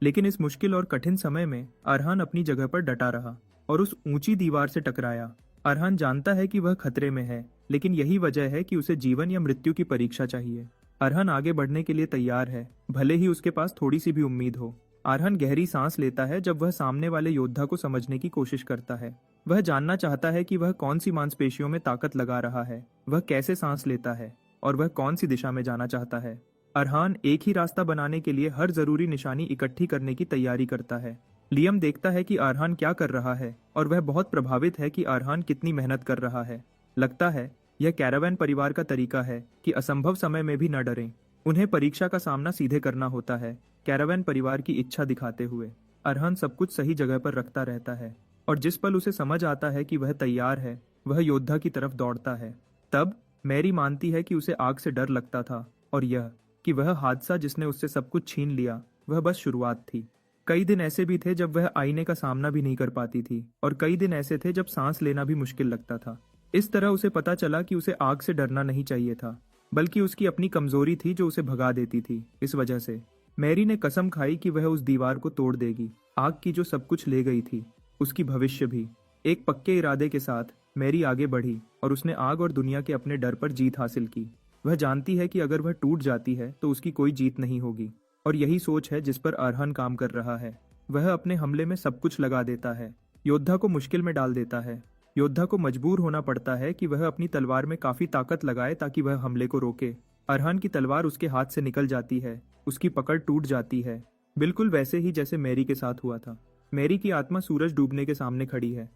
लेकिन इस मुश्किल और कठिन समय में अरहान अपनी जगह पर डटा रहा और उस ऊंची दीवार से टकराया। अरहान जानता है कि वह खतरे में है, लेकिन यही वजह है कि उसे जीवन या मृत्यु की परीक्षा चाहिए। अरहान आगे बढ़ने के लिए तैयार है, भले ही उसके पास थोड़ी सी भी उम्मीद हो। अरहान गहरी सांस लेता है जब वह सामने वाले योद्धा को समझने की कोशिश करता है। वह जानना चाहता है कि वह कौन सी मांसपेशियों में ताकत लगा रहा है, वह कैसे सांस लेता है और वह कौन सी दिशा में जाना चाहता है। अरहान एक ही रास्ता बनाने के लिए हर जरूरी निशानी इकट्ठी करने की तैयारी करता है। लियम देखता है कि अरहान क्या कर रहा है और वह बहुत प्रभावित है कि अरहान कितनी मेहनत कर रहा है। लगता है यह कैरावैन परिवार का तरीका है कि असंभव समय में भी न डरें। उन्हें परीक्षा का सामना सीधे करना होता है, कैरावैन परिवार की इच्छा दिखाते हुए। अरहान सब कुछ सही जगह पर रखता रहता है और जिस पल उसे समझ आता है कि वह तैयार है, वह योद्धा की तरफ दौड़ता है। तब मैरी मानती है कि उसे आग से डर लगता था और यह कि वह हादसा जिसने उससे सब कुछ छीन लिया, वह बस शुरुआत थी। कई दिन ऐसे भी थे जब वह आईने का सामना भी नहीं कर पाती थी और कई दिन ऐसे थे जब सांस लेना भी मुश्किल लगता था। इस तरह उसे पता चला कि उसे आग से डरना नहीं चाहिए था, बल्कि उसकी अपनी कमजोरी थी जो उसे भगा देती थी। इस वजह से मैरी ने कसम खाई कि वह उस दीवार को तोड़ देगी, आग की जो सब कुछ ले गई थी, उसकी भविष्य भी। एक पक्के इरादे के साथ मैरी आगे बढ़ी और उसने आग और दुनिया के अपने डर पर जीत हासिल की। वह जानती है कि अगर वह टूट जाती है तो उसकी कोई जीत नहीं होगी, और यही सोच है जिस पर अरहान काम कर रहा है। वह अपने हमले में सब कुछ लगा देता है, योद्धा को मुश्किल में डाल देता है। योद्धा को मजबूर होना पड़ता है कि वह अपनी तलवार में काफी ताकत लगाए ताकि वह हमले को रोके। अरहान की तलवार उसके हाथ से निकल जाती है, उसकी पकड़ टूट जाती है, बिल्कुल वैसे ही जैसे मैरी के साथ हुआ था। मैरी की आत्मा सूरज डूबने के सामने खड़ी है।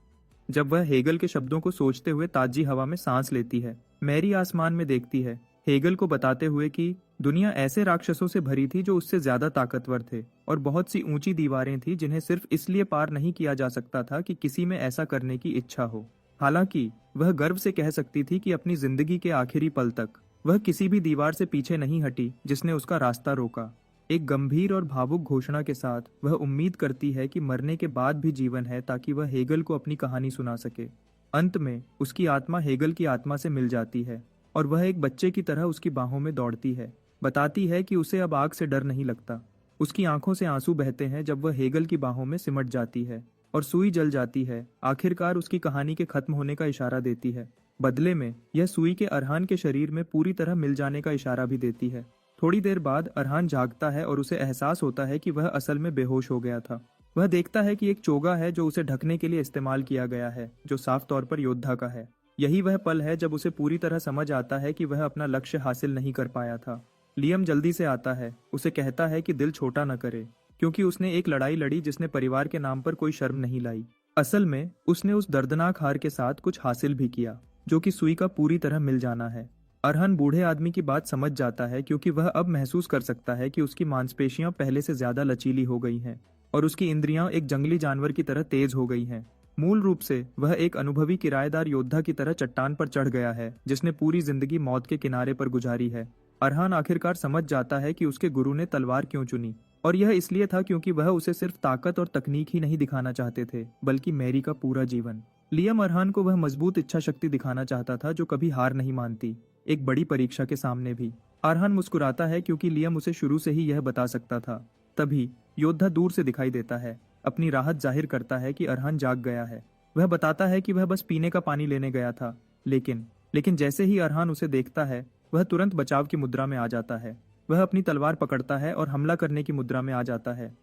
जब वह हेगल के शब्दों को सोचते हुए ताजी हवा में सांस लेती है, मैरी आसमान में देखती है, हेगल को बताते हुए कि दुनिया ऐसे राक्षसों से भरी थी जो उससे ज्यादा ताकतवर थे और बहुत सी ऊंची दीवारें थी जिन्हें सिर्फ इसलिए पार नहीं किया जा सकता था कि किसी में ऐसा करने की इच्छा हो। हालांकि वह गर्व से कह सकती थी कि अपनी जिंदगी के आखिरी पल तक वह किसी भी दीवार से पीछे नहीं हटी जिसने उसका रास्ता रोका। एक गंभीर और भावुक घोषणा के साथ वह उम्मीद करती है कि मरने के बाद भी जीवन है ताकि वह हेगल को अपनी कहानी सुना सके। अंत में उसकी आत्मा हेगल की आत्मा से मिल जाती है और वह एक बच्चे की तरह उसकी बाहों में दौड़ती है, बताती है कि उसे अब आग से डर नहीं लगता। उसकी आंखों से आंसू बहते हैं जब वह हेगल की बाहों में सिमट जाती है और सुई जल जाती है, आखिरकार उसकी कहानी के खत्म होने का इशारा देती है। बदले में यह सुई के अरहान के शरीर में पूरी तरह मिल जाने का इशारा भी देती है। थोड़ी देर बाद अरहान जागता है और उसे एहसास होता है कि वह असल में बेहोश हो गया था। वह देखता है कि एक चोगा है जो उसे ढकने के लिए इस्तेमाल किया गया है, जो साफ तौर पर योद्धा का है। यही वह पल है जब उसे पूरी तरह समझ आता है कि वह अपना लक्ष्य हासिल नहीं कर पाया था। लियम जल्दी से आता है, उसे कहता है कि दिल छोटा न करे, क्योंकि उसने एक लड़ाई लड़ी जिसने परिवार के नाम पर कोई शर्म नहीं लाई। असल में उसने उस दर्दनाक हार के साथ कुछ हासिल भी किया, जो कि सुई का पूरी तरह मिल जाना है। अरहान बूढ़े आदमी की बात समझ जाता है क्योंकि वह अब महसूस कर सकता है कि उसकी मांसपेशियां पहले से ज्यादा लचीली हो गई हैं और उसकी इंद्रियां एक जंगली जानवर की तरह तेज हो गई हैं। मूल रूप से वह एक अनुभवी किराएदार योद्धा की तरह चट्टान पर चढ़ गया है जिसने पूरी जिंदगी मौत के किनारे पर गुजारी है। अरहान आखिरकार समझ जाता है कि उसके गुरु ने तलवार क्यों चुनी, और यह इसलिए था क्योंकि वह उसे सिर्फ ताकत और तकनीक ही नहीं दिखाना चाहते थे, बल्कि मैरी का पूरा जीवन। लियम अरहान को वह मजबूत इच्छा शक्ति दिखाना चाहता था जो कभी हार नहीं मानती, एक बड़ी परीक्षा के सामने भी। अरहान मुस्कुराता है क्योंकि लियम उसे शुरू से ही यह बता सकता था। तभी योद्धा दूर से दिखाई देता है, अपनी राहत जाहिर करता है कि अरहान जाग गया है। वह बताता है कि वह बस पीने का पानी लेने गया था, लेकिन जैसे ही अरहान उसे देखता है, वह तुरंत बचाव की मुद्रा में आ जाता है। वह अपनी तलवार पकड़ता है और हमला करने की मुद्रा में आ जाता है,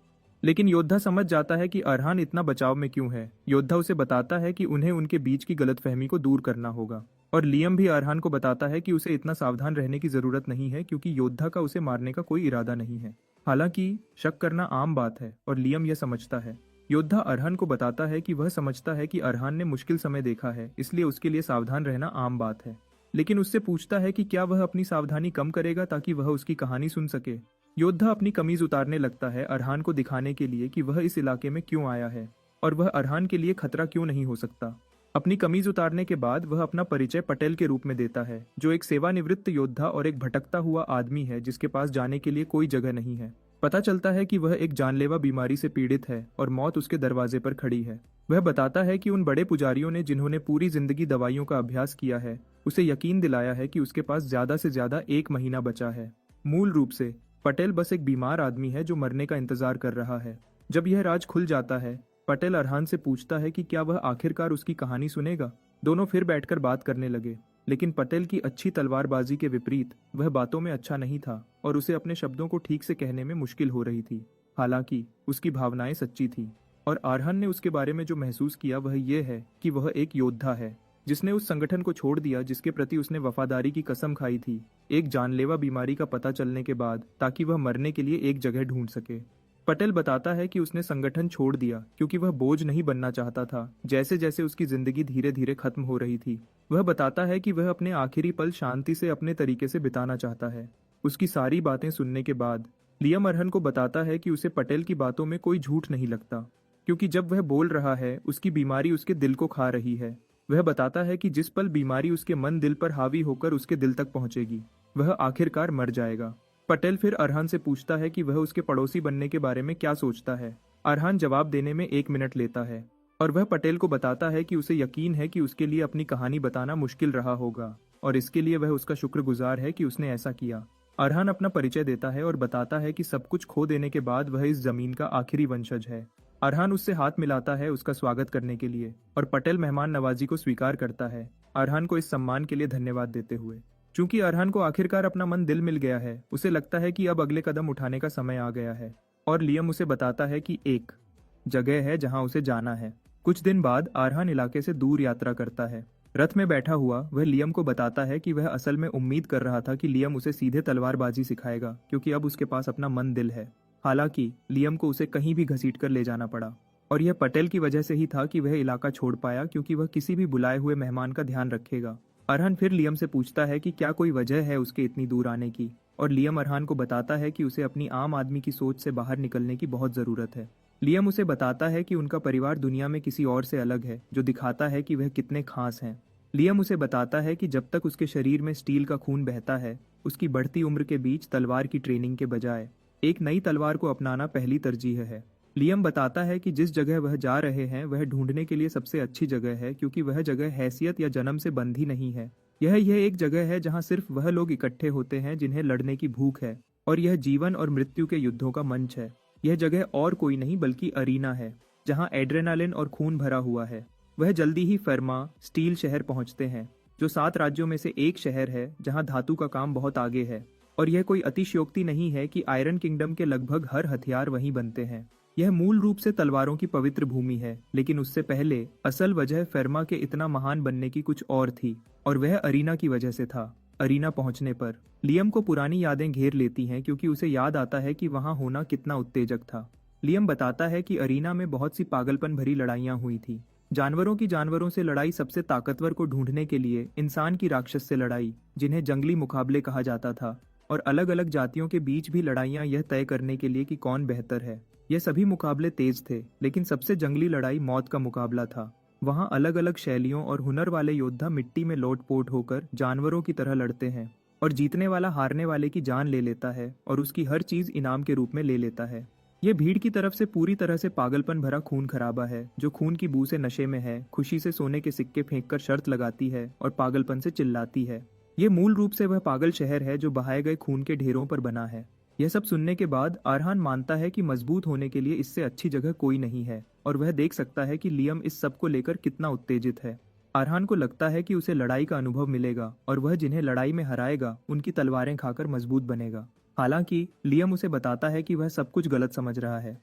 लेकिन योद्धा समझ जाता है कि अरहान इतना बचाव में क्यों है। योद्धा उसे बताता है कि उन्हें उनके बीच की गलतफहमी को दूर करना होगा, और लियम भी अरहान को बताता है कि उसे इतना सावधान रहने की जरूरत नहीं है क्योंकि योद्धा का उसे मारने का कोई इरादा नहीं है। हालांकि शक करना आम बात है और लियम यह समझता है। योद्धा अरहान को बताता है कि वह समझता है कि अरहान ने मुश्किल समय देखा है, इसलिए उसके लिए सावधान रहना आम बात है, लेकिन उससे पूछता है कि क्या वह अपनी सावधानी कम करेगा ताकि वह उसकी कहानी सुन सके। योद्धा अपनी कमीज उतारने लगता है अरहान को दिखाने के लिए कि वह इस इलाके में क्यों आया है और वह अरहान के लिए खतरा क्यों नहीं हो सकता। अपनी कमीज उतारने के बाद वह अपना परिचय पटेल के रूप में देता है, जो एक सेवानिवृत्त योद्धा और एक भटकता हुआ आदमी है जिसके पास जाने के लिए कोई जगह नहीं है। पता चलता है कि वह एक जानलेवा बीमारी से पीड़ित है और मौत उसके दरवाजे पर खड़ी है। वह बताता है कि उन बड़े पुजारियों ने जिन्होंने पूरी जिंदगी दवाइयों का अभ्यास किया है, उसे यकीन दिलाया है कि उसके पास ज्यादा से ज्यादा 1 महीना बचा है। मूल रूप से पटेल बस एक बीमार आदमी है जो मरने का इंतजार कर रहा है। जब यह राज खुल जाता है, पटेल अरहान से पूछता है कि क्या वह आखिरकार उसकी कहानी सुनेगा। दोनों फिर बैठकर बात करने लगे, लेकिन पटेल की अच्छी तलवारबाजी के विपरीत वह बातों में अच्छा नहीं था और उसे अपने शब्दों को ठीक से कहने में मुश्किल हो रही थी। हालांकि उसकी भावनाएं सच्ची थी, और अरहान ने उसके बारे में जो महसूस किया वह ये है कि वह एक योद्धा है जिसने उस संगठन को छोड़ दिया जिसके प्रति उसने वफादारी की कसम खाई थी, एक जानलेवा बीमारी का पता चलने के बाद, ताकि वह मरने के लिए एक जगह ढूंढ सके। पटेल बताता है कि उसने संगठन छोड़ दिया क्योंकि वह बोझ नहीं बनना चाहता था। जैसे जैसे उसकी जिंदगी धीरे धीरे खत्म हो रही थी, वह बताता है कि वह अपने आखिरी पल शांति से अपने तरीके से बिताना चाहता है। उसकी सारी बातें सुनने के बाद लियम अरहन को बताता है कि उसे पटेल की बातों में कोई झूठ नहीं लगता, क्योंकि जब वह बोल रहा है उसकी बीमारी उसके दिल को खा रही है। वह बताता है कि जिस पल बीमारी उसके मन दिल पर हावी होकर उसके दिल तक पहुंचेगी, वह आखिरकार मर जाएगा। पटेल फिर अरहान से पूछता है कि वह उसके पड़ोसी बनने के बारे में क्या सोचता है। अरहान जवाब देने में 1 मिनट लेता है और वह पटेल को बताता है कि उसे यकीन है कि उसके लिए अपनी कहानी बताना मुश्किल रहा होगा और इसके लिए वह उसका शुक्रगुजार है कि उसने ऐसा किया। अरहान अपना परिचय देता है और बताता है कि सब कुछ खो देने के बाद वह इस जमीन का आखिरी वंशज है। अरहान उससे हाथ मिलाता है उसका स्वागत करने के लिए और पटेल मेहमान नवाजी को स्वीकार करता है, अरहान को इस सम्मान के लिए धन्यवाद देते हुए। चूंकि अरहान को आखिरकार अपना मन दिल मिल गया है, उसे लगता है कि अब अगले कदम उठाने का समय आ गया है और लियम उसे बताता है कि एक जगह है जहां उसे जाना है। कुछ दिन बाद अरहान इलाके से दूर यात्रा करता है। रथ में बैठा हुआ वह लियम को बताता है कि वह असल में उम्मीद कर रहा था कि लियम उसे सीधे तलवारबाजी सिखाएगा, क्योंकि अब उसके पास अपना मन दिल है। हालांकि लियम को उसे कहीं भी घसीट कर ले जाना पड़ा और यह पटेल की वजह से ही था कि वह इलाका छोड़ पाया, क्योंकि वह किसी भी बुलाए हुए मेहमान का ध्यान रखेगा। अरहान फिर लियम से पूछता है कि क्या कोई वजह है उसके इतनी दूर आने की, और लियम अरहान को बताता है कि उसे अपनी आम आदमी की सोच से बाहर निकलने की बहुत जरूरत है। लियम उसे बताता है कि उनका परिवार दुनिया में किसी और से अलग है, जो दिखाता है कि वह कितने खास हैं। लियम उसे बताता है कि जब तक उसके शरीर में स्टील का खून बहता है, उसकी बढ़ती उम्र के बीच तलवार की ट्रेनिंग के बजाय एक नई तलवार को अपनाना पहली तरजीह है। लियम बताता है कि जिस जगह वह जा रहे हैं वह ढूंढने के लिए सबसे अच्छी जगह है, क्योंकि वह जगह हैसियत या जन्म से बंधी नहीं है। यह एक जगह है जहां सिर्फ वह लोग इकट्ठे होते हैं जिन्हें लड़ने की भूख है, और यह जीवन और मृत्यु के युद्धों का मंच है। यह जगह और कोई नहीं बल्कि अरीना है, जहां एड्रेनालिन और खून भरा हुआ है। वह जल्दी ही फर्मा स्टील शहर पहुंचते हैं, जो 7 राज्यों में से एक शहर है जहां धातु का काम बहुत आगे है। और यह कोई अतिशयोक्ति नहीं है कि आयरन किंगडम के लगभग हर हथियार वहीं बनते हैं। यह मूल रूप से तलवारों की पवित्र भूमि है, लेकिन उससे पहले असल वजह फर्मा के इतना महान बनने की कुछ और थी, और वह अरीना की वजह से था। अरीना पहुंचने पर लियम को पुरानी यादें घेर लेती हैं, क्योंकि उसे याद आता है कि वहां होना कितना उत्तेजक था। लियम बताता है कि अरीना में बहुत सी पागलपन भरी लड़ाइयां हुई थी। जानवरों से लड़ाई, सबसे ताकतवर को ढूंढने के लिए इंसान की राक्षस से लड़ाई, जिन्हें जंगली मुकाबले कहा जाता था, और अलग अलग जातियों के बीच भी लड़ाइयां, यह तय करने के लिए कि कौन बेहतर है। यह सभी मुकाबले तेज थे, लेकिन सबसे जंगली लड़ाई मौत का मुकाबला था। वहां अलग अलग शैलियों और हुनर वाले योद्धा मिट्टी में लोटपोट होकर जानवरों की तरह लड़ते हैं, और जीतने वाला हारने वाले की जान ले लेता है और उसकी हर चीज इनाम के रूप में ले लेता है। यह भीड़ की तरफ से पूरी तरह से पागलपन भरा खून खराबा है, जो खून की बू से नशे में है, खुशी से सोने के सिक्के फेंककर शर्त लगाती है और पागलपन से चिल्लाती है। ये मूल रूप से वह पागल शहर है जो बहाए गए खून के ढेरों पर बना है। यह सब सुनने के बाद अरहान मानता है कि मजबूत होने के लिए इससे अच्छी जगह कोई नहीं है, और वह देख सकता है कि लियम इस सब को लेकर कितना उत्तेजित है। अरहान को लगता है कि उसे लड़ाई का अनुभव मिलेगा और वह जिन्हें लड़ाई में हराएगा उनकी तलवारें खाकर मजबूत बनेगा। हालांकि लियम उसे बताता है कि वह सब कुछ गलत समझ रहा है,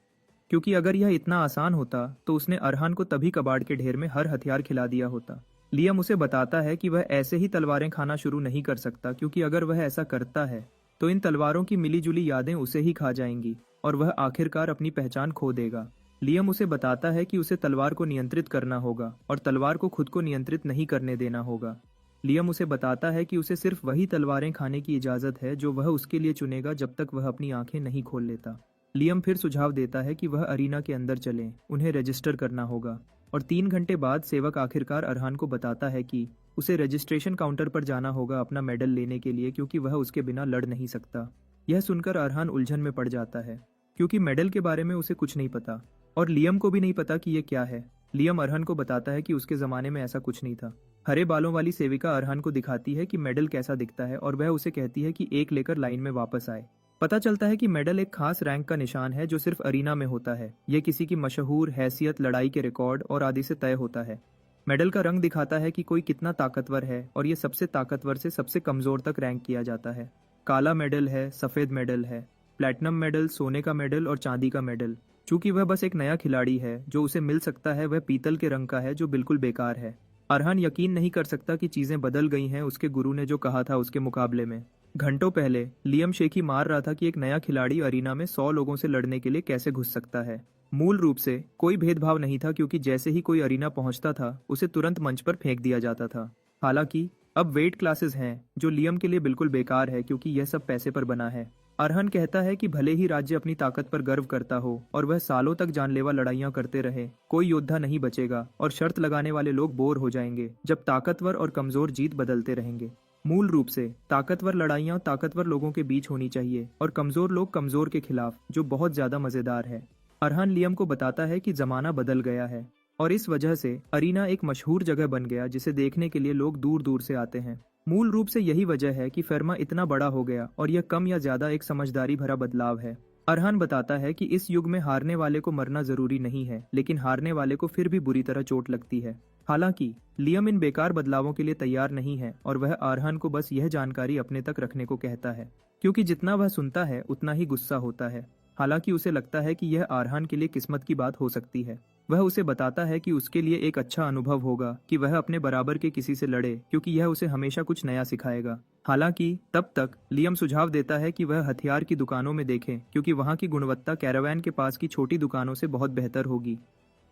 क्योंकि अगर यह इतना आसान होता तो उसने अरहान को तभी कबाड़ के ढेर में हर हथियार खिला दिया होता। लियम उसे बताता है कि वह ऐसे ही तलवारें खाना शुरू नहीं कर सकता, क्योंकि अगर वह ऐसा करता है तो इन तलवारों की मिलीजुली यादें उसे ही खा जाएंगी और वह आखिरकार अपनी पहचान खो देगा। लियम उसे बताता है कि उसे तलवार को नियंत्रित करना होगा और तलवार को खुद को नियंत्रित नहीं करने देना होगा। लियम उसे बताता है कि उसे सिर्फ वही तलवारें खाने की इजाजत है जो वह उसके लिए चुनेगा, जब तक वह अपनी आंखें नहीं खोल लेता। लियम फिर सुझाव देता है कि वह अरीना के अंदर चलें, उन्हें रजिस्टर करना होगा, और 3 घंटे बाद सेवक आखिरकार अरहान को बताता है कि उसे रजिस्ट्रेशन काउंटर पर जाना होगा अपना मेडल लेने के लिए, क्योंकि वह उसके बिना लड़ नहीं सकता। यह सुनकर अरहान उलझन में पड़ जाता है, क्योंकि मेडल के बारे में उसे कुछ नहीं पता और लियम को भी नहीं पता कि यह क्या है। लियम अरहान को बताता है कि उसके जमाने में ऐसा कुछ नहीं था। हरे बालों वाली सेविका अरहान को दिखाती है कि मेडल कैसा दिखता है, और वह उसे कहती है कि एक लेकर लाइन में वापस आए। पता चलता है कि मेडल एक खास रैंक का निशान है जो सिर्फ अरीना में होता है। यह किसी की मशहूर हैसियत, लड़ाई के रिकॉर्ड और आदि से तय होता है। मेडल का रंग दिखाता है कि कोई कितना ताकतवर है, और यह सबसे ताकतवर से सबसे कमजोर तक रैंक किया जाता है। काला मेडल है, सफेद मेडल है, प्लैटिनम मेडल, सोने का मेडल और चांदी का मेडल। चूंकि वह बस एक नया खिलाड़ी है, जो उसे मिल सकता है वह पीतल के रंग का है, जो बिल्कुल बेकार है। अरहान यकीन नहीं कर सकता कि चीजें बदल गई हैं उसके गुरु ने जो कहा था उसके मुकाबले में। घंटों पहले लियम शेखी मार रहा था कि एक नया खिलाड़ी अरीना में 100 लोगों से लड़ने के लिए कैसे घुस सकता है। मूल रूप से कोई भेदभाव नहीं था, क्योंकि जैसे ही कोई अरीना पहुंचता था उसे तुरंत मंच पर फेंक दिया जाता था। हालांकि अब वेट क्लासेस हैं जो लियम के लिए बिल्कुल बेकार है क्योंकि यह सब पैसे पर बना है। अरहन कहता है कि भले ही राज्य अपनी ताकत पर गर्व करता हो और वह सालों तक जानलेवा लड़ाइयां करते रहे, कोई योद्धा नहीं बचेगा और शर्त लगाने वाले लोग बोर हो जाएंगे जब ताकतवर और कमजोर जीत बदलते रहेंगे। मूल रूप से ताकतवर लड़ाइयां ताकतवर लोगों के बीच होनी चाहिए और कमजोर लोग कमजोर के खिलाफ, जो बहुत ज्यादा मजेदार है। अरहान लियम को बताता है कि जमाना बदल गया है और इस वजह से अरीना एक मशहूर जगह बन गया जिसे देखने के लिए लोग दूर दूर से आते हैं। मूल रूप से यही वजह है कि फेरमा इतना बड़ा हो गया और यह कम या ज्यादा एक समझदारी भरा बदलाव है। अरहान बताता है कि इस युग में हारने वाले को मरना जरूरी नहीं है, लेकिन हारने वाले को फिर भी बुरी तरह चोट लगती है। हालांकि लियम इन बेकार बदलावों के लिए तैयार नहीं है और वह अरहान को बस यह जानकारी अपने तक रखने को कहता है, क्योंकि जितना वह सुनता है उतना ही गुस्सा होता है। हालांकि उसे लगता है कि यह अरहान के लिए किस्मत की बात हो सकती है। वह उसे बताता है कि उसके लिए एक अच्छा अनुभव होगा कि वह अपने बराबर के किसी से लड़े, क्योंकि यह उसे हमेशा कुछ नया सिखाएगा। हालांकि तब तक लियम सुझाव देता है कि वह हथियार की दुकानों में देखे, क्योंकि वहां की गुणवत्ता कैरावैन के पास की छोटी दुकानों से बहुत बेहतर होगी,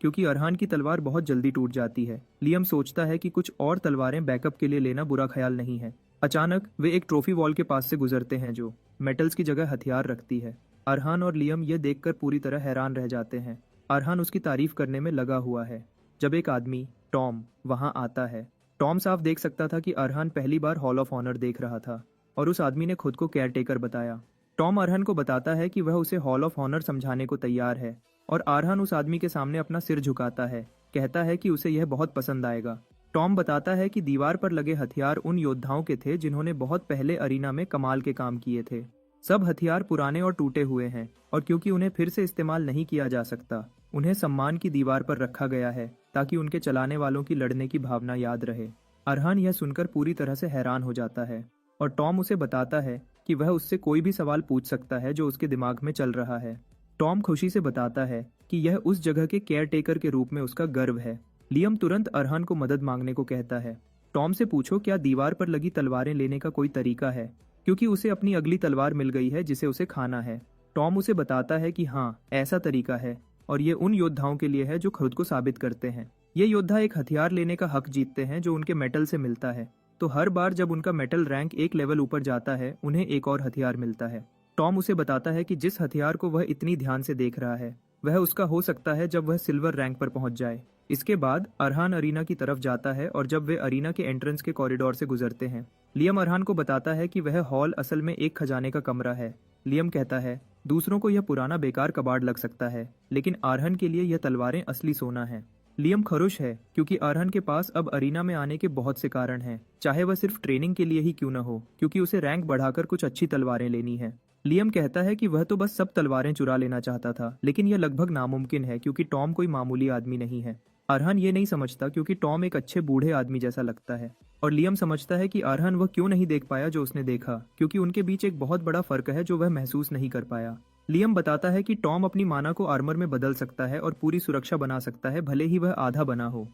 क्योंकि अरहान की तलवार बहुत जल्दी टूट जाती है। लियम सोचता है कि कुछ और तलवारें बैकअप के लिए लेना बुरा ख्याल नहीं है। अचानक वे एक ट्रॉफी वॉल के पास से गुजरते हैं जो मेटल्स की जगह हथियार रखती है। अरहान और लियम यह देखकर पूरी तरह हैरान रह जाते हैं। अरहान उसकी तारीफ करने में लगा हुआ है जब एक आदमी टॉम वहां आता है। टॉम साफ देख सकता था कि अरहान पहली बार हॉल ऑफ ऑनर देख रहा था और उस आदमी ने खुद को केयरटेकर बताया। टॉम अरहान को बताता है कि वह उसे हॉल ऑफ ऑनर समझाने को तैयार है और अरहान उस आदमी के सामने अपना सिर झुकाता है, कहता है कि उसे यह बहुत पसंद आएगा। टॉम बताता है कि दीवार पर लगे हथियार उन योद्धाओं के थे जिन्होंने बहुत पहले अरीना में कमाल के काम किए थे। सब हथियार पुराने और टूटे हुए हैं और क्योंकि उन्हें फिर से इस्तेमाल नहीं किया जा सकता, उन्हें सम्मान की दीवार पर रखा गया है ताकि उनके चलाने वालों की लड़ने की भावना याद रहे। अरहान यह सुनकर पूरी तरह से हैरान हो जाता है और टॉम उसे बताता है कि वह उससे कोई भी सवाल पूछ सकता है जो उसके दिमाग में चल रहा है। टॉम खुशी से बताता है कि यह उस जगह के केयरटेकर के रूप में उसका गर्व है। लियम तुरंत अरहान को मदद मांगने को कहता है। टॉम से पूछो क्या दीवार पर लगी तलवारें लेने का कोई तरीका है, क्योंकि उसे अपनी अगली तलवार मिल गई है जिसे उसे खाना है। टॉम उसे बताता है कि हाँ, ऐसा तरीका है और ये उन योद्धाओं के लिए है जो खुद को साबित करते हैं। ये योद्धा एक हथियार लेने का हक जीतते हैं जो उनके मेटल से मिलता है, तो हर बार जब उनका मेटल रैंक एक लेवल ऊपर जाता है उन्हें एक और हथियार मिलता है। टॉम उसे बताता है कि जिस हथियार को वह इतनी ध्यान से देख रहा है वह उसका हो सकता है जब वह सिल्वर रैंक पर पहुंच जाए। इसके बाद अरहान अरीना की तरफ जाता है और जब वे अरीना के एंट्रेंस के कॉरिडोर से गुजरते हैं, लियम अरहान को बताता है कि वह हॉल असल में एक खजाने का कमरा है। लियम कहता है दूसरों को यह पुराना बेकार कबाड़ लग सकता है, लेकिन अरहान के लिए यह तलवारें असली सोना है। लियम खुश है क्योंकि अरहान के पास अब अरीना में आने के बहुत से कारण हैं, चाहे वह सिर्फ ट्रेनिंग के लिए ही क्यों न हो, क्योंकि उसे रैंक बढ़ाकर कुछ अच्छी तलवारें लेनी है। लियम कहता है कि वह तो बस सब तलवारें चुरा लेना चाहता था, लेकिन यह लगभग नामुमकिन है क्योंकि टॉम कोई मामूली आदमी नहीं है। अरहान ये नहीं समझता क्योंकि टॉम एक अच्छे बूढ़े आदमी जैसा लगता है और लियम समझता है कि अरहान वह क्यों नहीं देख पाया जो उसने देखा, क्योंकि उनके बीच एक बहुत बड़ा फर्क है जो वह महसूस नहीं कर पाया। लियम बताता है कि टॉम अपनी माना को आर्मर में बदल सकता है और पूरी सुरक्षा बना सकता है, भले ही वह आधा बना हो।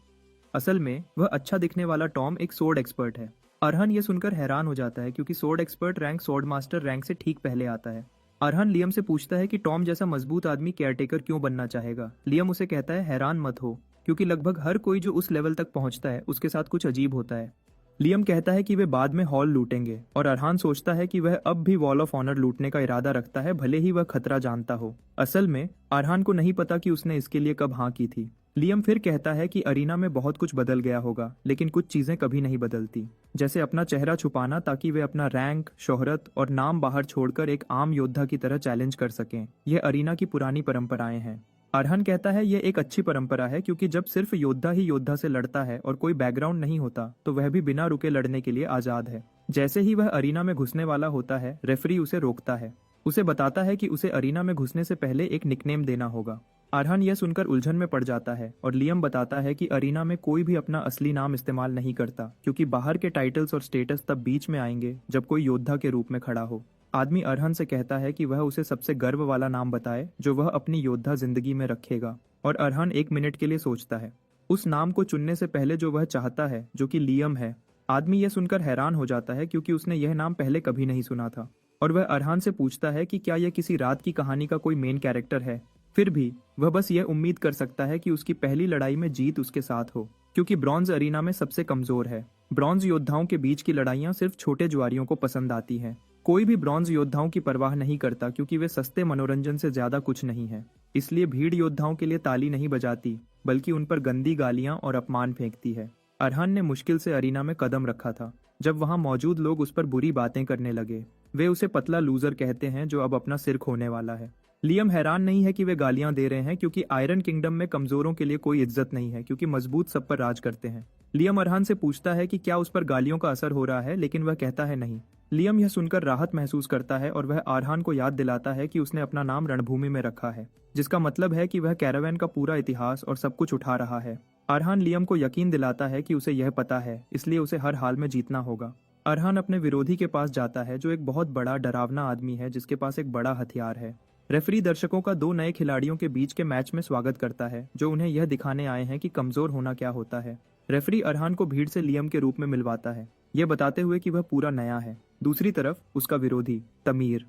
असल में वह अच्छा दिखने वाला टॉम एक सोर्ड एक्सपर्ट है। अरहान यह सुनकर हैरान हो जाता है क्योंकि sword expert rank sword master rank से ठीक पहले आता है। अरहान लियम से पूछता है कि टॉम जैसा मजबूत आदमी केयरटेकर क्यों बनना चाहेगा। लियम उसे कहता है हैरान मत हो, क्योंकि लगभग हर कोई जो उस लेवल तक पहुंचता है उसके साथ कुछ अजीब होता है। लियम कहता है कि वे बाद में हॉल लूटेंगे और अरहान सोचता है कि वह अब भी वॉल ऑफ ऑनर लूटने का इरादा रखता है, भले ही वह खतरा जानता हो। असल में अरहान को नहीं पता कि उसने इसके लिए कब हाँ की थी। लियम फिर कहता है कि अरीना में बहुत कुछ बदल गया होगा, लेकिन कुछ चीजें कभी नहीं बदलती, जैसे अपना चेहरा छुपाना ताकि वे अपना रैंक, शोहरत और नाम बाहर छोड़कर एक आम योद्धा की तरह चैलेंज कर सकें। यह अरीना की पुरानी परंपराएं हैं। अरहान कहता है यह एक अच्छी परंपरा है क्योंकि जब सिर्फ योद्धा ही योद्धा से लड़ता है और कोई बैकग्राउंड नहीं होता तो वह भी बिना रुके लड़ने के लिए आजाद है। जैसे ही वह अरीना में घुसने वाला होता है, रेफरी उसे रोकता है, उसे बताता है कि उसे अरीना में घुसने से पहले एक निकनेम देना होगा। अरहान यह सुनकर उलझन में पड़ जाता है और लियम बताता है कि अरीना में कोई भी अपना असली नाम इस्तेमाल नहीं करता, क्योंकि बाहर के टाइटल्स और स्टेटस तब बीच में आएंगे जब कोई योद्धा के रूप में खड़ा हो। आदमी अरहान से कहता है कि वह उसे सबसे गर्व वाला नाम बताए जो वह अपनी योद्धा जिंदगी में रखेगा, और अरहान 1 मिनट के लिए सोचता है उस नाम को चुनने से पहले जो वह चाहता है, जो कि लियम है। आदमी यह सुनकर हैरान हो जाता है क्योंकि उसने यह नाम पहले कभी नहीं सुना था, और वह अरहान से पूछता है कि क्या यह किसी रात की कहानी का कोई मेन कैरेक्टर है। फिर भी वह बस यह उम्मीद कर सकता है कि उसकी पहली लड़ाई में जीत उसके साथ हो, क्योंकि ब्रॉन्ज अरीना में सबसे कमजोर है। ब्रॉन्ज योद्धाओं के बीच की लड़ाइयाँ सिर्फ छोटे जुआरियों को पसंद आती हैं। कोई भी ब्रॉन्ज योद्धाओं की परवाह नहीं करता क्योंकि वे सस्ते मनोरंजन से ज्यादा कुछ नहीं है। इसलिए भीड़ योद्धाओं के लिए ताली नहीं बजाती, बल्कि उन पर गंदी गालियां और अपमान फेंकती है। अरहान ने मुश्किल से अरीना में कदम रखा था जब वहां मौजूद लोग उस पर बुरी बातें करने लगे। वे उसे पतला लूजर कहते हैं जो अब अपना सिर खोने वाला है। लियम हैरान नहीं है कि वे गालियां दे रहे हैं, क्योंकि आयरन किंगडम में कमजोरों के लिए कोई इज्जत नहीं है, क्योंकि मजबूत सब पर राज करते हैं। लियम अरहान से पूछता है कि क्या उस पर गालियों का असर हो रहा है, लेकिन वह कहता है नहीं। लियम यह सुनकर राहत महसूस करता है और वह अरहान को याद दिलाता है कि उसने अपना नाम रणभूमि में रखा है, जिसका मतलब है कि वह कैरावैन का पूरा इतिहास और सब कुछ उठा रहा है। अरहान लियम को यकीन दिलाता है कि उसे यह पता है, इसलिए उसे हर हाल में जीतना होगा। अरहान अपने विरोधी के पास जाता है जो एक बहुत बड़ा डरावना आदमी है जिसके पास एक बड़ा हथियार है। रेफरी दर्शकों का दो नए खिलाड़ियों के बीच के मैच में स्वागत करता है जो उन्हें यह दिखाने आए हैं कि कमजोर होना क्या होता है। रेफरी अरहान को भीड़ से लियम के रूप में मिलवाता है, यह बताते हुए कि वह पूरा नया है। दूसरी तरफ उसका विरोधी तमीर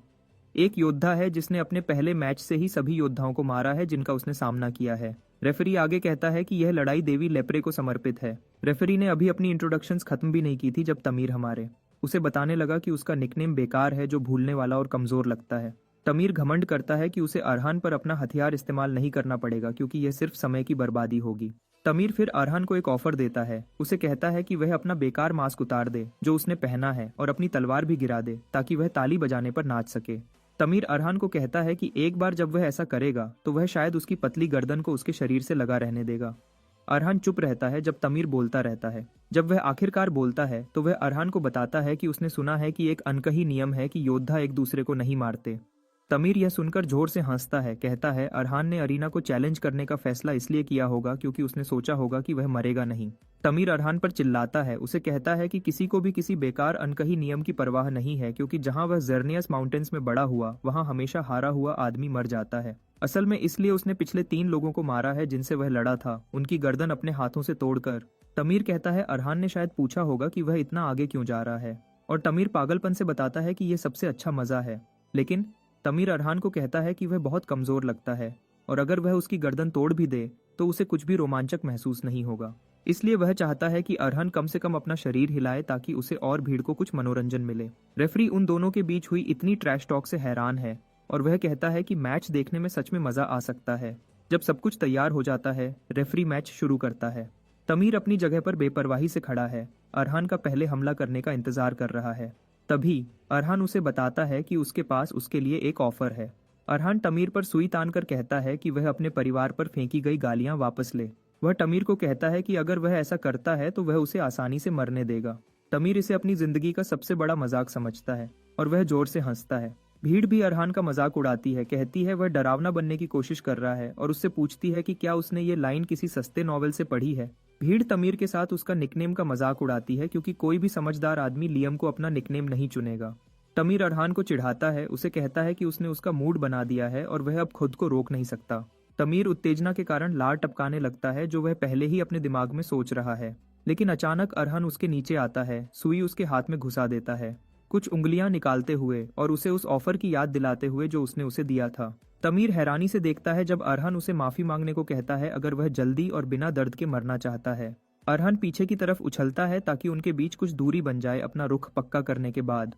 एक योद्धा है जिसने अपने पहले मैच से ही सभी योद्धाओं को मारा है जिनका उसने सामना किया है। रेफरी आगे कहता है कि यह लड़ाई देवी लेप्रे को समर्पित है। रेफरी ने अभी अपनी इंट्रोडक्शंस खत्म भी नहीं की थी जब तमीर हमारे उसे बताने लगा कि उसका निकनेम बेकार है, जो भूलने वाला और कमजोर लगता है। तमीर घमंड करता है कि उसे अरहान पर अपना हथियार इस्तेमाल नहीं करना पड़ेगा क्योंकि यह सिर्फ समय की बर्बादी होगी। तमीर फिर अरहान को एक ऑफर देता है। उसे कहता है कि वह अपना बेकार मास्क उतार दे जो उसने पहना है और अपनी तलवार भी गिरा दे ताकि वह ताली बजाने पर नाच सके। तमीर अरहान को कहता है कि एक बार जब वह ऐसा करेगा तो वह शायद उसकी पतली गर्दन को उसके शरीर से लगा रहने देगा। अरहान चुप रहता है जब तमीर बोलता रहता है। जब वह आखिरकार बोलता है तो वह अरहान को बताता है कि उसने सुना है कि एक अनकही नियम है कि योद्धा एक दूसरे को नहीं मारते। तमीर यह सुनकर जोर से हंसता है, कहता है अरहान ने अरीना को चैलेंज करने का फैसला इसलिए किया होगा क्योंकि उसने सोचा होगा कि वह मरेगा नहीं। तमीर अरहान पर चिल्लाता है, उसे कहता है कि किसी को भी किसी बेकार अनकही नियम की परवाह नहीं है, क्योंकि जहां वह जर्नियस माउंटेन्स में बड़ा हुआ वहां हमेशा हारा हुआ आदमी मर जाता है। असल में इसलिए उसने पिछले 3 लोगों को मारा है जिनसे वह लड़ा था, उनकी गर्दन अपने हाथों से तोड़कर। तमीर कहता है अरहान ने शायद पूछा होगा कि वह इतना आगे क्यों जा रहा है, और तमीर पागलपन से बताता है कि यह सबसे अच्छा मजा है। लेकिन तमीर अरहान को कहता है कि वह बहुत कमजोर लगता है और अगर वह उसकी गर्दन तोड़ भी दे तो उसे कुछ भी रोमांचक महसूस नहीं होगा। इसलिए वह चाहता है कि अरहान कम से कम अपना शरीर हिलाए ताकि उसे और भीड़ को कुछ मनोरंजन मिले। रेफरी उन दोनों के बीच हुई इतनी ट्रैश टॉक से हैरान है और वह कहता है कि मैच देखने में सच में मजा आ सकता है। जब सब कुछ तैयार हो जाता है, रेफरी मैच शुरू करता है। तमीर अपनी जगह पर बेपरवाही से खड़ा है, अरहान का पहले हमला करने का इंतजार कर रहा है। तभी अरहान उसे बताता है कि उसके पास उसके लिए एक ऑफर है। अरहान तमीर पर सुई तानकर कहता है कि वह अपने परिवार पर फेंकी गई गालियां वापस ले। वह तमीर को कहता है कि अगर वह ऐसा करता है तो वह उसे आसानी से मरने देगा। तमीर इसे अपनी जिंदगी का सबसे बड़ा मजाक समझता है और वह जोर से हंसता है। भीड़ भी अरहान का मजाक उड़ाती है, कहती है वह डरावना बनने की कोशिश कर रहा है और उससे पूछती है कि क्या उसने ये लाइन किसी सस्ते नॉवेल से पढ़ी है। भीड़ तमीर के साथ उसका निकनेम का मजाक उड़ाती है क्योंकि कोई भी समझदार आदमी लियम को अपना निकनेम नहीं चुनेगा। तमीर अरहान को चिढ़ाता है, उसे कहता है कि उसने उसका मूड बना दिया है और वह अब खुद को रोक नहीं सकता। तमीर उत्तेजना के कारण लार टपकाने लगता है जो वह पहले ही अपने दिमाग में सोच रहा है, लेकिन अचानक अरहान उसके नीचे आता है, सुई उसके हाथ में घुसा देता है, कुछ उंगलियां निकालते हुए और उसे उस ऑफर की याद दिलाते हुए जो उसने उसे दिया था। तमीर हैरानी से देखता है जब अरहान उसे माफी मांगने को कहता है अगर वह जल्दी और बिना दर्द के मरना चाहता है। अरहान पीछे की तरफ उछलता है ताकि उनके बीच कुछ दूरी बन जाए। अपना रुख पक्का करने के बाद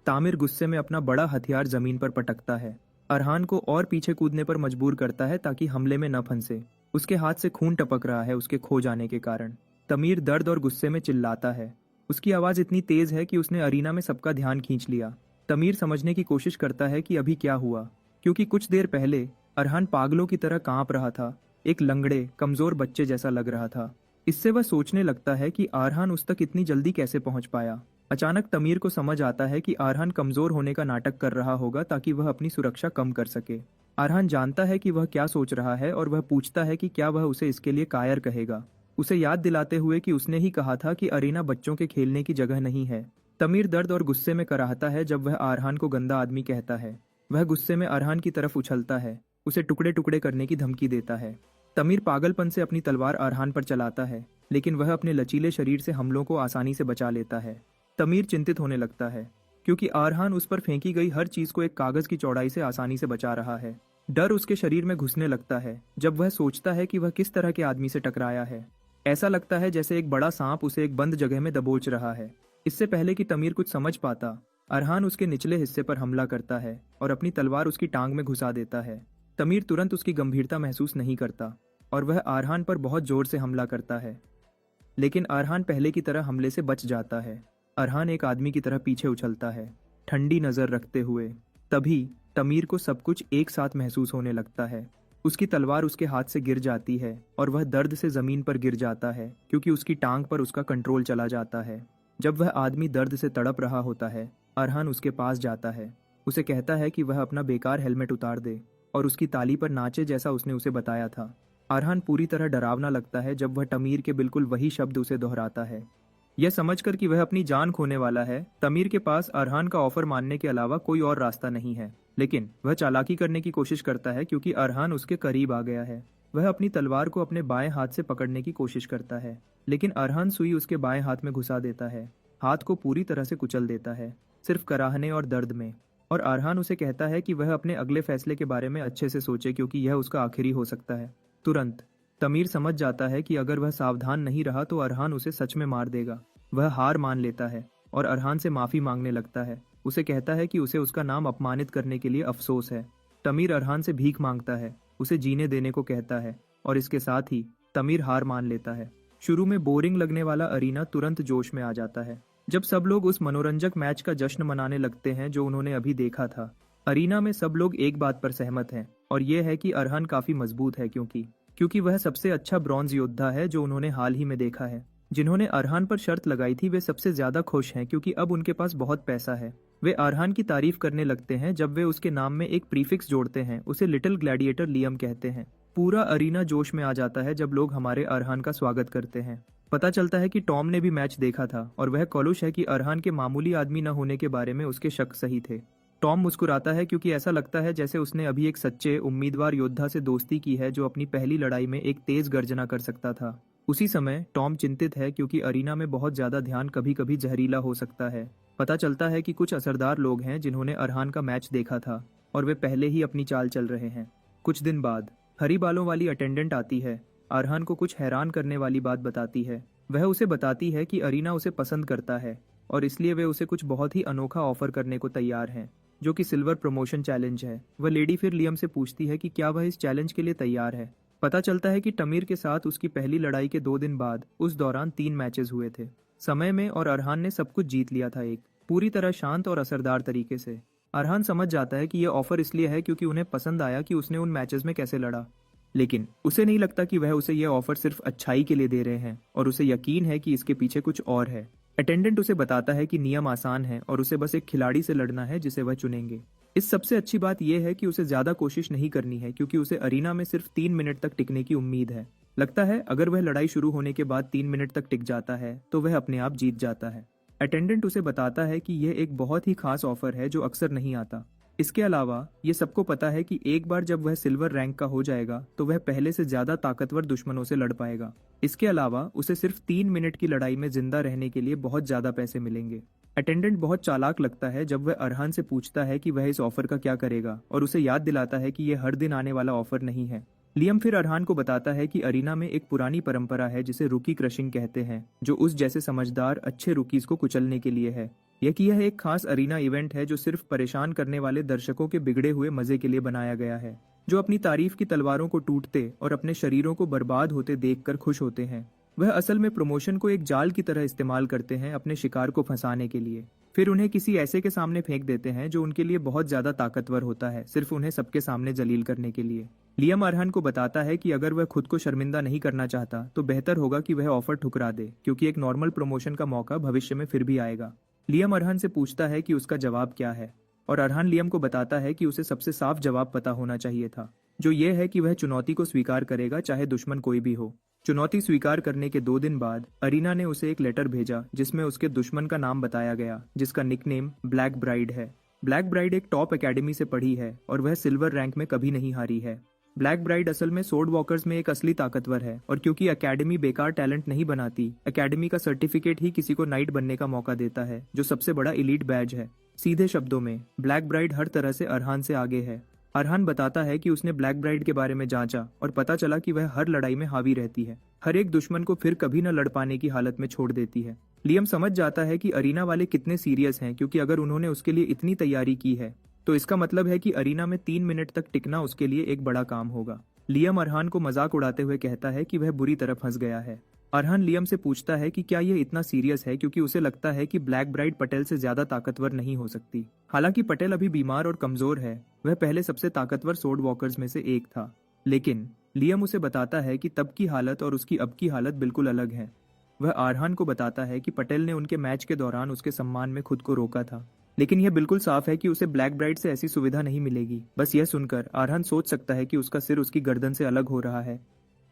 तामिर गुस्से में अपना बड़ा हथियार जमीन पर पटकता है, अरहान को और पीछे कूदने पर मजबूर करता है ताकि हमले में न फंसे। उसके हाथ से खून टपक रहा है उसके खो जाने के कारण। तमीर दर्द और गुस्से में चिल्लाता है, उसकी आवाज इतनी तेज है कि उसने अरीना में सबका ध्यान खींच लिया। तमीर समझने की कोशिश करता है कि अभी क्या हुआ, क्योंकि कुछ देर पहले अरहान पागलों की तरह कांप रहा था, एक लंगड़े कमजोर बच्चे जैसा लग रहा था। इससे वह सोचने लगता है कि अरहान उस तक इतनी जल्दी कैसे पहुंच पाया। अचानक तमीर को समझ आता है कि अरहान कमजोर होने का नाटक कर रहा होगा ताकि वह अपनी सुरक्षा कम कर सके। अरहान जानता है कि वह क्या सोच रहा है और वह पूछता है कि क्या वह उसे इसके लिए कायर कहेगा, उसे याद दिलाते हुए कि उसने ही कहा था कि अरीना बच्चों के खेलने की जगह नहीं है। तमीर दर्द और गुस्से में कराहता है जब वह अरहान को गंदा आदमी कहता है। वह गुस्से में अरहान की तरफ उछलता है, उसे टुकड़े टुकड़े करने की धमकी देता है। तमीर पागलपन से अपनी तलवार अरहान पर चलाता है, लेकिन वह अपने लचीले शरीर से हमलों को आसानी से बचा लेता है। तमीर चिंतित होने लगता है क्योंकि अरहान उस पर फेंकी गई हर चीज को एक कागज की चौड़ाई से आसानी से बचा रहा है। डर उसके शरीर में घुसने लगता है जब वह सोचता है कि वह किस तरह के आदमी से टकराया है। ऐसा लगता है जैसे एक बड़ा सांप उसे एक बंद जगह में दबोच रहा है। इससे पहले कि तमीर कुछ समझ पाता, अरहान उसके निचले हिस्से पर हमला करता है और अपनी तलवार उसकी टांग में घुसा देता है। तमीर तुरंत उसकी गंभीरता महसूस नहीं करता और वह अरहान पर बहुत जोर से हमला करता है, लेकिन अरहान पहले की तरह हमले से बच जाता है। अरहान एक आदमी की तरह पीछे उछलता है, ठंडी नजर रखते हुए। तभी तमीर को सब कुछ एक साथ महसूस होने लगता है। उसकी तलवार उसके हाथ से गिर जाती है और वह दर्द से जमीन पर गिर जाता है क्योंकि उसकी टांग पर उसका कंट्रोल चला जाता है। जब वह आदमी दर्द से तड़प रहा होता है, अरहान उसके पास जाता है, उसे कहता है कि वह अपना बेकार हेलमेट उतार दे और उसकी ताली पर नाचे जैसा उसने उसे बताया था। अरहान पूरी तरह डरावना लगता है जब वह तमीर के बिल्कुल वही शब्द उसे दोहराता है। यह समझकर कि वह अपनी जान खोने वाला है, तमीर के पास अरहान का ऑफर मानने के अलावा कोई और रास्ता नहीं है। लेकिन वह चालाकी करने की कोशिश करता है क्योंकि अरहान उसके करीब आ गया है। वह अपनी तलवार को अपने बाएं हाथ से पकड़ने की कोशिश करता है, लेकिन अरहान सुई उसके बाएं हाथ में घुसा देता है, हाथ को पूरी तरह से कुचल देता है, सिर्फ कराहने और दर्द में। और अरहान उसे कहता है कि वह अपने अगले फैसले के बारे में अच्छे से सोचे क्योंकि यह उसका आखिरी हो सकता है। तुरंत तमीर समझ जाता है कि अगर वह सावधान नहीं रहा तो अरहान उसे सच में मार देगा। वह हार मान लेता है और अरहान से माफी मांगने लगता है। उसे कहता है कि उसे उसका नाम अपमानित करने के लिए अफसोस है। तमीर अरहान से भीख मांगता है, उसे जीने देने को कहता है और इसके साथ ही तमीर हार मान लेता है। शुरू में बोरिंग लगने वाला अरीना तुरंत जोश में आ जाता है जब सब लोग उस मनोरंजक मैच का जश्न मनाने लगते हैं जो उन्होंने अभी देखा था। अरीना में सब लोग एक बात पर सहमत हैं और यह है कि अरहान काफी मजबूत है क्योंकि वह सबसे अच्छा ब्रॉन्ज योद्धा है जो उन्होंने हाल ही में देखा है। जिन्होंने अरहान पर शर्त लगाई थी वे सबसे ज्यादा खुश हैं क्योंकि अब उनके पास बहुत पैसा है। वे अरहान की तारीफ करने लगते हैं जब वे उसके नाम में एक प्रीफिक्स जोड़ते हैं, उसे लिटिल ग्लैडिएटर लियम कहते हैं। पूरा अरीना जोश में आ जाता है जब लोग हमारे अरहान का स्वागत करते हैं। पता चलता है कि टॉम ने भी मैच देखा था और वह कॉलुश है कि अरहान के मामूली आदमी न होने के बारे में उसके शक सही थे। टॉम मुस्कुराता है क्योंकि ऐसा लगता है जैसे उसने अभी एक सच्चे उम्मीदवार योद्धा से दोस्ती की है जो अपनी पहली लड़ाई में एक तेज गर्जना कर सकता था। उसी समय टॉम चिंतित है क्योंकि अरीना में बहुत ज्यादा ध्यान कभी कभी जहरीला हो सकता है। पता चलता है कि कुछ असरदार लोग हैं जिन्होंने अरहान का मैच देखा था और वे पहले ही अपनी चाल चल रहे हैं। कुछ दिन बाद हरी बालों वाली अटेंडेंट आती है, अरहान को कुछ हैरान करने वाली बात बताती है। वह उसे बताती है कि अरीना उसे पसंद करता है और इसलिए वे उसे कुछ बहुत ही अनोखा ऑफर करने को तैयार हैं, जो कि सिल्वर प्रमोशन चैलेंज है। वह लेडी फिर लियम से पूछती है कि क्या वह इस चैलेंज के लिए तैयार है। पता चलता है कि तमीर के साथ उसकी पहली लड़ाई के 2 दिन बाद उस दौरान 3 मैचेस हुए थे समय में और अरहान ने सब कुछ जीत लिया था, एक पूरी तरह शांत और असरदार तरीके से। अरहान समझ जाता है कि यह ऑफर इसलिए है क्योंकि उन्हें पसंद आया कि उसने उन मैचेस में कैसे लड़ा, लेकिन उसे नहीं लगता कि वह उसे यह ऑफर सिर्फ अच्छाई के लिए दे रहे हैं और उसे यकीन है कि इसके पीछे कुछ और है। अटेंडेंट उसे बताता है कि नियम आसान है और उसे बस एक खिलाड़ी से लड़ना है जिसे वह चुनेंगे। इस सबसे अच्छी बात यह है कि उसे ज्यादा कोशिश नहीं करनी है क्योंकि उसे अरीना में सिर्फ 3 मिनट तक टिकने की उम्मीद है। लगता है अगर वह लड़ाई शुरू होने के बाद 3 मिनट तक टिक जाता है तो वह अपने आप जीत जाता है। अटेंडेंट उसे बताता है कि यह एक बहुत ही खास ऑफर है जो अक्सर नहीं आता। इसके अलावा ये सबको पता है कि एक बार जब वह सिल्वर रैंक का हो जाएगा तो वह पहले से ज्यादा ताकतवर दुश्मनों से लड़ पाएगा। इसके अलावा उसे सिर्फ 3 मिनट की लड़ाई में जिंदा रहने के लिए बहुत ज्यादा पैसे मिलेंगे। अटेंडेंट बहुत चालाक लगता है जब वह अरहान से पूछता है कि वह इस ऑफर का क्या करेगा और उसे याद दिलाता है कि यह हर दिन आने वाला ऑफर नहीं है। लियम फिर अरहान को बताता है कि अरीना में एक पुरानी परंपरा है जिसे रुकी क्रशिंग कहते हैं, जो उस जैसे समझदार अच्छे रुकीज को कुचलने के लिए है। यह एक खास अरीना इवेंट है जो सिर्फ परेशान करने वाले दर्शकों के बिगड़े हुए मजे के लिए बनाया गया है, जो अपनी तारीफ की तलवारों को टूटते और अपने शरीरों को बर्बाद होते देखकर खुश होते हैं। वह असल में प्रमोशन को एक जाल की तरह इस्तेमाल करते हैं अपने शिकार को फंसाने के लिए, फिर उन्हें किसी ऐसे के सामने फेंक देते हैं जो उनके लिए बहुत ज्यादा ताकतवर होता है, सिर्फ उन्हें सबके सामने जलील करने के लिए। लियम अरहान को बताता है कि अगर वह खुद को शर्मिंदा नहीं करना चाहता तो बेहतर होगा कि वह ऑफर ठुकरा दे क्योंकि एक नॉर्मल प्रमोशन का मौका भविष्य में फिर भी आएगा। लियम अरहान से पूछता है कि उसका जवाब क्या है और अरहान लियम को बताता है कि उसे सबसे साफ जवाब पता होना चाहिए था, जो ये है कि वह चुनौती को स्वीकार करेगा चाहे दुश्मन कोई भी हो। चुनौती स्वीकार करने के 2 दिन बाद अरीना ने उसे एक लेटर भेजा जिसमें उसके दुश्मन का नाम बताया गया, जिसका निकनेम ब्लैक ब्राइड है। ब्लैक ब्राइड एक टॉप एकेडमी से पढ़ी है और वह सिल्वर रैंक में कभी नहीं हारी है। ब्लैक ब्राइड असल में सोर्ड वॉकर्स में एक असली ताकतवर है और क्योंकि एकेडमी बेकार टैलेंट नहीं बनाती, एकेडमी का सर्टिफिकेट ही किसी को नाइट बनने का मौका देता है, जो सबसे बड़ा इलीट बैज है। सीधे शब्दों में ब्लैक ब्राइड हर तरह से अरहान से आगे है। अरहान बताता है कि उसने ब्लैक ब्राइड के बारे में जांचा और पता चला कि वह हर लड़ाई में हावी रहती है, हर एक दुश्मन को फिर कभी न लड़ पाने की हालत में छोड़ देती है। लियम समझ जाता है कि अरीना वाले कितने सीरियस हैं, क्योंकि अगर उन्होंने उसके लिए इतनी तैयारी की है तो इसका मतलब है कि अरीना में 3 मिनट तक टिकना उसके लिए एक बड़ा काम होगा। लियम अरहान को मजाक उड़ाते हुए कहता है कि वह बुरी तरह फंस गया है। अरहान लियम से पूछता है कि क्या यह इतना सीरियस है, क्योंकि उसे लगता है कि ब्लैक ब्राइड पटेल से ज्यादा ताकतवर नहीं हो सकती। हालांकि पटेल अभी बीमार और कमजोर है, वह पहले सबसे ताकतवर सोर्ड वॉकर्स में से एक था। लेकिन लियम उसे बताता है कि तब की हालत और उसकी अब की हालत बिल्कुल अलग है। वह अरहान को बताता है कि पटेल ने उनके मैच के दौरान उसके सम्मान में खुद को रोका था, लेकिन यह बिल्कुल साफ है कि उसे ब्लैक ब्राइड से ऐसी सुविधा नहीं मिलेगी। बस यह सुनकर अरहान सोच सकता है कि उसका सिर उसकी गर्दन से अलग हो रहा है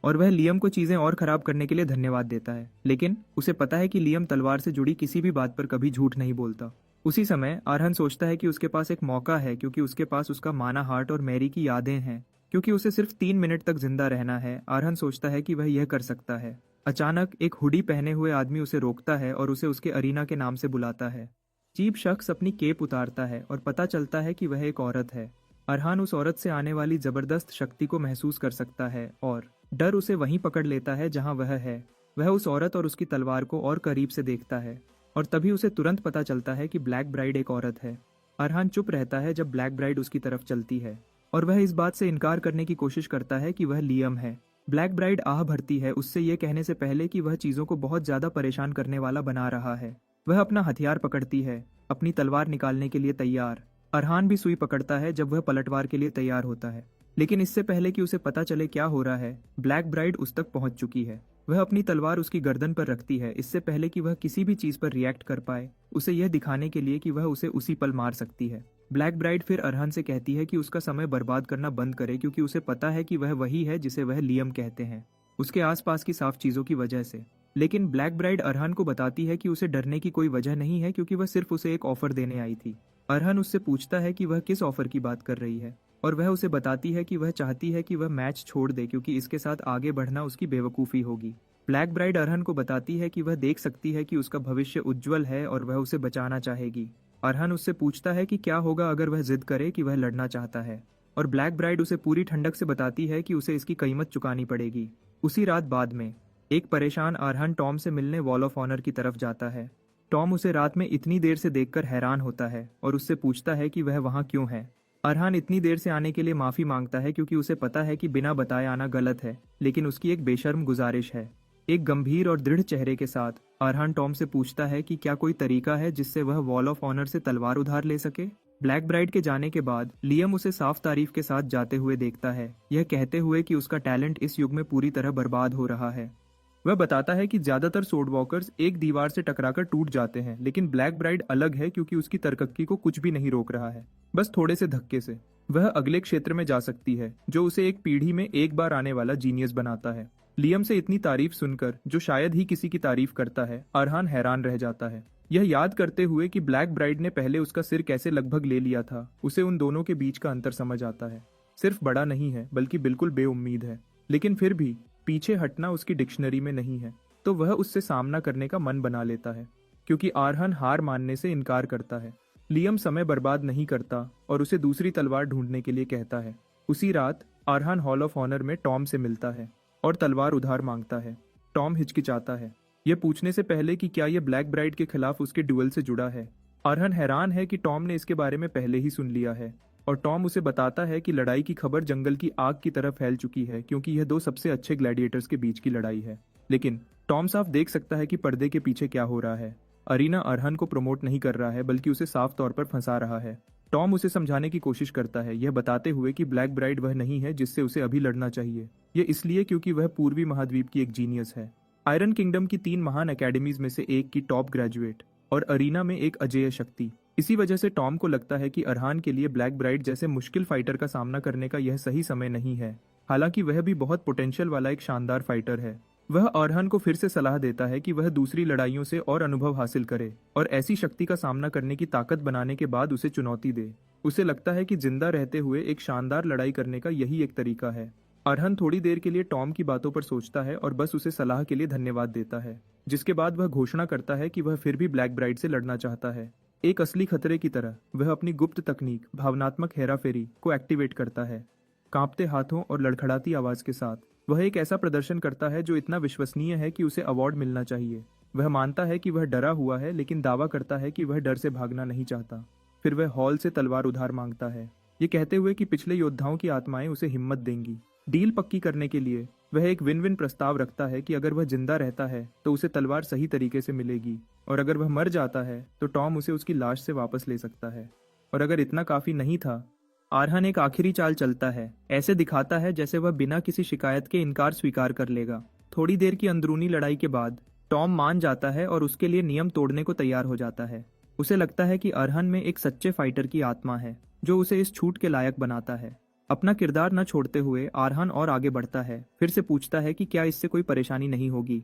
और वह लियम को चीजें और खराब करने के लिए धन्यवाद देता है। लेकिन उसे पता है कि लियम तलवार से जुड़ी किसी भी बात पर कभी झूठ नहीं बोलता। उसी समय अरहान सोचता है कि उसके पास एक मौका है, क्योंकि उसके पास उसका माना हार्ट और मैरी की यादें हैं। क्योंकि उसे सिर्फ 3 मिनट तक जिंदा रहना है, अरहान सोचता है कि वह यह कर सकता है। अचानक एक हुडी पहने हुए आदमी उसे रोकता है और उसे उसके अरीना के नाम से बुलाता है। चीप शख्स अपनी केप उतारता है और पता चलता है कि वह एक औरत है। अरहान उस औरत से आने वाली जबरदस्त शक्ति को महसूस कर सकता है और डर उसे वहीं पकड़ लेता है जहां वह है। वह उस औरत और उसकी तलवार को और करीब से देखता है और तभी उसे तुरंत पता चलता है कि ब्लैक ब्राइड एक औरत है। अरहान चुप रहता है जब ब्लैक ब्राइड उसकी तरफ चलती है और वह इस बात से इनकार करने की कोशिश करता है कि वह लियम है। ब्लैक ब्राइड आह भरती है उससे यह कहने से पहले कि वह चीजों को बहुत ज्यादा परेशान करने वाला बना रहा है। वह अपना हथियार पकड़ती है, अपनी तलवार निकालने के लिए तैयार। अरहान भी सुई पकड़ता है जब वह पलटवार के लिए तैयार होता है, लेकिन इससे पहले कि उसे पता चले क्या हो रहा है, ब्लैक ब्राइड उस तक पहुंच चुकी है। वह अपनी तलवार उसकी गर्दन पर रखती है, इससे पहले कि वह किसी भी चीज पर रिएक्ट कर पाए, उसे यह दिखाने के लिए कि वह उसे उसी पल मार सकती है। ब्लैक ब्राइड फिर अरहान से कहती है कि उसका समय बर्बाद करना बंद करे, क्योंकि उसे पता है कि वह वही है जिसे वह लियम कहते हैं, उसके आसपास की साफ चीजों की वजह से। लेकिन ब्लैक ब्राइड अरहान को बताती है कि उसे डरने की कोई वजह नहीं है, क्योंकि वह सिर्फ उसे एक ऑफर देने आई थी। अरहान उससे पूछता है कि वह किस ऑफर की बात कर रही है और वह उसे बताती है कि वह चाहती है कि वह मैच छोड़ दे, क्योंकि इसके साथ आगे बढ़ना उसकी बेवकूफ़ी होगी। ब्लैक ब्राइड अरहान को बताती है कि वह देख सकती है कि उसका भविष्य उज्जवल है और वह उसे बचाना चाहेगी। अरहान उससे पूछता है कि क्या होगा अगर वह जिद करे कि वह लड़ना चाहता है, और ब्लैक ब्राइड उसे पूरी ठंडक से बताती है कि उसे इसकी कीमत चुकानी पड़ेगी। उसी रात बाद में एक परेशान अरहान टॉम से मिलने वॉल ऑफ ऑनर की तरफ जाता है। टॉम उसे रात में इतनी देर से देखकर हैरान होता है और उससे पूछता है कि वह वहाँ क्यों है। अरहान इतनी देर से आने के लिए माफी मांगता है, क्योंकि उसे पता है कि बिना बताए आना गलत है, लेकिन उसकी एक बेशर्म गुजारिश है। एक गंभीर और दृढ़ चेहरे के साथ अरहान टॉम से पूछता है कि क्या कोई तरीका है जिससे वह वॉल ऑफ ऑनर से तलवार उधार ले सके। ब्लैक ब्राइड के जाने के बाद लियम उसे साफ तारीफ के साथ जाते हुए देखता है, यह कहते हुए कि उसका टैलेंट इस युग में पूरी तरह बर्बाद हो रहा है। वह बताता है कि ज्यादातर सोर्ड वॉकर्स एक दीवार से टकराकर टूट जाते हैं, लेकिन ब्लैक ब्राइड अलग है, क्योंकि उसकी तरक्की को कुछ भी नहीं रोक रहा है, बस थोड़े से धक्के से वह अगले क्षेत्र में जा सकती है, जो उसे एक पीढ़ी में एक बार आने वाला जीनियस बनाता है। लियम से इतनी तारीफ सुनकर, जो शायद ही किसी की तारीफ करता है, अरहान हैरान रह जाता है। यह याद करते हुए कि ब्लैक ब्राइड ने पहले उसका सिर कैसे लगभग ले लिया था, उसे उन दोनों के बीच का अंतर समझ आता है। सिर्फ बड़ा नहीं है, बल्कि बिल्कुल बेउम्मीद है, लेकिन फिर भी पीछे हटना उसकी डिक्शनरी में नहीं है, तो वह उससे सामना करने का मन बना लेता है, क्योंकि अरहान हार मानने से इनकार करता है। लियम समय बर्बाद नहीं करता और उसे दूसरी तलवार ढूंढने के लिए कहता है। उसी रात अरहान हॉल ऑफ ऑनर में टॉम से मिलता है और तलवार उधार मांगता है। टॉम हिचकिचाता है, यह पूछने से पहले कि क्या यह ब्लैक ब्राइड के खिलाफ उसके ड्यूअल से जुड़ा है। अरहान हैरान है कि टॉम ने इसके बारे में पहले ही सुन लिया है, और टॉम उसे बताता है कि लड़ाई की खबर जंगल की आग की तरह फैल चुकी है, क्योंकि यह दो सबसे अच्छे ग्लैडिएटर्स के बीच की लड़ाई है। लेकिन टॉम साफ देख सकता है कि पर्दे के पीछे क्या हो रहा है। अरीना अरहान को प्रमोट नहीं कर रहा है, बल्कि उसे साफ तौर पर फंसा रहा है। टॉम उसे समझाने की कोशिश करता है, यह बताते हुए कि ब्लैक ब्राइड वह नहीं है जिससे उसे अभी लड़ना चाहिए। यह इसलिए क्योंकि वह पूर्वी महाद्वीप की एक जीनियस है, आयरन किंगडम की 3 महान एकेडमीज में से एक की टॉप ग्रेजुएट, और अरीना में एक अजेय शक्ति। इसी वजह से टॉम को लगता है कि अरहान के लिए ब्लैक ब्राइड जैसे मुश्किल फाइटर का सामना करने का यह सही समय नहीं है। हालांकि वह भी बहुत पोटेंशियल वाला एक शानदार फाइटर है। वह अरहान को फिर से सलाह देता है कि वह दूसरी लड़ाइयों से और अनुभव हासिल करे और ऐसी शक्ति का सामना करने की ताकत बनाने के बाद उसे चुनौती दे। उसे लगता है कि जिंदा रहते हुए एक शानदार लड़ाई करने का यही एक तरीका है। अरहान थोड़ी देर के लिए टॉम की बातों पर सोचता है और बस उसे सलाह के लिए धन्यवाद देता है, जिसके बाद वह घोषणा करता है कि वह फिर भी ब्लैक ब्राइड से लड़ना चाहता है। एक असली खतरे की तरह वह अपनी गुप्त तकनीक भावनात्मक हेराफेरी को एक्टिवेट करता है। कांपते हाथों और लड़खड़ाती आवाज के साथ वह एक ऐसा प्रदर्शन करता है जो इतना विश्वसनीय है कि उसे अवार्ड मिलना चाहिए। वह मानता है कि वह डरा हुआ है, लेकिन दावा करता है कि वह डर से भागना नहीं चाहता। फिर वह हॉल से तलवार उधार मांगता है, ये कहते हुए कि पिछले योद्धाओं की आत्माएं उसे हिम्मत देंगी। डील पक्की करने के लिए वह एक विन विन प्रस्ताव रखता है कि अगर वह जिंदा रहता है तो उसे तलवार सही तरीके से मिलेगी, और अगर वह मर जाता है तो टॉम उसे उसकी लाश से वापस ले सकता है। और अगर इतना काफी नहीं था, आरहन एक आखिरी चाल चलता है। ऐसे दिखाता है जैसे वह बिना किसी शिकायत के इनकार स्वीकार कर लेगा। थोड़ी देर की अंदरूनी लड़ाई के बाद टॉम मान जाता है और उसके लिए नियम तोड़ने को तैयार हो जाता है। उसे लगता है कि अरहन में एक सच्चे फाइटर की आत्मा है जो उसे इस छूट के लायक बनाता है। अपना किरदार न छोड़ते हुए आरहन और आगे बढ़ता है, फिर से पूछता है कि क्या इससे कोई परेशानी नहीं होगी।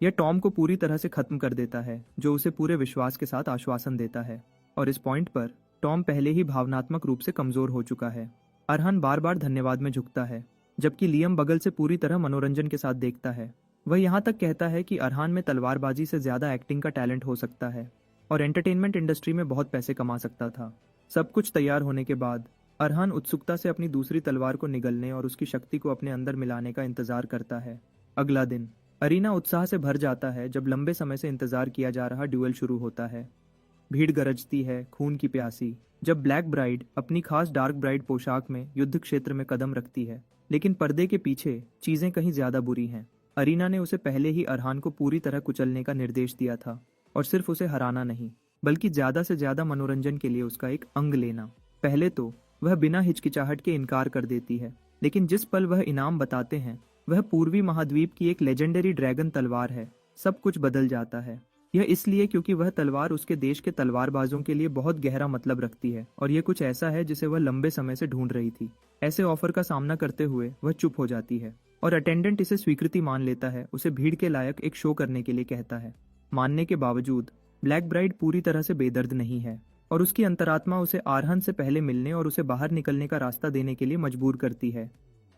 यह टॉम को पूरी तरह से खत्म कर देता है, जो उसे पूरे विश्वास के साथ आश्वासन देता है। और इस पॉइंट पर टॉम पहले ही भावनात्मक रूप से कमजोर हो चुका है। अरहन बार बार धन्यवाद में झुकता है, जबकि लियम बगल से पूरी तरह मनोरंजन के साथ देखता है। वह यहाँ तक कहता है कि अरहान में तलवारबाजी से ज्यादा एक्टिंग का टैलेंट हो सकता है और एंटरटेनमेंट इंडस्ट्री में बहुत पैसे कमा सकता था। सब कुछ तैयार होने के बाद अरहान उत्सुकता से अपनी दूसरी तलवार को निगलने और उसकी शक्ति को अपने अंदर मिलाने का इंतजार करता है। अगला दिन अरीना उत्साह से भर जाता है जब लंबे समय से इंतजार किया जा रहा ड्यूएल शुरू होता है। भीड़ गरजती है, खून की प्यासी, जब ब्लैक ब्राइड अपनी खास डार्क ब्राइड पोशाक में युद्ध क्षेत्र में कदम रखती है। लेकिन पर्दे के पीछे चीजें कहीं ज्यादा बुरी हैं। अरीना ने उसे पहले ही अरहान को पूरी तरह कुचलने का निर्देश दिया था, और सिर्फ उसे हराना नहीं बल्कि ज्यादा से ज्यादा मनोरंजन के लिए उसका एक अंग लेना। पहले तो वह बिना हिचकिचाहट के इनकार कर देती है, लेकिन जिस पल वह इनाम बताते हैं वह पूर्वी महाद्वीप की एक लेजेंडरी ड्रैगन तलवार है। सब कुछ बदल जाता है। यह इसलिए क्योंकि वह तलवार उसके देश के तलवारबाजों के लिए बहुत गहरा मतलब रखती है, और यह कुछ ऐसा है जिसे वह लंबे समय से ढूंढ रही थी। ऐसे ऑफर का सामना करते हुए वह चुप हो जाती है और अटेंडेंट इसे स्वीकृति मान लेता है। उसे भीड़ के लायक एक शो करने के लिए कहता है। मानने के बावजूद ब्लैक ब्राइड पूरी तरह से बेदर्द नहीं है, और उसकी अंतरात्मा उसे आरहन से पहले मिलने और उसे बाहर निकलने का रास्ता देने के लिए मजबूर करती है।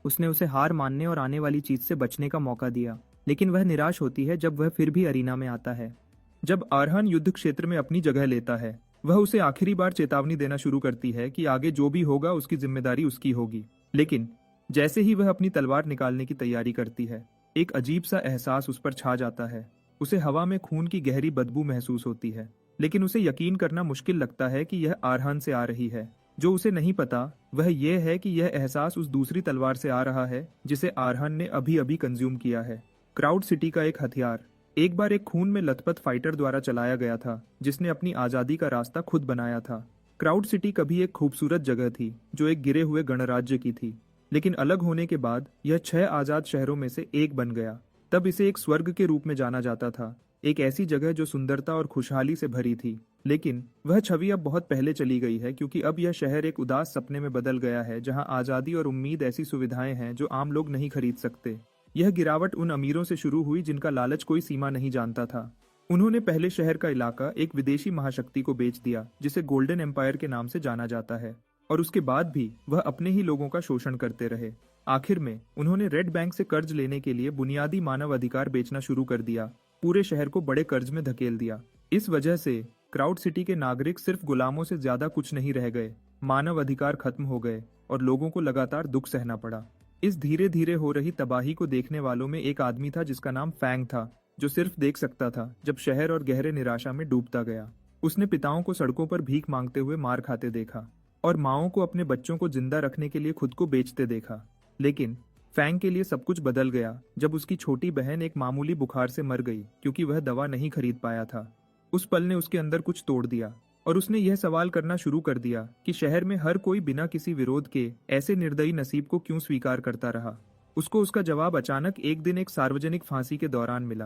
उसने उसे हार मानने और आने वाली चीज से बचने का मौका दिया, लेकिन वह निराश होती है जब वह फिर भी अरीना में आता है। जब आरहन युद्ध क्षेत्र में अपनी जगह लेता है, वह उसे आखिरी बार चेतावनी देना शुरू करती है कि आगे जो भी होगा उसकी जिम्मेदारी उसकी होगी। लेकिन जैसे ही वह अपनी तलवार निकालने की तैयारी करती है, एक अजीब सा एहसास उस पर छा जाता है। उसे हवा में खून की गहरी बदबू महसूस होती है, लेकिन उसे यकीन करना मुश्किल लगता है कि यह आरहन से आ रही है। जो उसे नहीं पता वह यह है कि यह एहसास उस दूसरी तलवार से आ रहा है जिसे आरहन ने अभी अभी कंज्यूम किया है। क्राउड सिटी का एक हथियार एक बार एक खून में लथपथ फाइटर द्वारा चलाया गया था, जिसने अपनी आजादी का रास्ता खुद बनाया था। क्राउड सिटी कभी एक खूबसूरत जगह थी जो एक गिरे हुए गणराज्य की थी, लेकिन अलग होने के बाद यह 6 आजाद शहरों में से एक बन गया। तब इसे एक स्वर्ग के रूप में जाना जाता था, एक ऐसी जगह जो सुंदरता और खुशहाली से भरी थी। लेकिन वह छवि अब बहुत पहले चली गई है, क्योंकि अब यह शहर एक उदास सपने में बदल गया है जहां आजादी और उम्मीद ऐसी सुविधाएं हैं जो आम लोग नहीं खरीद सकते। यह गिरावट उन अमीरों से शुरू हुई जिनका लालच कोई सीमा नहीं जानता था। उन्होंने पहले शहर का इलाका एक विदेशी महाशक्ति को बेच दिया जिसे गोल्डन एम्पायर के नाम से जाना जाता है, और उसके बाद भी वह अपने ही लोगों का शोषण करते रहे। आखिर में उन्होंने रेड बैंक से कर्ज लेने के लिए बुनियादी मानव अधिकार बेचना शुरू कर दिया, पूरे शहर को बड़े कर्ज में धकेल दिया। इस वजह से क्राउड सिटी के नागरिक सिर्फ गुलामों से ज्यादा कुछ नहीं रह गए, मानव अधिकार खत्म हो गए और लोगों को लगातार दुख सहना पड़ा। इस धीरे धीरे हो रही तबाही को देखने वालों में एक आदमी था जिसका नाम फैंग था, जो सिर्फ देख सकता था जब शहर और गहरे निराशा में डूबता गया। उसने पिताओं को सड़कों पर भीख मांगते हुए मार खाते देखा और माओं को अपने बच्चों को जिंदा रखने के लिए खुद को बेचते देखा। लेकिन फैंग के लिए सब कुछ बदल गया जब उसकी छोटी बहन एक मामूली बुखार से मर गई क्योंकि वह दवा नहीं खरीद पाया था। उस पल ने उसके अंदर कुछ तोड़ दिया और उसने यह सवाल करना शुरू कर दिया कि शहर में हर कोई बिना किसी विरोध के ऐसे निर्दयी नसीब को क्यों स्वीकार करता रहा। उसको उसका जवाब अचानक एक दिन एक सार्वजनिक फांसी के दौरान मिला।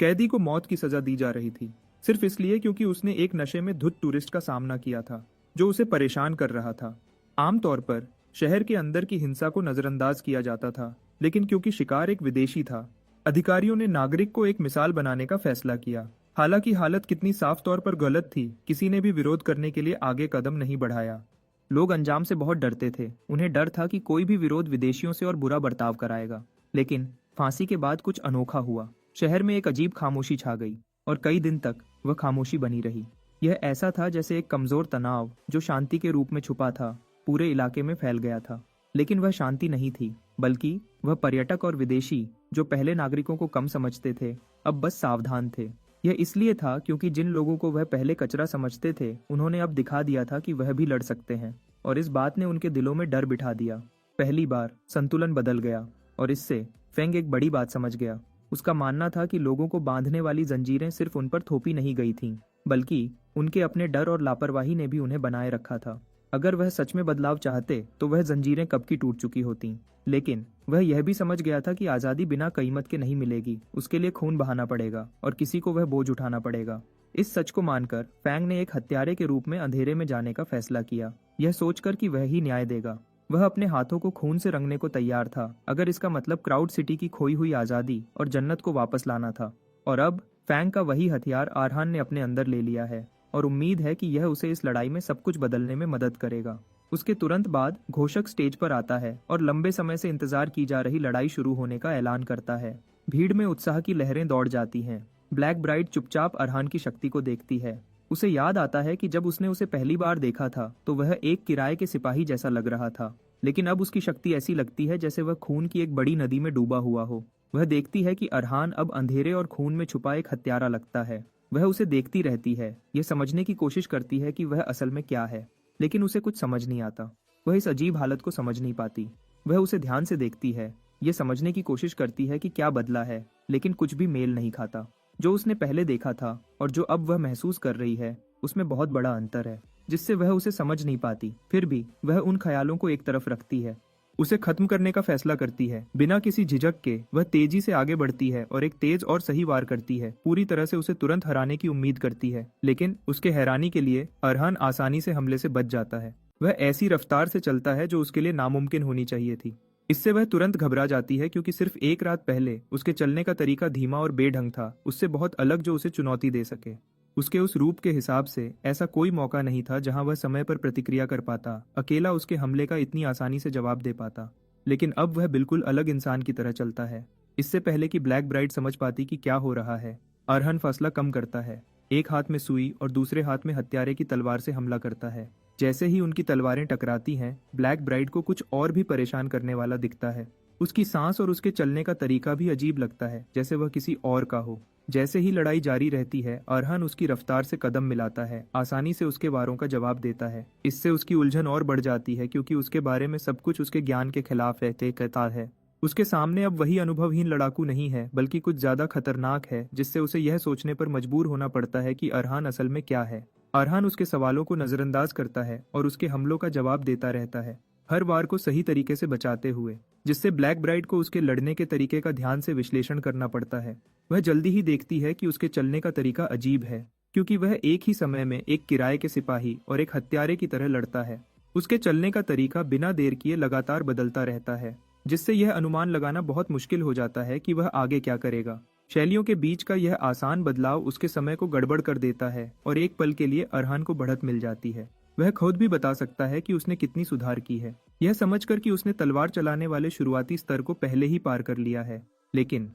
कैदी को मौत की सजा दी जा रही थी, सिर्फ इसलिए क्योंकि उसने एक नशे में धुत टूरिस्ट का सामना किया था जो उसे परेशान कर रहा था। आमतौर पर शहर के अंदर की हिंसा को नजरअंदाज किया जाता था, लेकिन क्योंकि शिकार एक विदेशी था, अधिकारियों ने नागरिक को एक मिसाल बनाने का फैसला किया। हालांकि हालत कितनी साफ तौर पर गलत थी, किसी ने भी विरोध करने के लिए आगे कदम नहीं बढ़ाया। लोग अंजाम से बहुत डरते थे। उन्हें डर था कि कोई भी विरोध विदेशियों से और बुरा बर्ताव कराएगा। लेकिन फांसी के बाद कुछ अनोखा हुआ। शहर में एक अजीब खामोशी छा गई और कई दिन तक वह खामोशी बनी रही। यह ऐसा था जैसे एक कमजोर तनाव जो शांति के रूप में छुपा था, पूरे इलाके में फैल गया था। लेकिन वह शांति नहीं थी, बल्कि वह पर्यटक और विदेशी जो पहले नागरिकों को कम समझते थे, अब बस सावधान थे। यह इसलिए था क्योंकि जिन लोगों को वह पहले कचरा समझते थे, उन्होंने अब दिखा दिया था कि वह भी लड़ सकते हैं, और इस बात ने उनके दिलों में डर बिठा दिया। पहली बार संतुलन बदल गया, और इससे फेंग एक बड़ी बात समझ गया। उसका मानना था कि लोगों को बांधने वाली जंजीरें सिर्फ उन पर थोपी नहीं गई थीं, बल्कि उनके अपने डर और लापरवाही ने भी उन्हें बनाए रखा था। अगर वह सच में बदलाव चाहते तो वह जंजीरें कब की टूट चुकी होती। लेकिन वह यह भी समझ गया था कि आज़ादी बिना कीमत के नहीं मिलेगी, उसके लिए खून बहाना पड़ेगा और किसी को वह बोझ उठाना पड़ेगा। इस सच को मानकर फैंग ने एक हत्यारे के रूप में अंधेरे में जाने का फैसला किया, यह सोचकर कि वह ही न्याय देगा। वह अपने हाथों को खून से रंगने को तैयार था, अगर इसका मतलब क्राउड सिटी की खोई हुई आज़ादी और जन्नत को वापस लाना था। और अब फैंग का वही हथियार अरहान ने अपने अंदर ले लिया है, और उम्मीद है कि यह उसे इस लड़ाई में सब कुछ बदलने में मदद करेगा। उसके तुरंत बाद घोषक स्टेज पर आता है और लंबे समय से इंतजार की जा रही लड़ाई शुरू होने का ऐलान करता है। भीड़ में उत्साह की लहरें दौड़ जाती हैं। ब्लैक ब्राइड चुपचाप अरहान की शक्ति को देखती है। उसे याद आता है कि जब उसने उसे पहली बार देखा था तो वह एक किराए के सिपाही जैसा लग रहा था, लेकिन अब उसकी शक्ति ऐसी लगती है जैसे वह खून की एक बड़ी नदी में डूबा हुआ हो। वह देखती है कि अरहान अब अंधेरे और खून में छुपा एक हत्यारा लगता है। वह उसे देखती रहती है, यह समझने की कोशिश करती है कि वह असल में क्या है, लेकिन उसे कुछ समझ नहीं आता। वह इस अजीब हालत को समझ नहीं पाती। वह उसे ध्यान से देखती है, यह समझने की कोशिश करती है कि क्या बदला है, लेकिन कुछ भी मेल नहीं खाता। जो उसने पहले देखा था और जो अब वह महसूस कर रही है, उसमें बहुत बड़ा अंतर है, जिससे वह उसे समझ नहीं पाती। फिर भी वह उन ख्यालों को एक तरफ रखती है, उसे खत्म करने का फैसला करती है। बिना किसी झिझक के वह तेजी से आगे बढ़ती है और एक तेज और सही वार करती है, पूरी तरह से उसे तुरंत हराने की उम्मीद करती है। लेकिन उसके हैरानी के लिए अरहान आसानी से हमले से बच जाता है। वह ऐसी रफ्तार से चलता है जो उसके लिए नामुमकिन होनी चाहिए थी। इससे वह तुरंत घबरा जाती है, क्योंकि सिर्फ एक रात पहले उसके चलने का तरीका धीमा और बेढंग था, उससे बहुत अलग जो उसे चुनौती दे सके। उसके उस रूप के हिसाब से ऐसा कोई मौका नहीं था जहां वह समय पर प्रतिक्रिया कर पाता, अकेला उसके हमले का इतनी आसानी से जवाब दे पाता। लेकिन अब वह बिल्कुल अलग इंसान की तरह चलता है। इससे पहले कि ब्लैक ब्राइड समझ पाती कि क्या हो रहा है, अरहान फासला कम करता है। एक हाथ में सुई और दूसरे हाथ में हत्यारे की तलवार से हमला करता है। जैसे ही उनकी तलवारें टकराती हैं, ब्लैक ब्राइड को कुछ और भी परेशान करने वाला दिखता है। उसकी सांस और उसके चलने का तरीका भी अजीब लगता है, जैसे वह किसी और का हो। जैसे ही लड़ाई जारी रहती है, अरहान उसकी रफ्तार से कदम मिलाता है, आसानी से उसके वारों का जवाब देता है। इससे उसकी उलझन और बढ़ जाती है, क्योंकि उसके बारे में सब कुछ उसके ज्ञान के खिलाफ कहता है। उसके सामने अब वही अनुभवहीन लड़ाकू नहीं है, बल्कि कुछ ज्यादा खतरनाक है, जिससे उसे यह सोचने पर मजबूर होना पड़ता है कि अरहान असल में क्या है। अरहान उसके सवालों को नजरअंदाज करता है और उसके हमलों का जवाब देता रहता है, हर वार को सही तरीके से बचाते हुए, जिससे ब्लैक ब्राइड को उसके लड़ने के तरीके का ध्यान से विश्लेषण करना पड़ता है। वह जल्दी ही देखती है कि उसके चलने का तरीका अजीब है, क्योंकि वह एक ही समय में एक किराए के सिपाही और एक हत्यारे की तरह लड़ता है। उसके चलने का तरीका बिना देर किए लगातार बदलता रहता है, जिससे यह अनुमान लगाना बहुत मुश्किल हो जाता है कि वह आगे क्या करेगा। शैलियों के बीच का यह आसान बदलाव उसके समय को गड़बड़ कर देता है, और एक पल के लिए अरहान को बढ़त मिल जाती है। वह खुद भी बता सकता है कि उसने कितनी सुधार की है, यह समझकर कि उसने तलवार चलाने वाले शुरुआती स्तर को पहले ही पार कर लिया है। लेकिन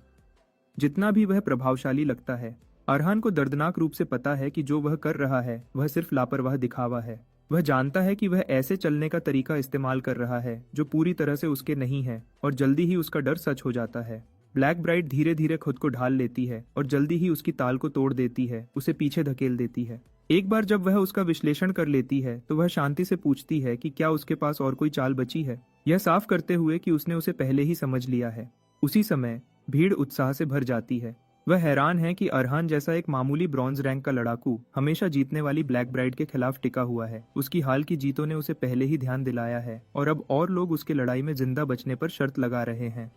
जितना भी वह प्रभावशाली लगता है, अरहान को दर्दनाक रूप से पता है कि जो वह कर रहा है वह सिर्फ लापरवाह दिखावा है। वह जानता है कि वह ऐसे चलने का तरीका इस्तेमाल कर रहा है जो पूरी तरह से उसके नहीं है, और जल्दी ही उसका डर सच हो जाता है। ब्लैक ब्राइड धीरे धीरे खुद को ढाल लेती है और जल्दी ही उसकी ताल को तोड़ देती है, उसे पीछे धकेल देती है। एक बार जब वह उसका विश्लेषण कर लेती है तो वह शांति से पूछती है कि क्या उसके पास और कोई चाल बची है, यह साफ करते हुए कि उसने उसे पहले ही समझ लिया है। उसी समय भीड़ उत्साह से भर जाती है। वह हैरान है कि अरहान जैसा एक मामूली ब्रॉन्ज रैंक का लड़ाकू हमेशा जीतने वाली ब्लैक ब्राइड के खिलाफ टिका हुआ है। उसकी हाल की जीतों ने उसे पहले ही ध्यान दिलाया है, और अब और लोग उसके लड़ाई में जिंदा बचने पर शर्त लगा रहे हैं।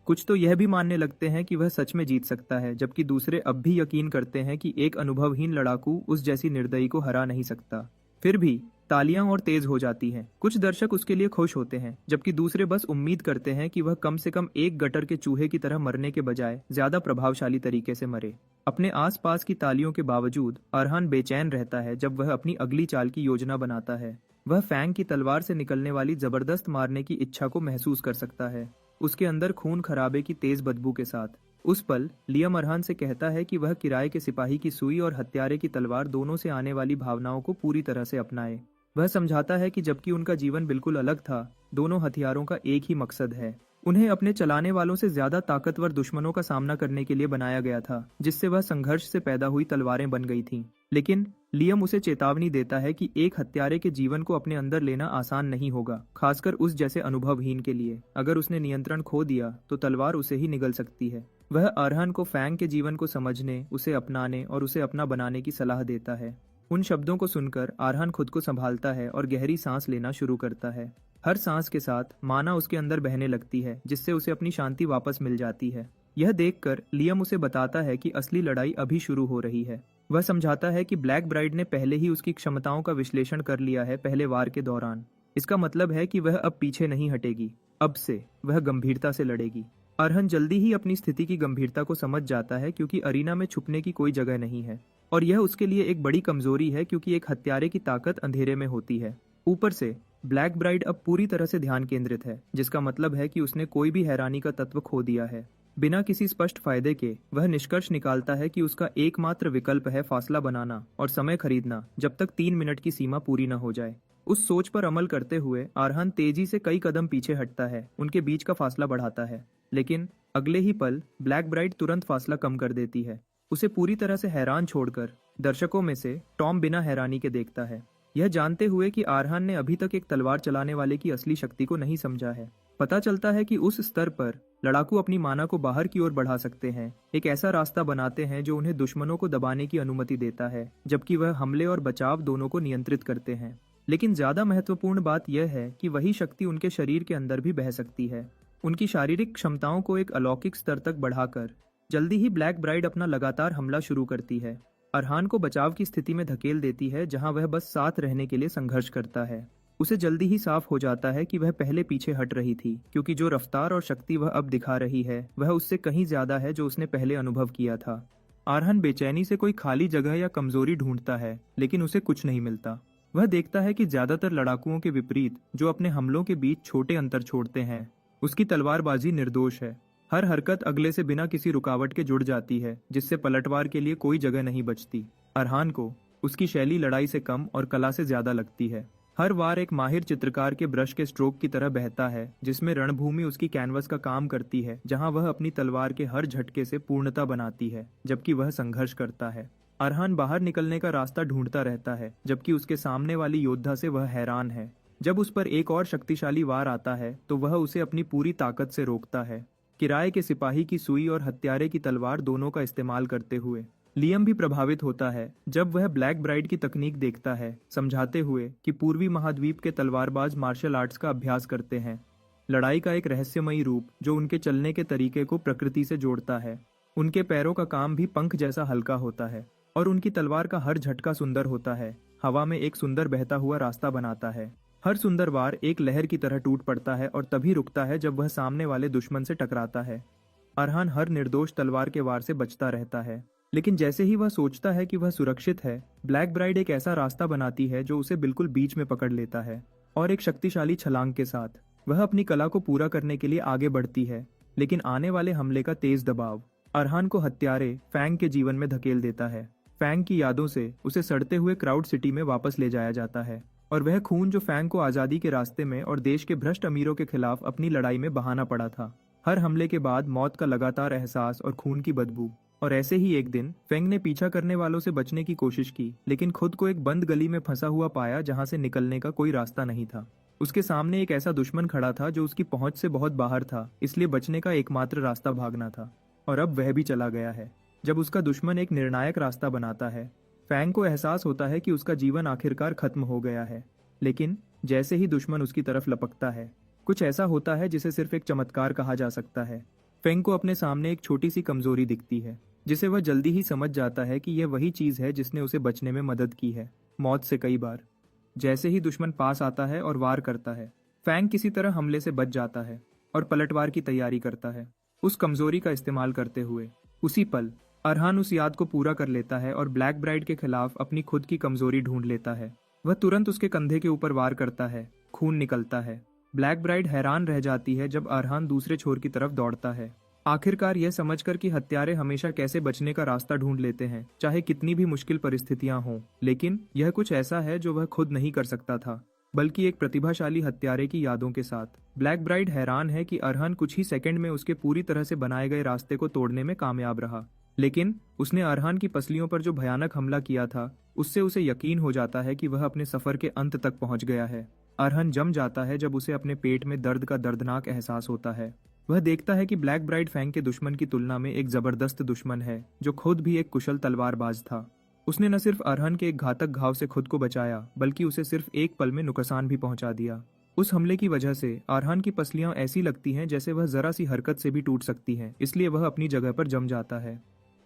कुछ तो यह भी मानने लगते हैं कि वह सच में जीत सकता है, जबकि दूसरे अब भी यकीन करते हैं कि एक अनुभवहीन लड़ाकू उस जैसी निर्दयी को हरा नहीं सकता। फिर भी तालियां और तेज हो जाती हैं। कुछ दर्शक उसके लिए खुश होते हैं, जबकि दूसरे बस उम्मीद करते हैं कि वह कम से कम एक गटर के चूहे की तरह मरने के बजाय ज्यादा प्रभावशाली तरीके से मरे। अपने आसपास की तालियों के बावजूद अरहान बेचैन रहता है जब वह अपनी अगली चाल की योजना बनाता है। वह फैंग की तलवार से निकलने वाली जबरदस्त मारने की इच्छा को महसूस कर सकता है, उसके अंदर खून खराबे की तेज बदबू के साथ। उस पल लियम अरहान से कहता है कि वह किराए के सिपाही की सुई और हत्यारे की तलवार दोनों से आने वाली भावनाओं को पूरी तरह से अपनाए। वह समझाता है कि जबकि उनका जीवन बिल्कुल अलग था, दोनों हथियारों का एक ही मकसद है। उन्हें अपने चलाने वालों से ज्यादा ताकतवर दुश्मनों का सामना करने के लिए बनाया गया था, जिससे वह संघर्ष से पैदा हुई तलवारें बन गई थीं। लेकिन लियम उसे चेतावनी देता है कि एक हत्यारे के जीवन को अपने अंदर लेना आसान नहीं होगा, खासकर उस जैसे अनुभवहीन के लिए। अगर उसने नियंत्रण खो दिया तो तलवार उसे ही निगल सकती है। वह अरहान को फैंग के जीवन को समझने, उसे अपनाने और उसे अपना बनाने की सलाह देता है। उन शब्दों को सुनकर अरहान खुद को संभालता है और गहरी सांस लेना शुरू करता है। हर सांस के साथ माना उसके अंदर बहने लगती है, जिससे उसे अपनी शांति वापस मिल जाती है। यह देखकर लियम उसे बताता है कि असली लड़ाई अभी शुरू हो रही है। वह समझाता है कि ब्लैक ब्राइड ने पहले ही उसकी क्षमताओं का विश्लेषण कर लिया है पहले वार के दौरान। इसका मतलब है कि वह अब पीछे नहीं हटेगी। अब से वह गंभीरता से लड़ेगी। अरहन जल्दी ही अपनी स्थिति की गंभीरता को समझ जाता है, क्योंकि अरीना में छुपने की कोई जगह नहीं है और यह उसके लिए एक बड़ी कमजोरी है, क्योंकि एक हत्यारे की ताकत अंधेरे में होती है। ऊपर से ब्लैक ब्राइड अब पूरी तरह से ध्यान केंद्रित है, जिसका मतलब है कि उसने कोई भी हैरानी का तत्व खो दिया है। बिना किसी स्पष्ट फायदे के वह निष्कर्ष निकालता है कि उसका एकमात्र विकल्प है फासला बनाना और समय खरीदना, जब तक 3 मिनट की सीमा पूरी न हो जाए। उस सोच पर अमल करते हुए अरहान तेजी से कई कदम पीछे हटता है, उनके बीच का फासला बढ़ाता है। लेकिन अगले ही पल ब्लैक ब्राइड तुरंत फासला कम कर देती है। उसे पूरी तरह से हैरान छोड़कर दर्शकों में से टॉम बिना हैरानी के देखता है, यह जानते हुए कि अरहान ने अभी तक एक तलवार चलाने वाले की असली शक्ति को नहीं समझा है। पता चलता है कि उस स्तर पर लड़ाकू अपनी माना को बाहर की ओर बढ़ा सकते हैं, एक ऐसा रास्ता बनाते हैं जो उन्हें दुश्मनों को दबाने की अनुमति देता है, जबकि वह हमले और बचाव दोनों को नियंत्रित करते हैं। लेकिन ज्यादा महत्वपूर्ण बात यह है कि वही शक्ति उनके शरीर के अंदर भी बह सकती है, उनकी शारीरिक क्षमताओं को एक अलौकिक स्तर तक बढ़ाकर। जल्दी ही ब्लैक ब्राइड अपना लगातार हमला शुरू करती है, अरहान को बचाव की स्थिति में धकेल देती है, जहां वह बस साथ रहने के लिए संघर्ष करता है। उसे जल्दी ही साफ हो जाता है कि वह पहले पीछे हट रही थी, क्योंकि जो रफ्तार और शक्ति वह अब दिखा रही है वह उससे कहीं ज्यादा है जो उसने पहले अनुभव किया था। अरहान बेचैनी से कोई खाली जगह या कमजोरी ढूंढता है, लेकिन उसे कुछ नहीं मिलता। वह देखता है कि ज्यादातर लड़ाकुओं के विपरीत, जो अपने हमलों के बीच छोटे अंतर छोड़ते हैं, उसकी तलवारबाजी निर्दोष है। हर हरकत अगले से बिना किसी रुकावट के जुड़ जाती है, जिससे पलटवार के लिए कोई जगह नहीं बचती। अरहान को उसकी शैली लड़ाई से कम और कला से ज्यादा लगती है। हर वार एक माहिर चित्रकार के ब्रश के स्ट्रोक की तरह बहता है, जिसमें रणभूमि उसकी कैनवस का काम करती है, जहां वह अपनी तलवार के हर झटके से पूर्णता बनाती है, जबकि वह संघर्ष करता है। अरहान बाहर निकलने का रास्ता ढूंढता रहता है, जबकि उसके सामने वाली योद्धा से वह हैरान है। जब उस पर एक और शक्तिशाली वार आता है तो वह उसे अपनी पूरी ताकत से रोकता है, किराए के सिपाही की सुई और हत्यारे की तलवार दोनों का इस्तेमाल करते हुए। लियम भी प्रभावित होता है जब वह ब्लैक ब्राइड की तकनीक देखता है, समझाते हुए कि पूर्वी महाद्वीप के तलवारबाज मार्शल आर्ट्स का अभ्यास करते हैं, लड़ाई का एक रहस्यमयी रूप जो उनके चलने के तरीके को प्रकृति से जोड़ता है। उनके पैरों का काम भी पंख जैसा हल्का होता है और उनकी तलवार का हर झटका सुंदर होता है, हवा में एक सुंदर बहता हुआ रास्ता बनाता है। हर सुंदर वार एक लहर की तरह टूट पड़ता है और तभी रुकता है जब वह सामने वाले दुश्मन से टकराता है। अरहान हर निर्दोष तलवार के वार से बचता रहता है, लेकिन जैसे ही वह सोचता है कि वह सुरक्षित है, ब्लैक ब्राइड एक ऐसा रास्ता बनाती है जो उसे बिल्कुल बीच में पकड़ लेता है और एक शक्तिशाली छलांग के साथ वह अपनी कला को पूरा करने के लिए आगे बढ़ती है। लेकिन आने वाले हमले का तेज दबाव अरहान को हत्यारे फैंग के जीवन में धकेल देता है। फैंग की यादों से उसे सड़ते हुए क्राउड सिटी में वापस ले जाया जाता है और वह खून जो फैंग को आजादी के रास्ते में और देश के भ्रष्ट अमीरों के खिलाफ अपनी लड़ाई में बहाना पड़ा था। हर हमले के बाद मौत का लगातार एहसास और खून की बदबू। और ऐसे ही एक दिन फेंग ने पीछा करने वालों से बचने की कोशिश की, लेकिन खुद को एक बंद गली में फंसा हुआ पाया जहां से निकलने का कोई रास्ता नहीं था। उसके सामने एक ऐसा दुश्मन खड़ा था जो उसकी पहुंच से बहुत बाहर था, इसलिए बचने का एकमात्र रास्ता भागना था। और अब वह भी चला गया है। जब उसका दुश्मन एक निर्णायक रास्ता बनाता है, फैंग को एहसास होता है कि उसका जीवन आखिरकार खत्म हो गया है। लेकिन जैसे ही दुश्मन उसकी तरफ लपकता है, कुछ ऐसा होता है जिसे सिर्फ एक चमत्कार कहा जा सकता है। फेंग को अपने सामने एक छोटी सी कमजोरी दिखती है, जिसे वह जल्दी ही समझ जाता है कि यह वही चीज है जिसने उसे बचने में मदद की है, मौत से कई बार। जैसे ही दुश्मन पास आता है और वार करता है, फैंग किसी तरह हमले से बच जाता है और पलटवार की तैयारी करता है, उस कमजोरी का इस्तेमाल करते हुए। उसी पल अरहान उस याद को पूरा कर लेता है और ब्लैक ब्राइड के खिलाफ अपनी खुद की कमजोरी ढूंढ लेता है। वह तुरंत उसके कंधे के ऊपर वार करता है, खून निकलता है। ब्लैक ब्राइड हैरान रह जाती है जब अरहान दूसरे छोर की तरफ दौड़ता है। आखिरकार यह समझकर कि हत्यारे हमेशा कैसे बचने का रास्ता ढूंढ लेते हैं, चाहे कितनी भी मुश्किल परिस्थितियां हों। लेकिन यह कुछ ऐसा है जो वह खुद नहीं कर सकता था, बल्कि एक प्रतिभाशाली हत्यारे की यादों के साथ। ब्लैक ब्राइड हैरान है कि अरहान कुछ ही सेकंड में उसके पूरी तरह से बनाए गए रास्ते को तोड़ने में कामयाब रहा। लेकिन उसने अरहान की पसलियों पर जो भयानक हमला किया था, उससे उसे यकीन हो जाता है कि वह अपने सफर के अंत तक पहुंच गया है। अरहान जम जाता है जब उसे अपने पेट में दर्द का दर्दनाक एहसास होता है। वह देखता है कि ब्लैक ब्राइड फैंग के दुश्मन की तुलना में एक जबरदस्त दुश्मन है, जो खुद भी एक कुशल तलवारबाज था। उसने न सिर्फ अरहान के एक घातक घाव से खुद को बचाया, बल्कि उसे सिर्फ एक पल में नुकसान भी पहुंचा दिया। उस हमले की वजह से अरहान की पसलियां ऐसी लगती हैं जैसे वह जरा सी हरकत से भी टूट सकती हैं, इसलिए वह अपनी जगह पर जम जाता है।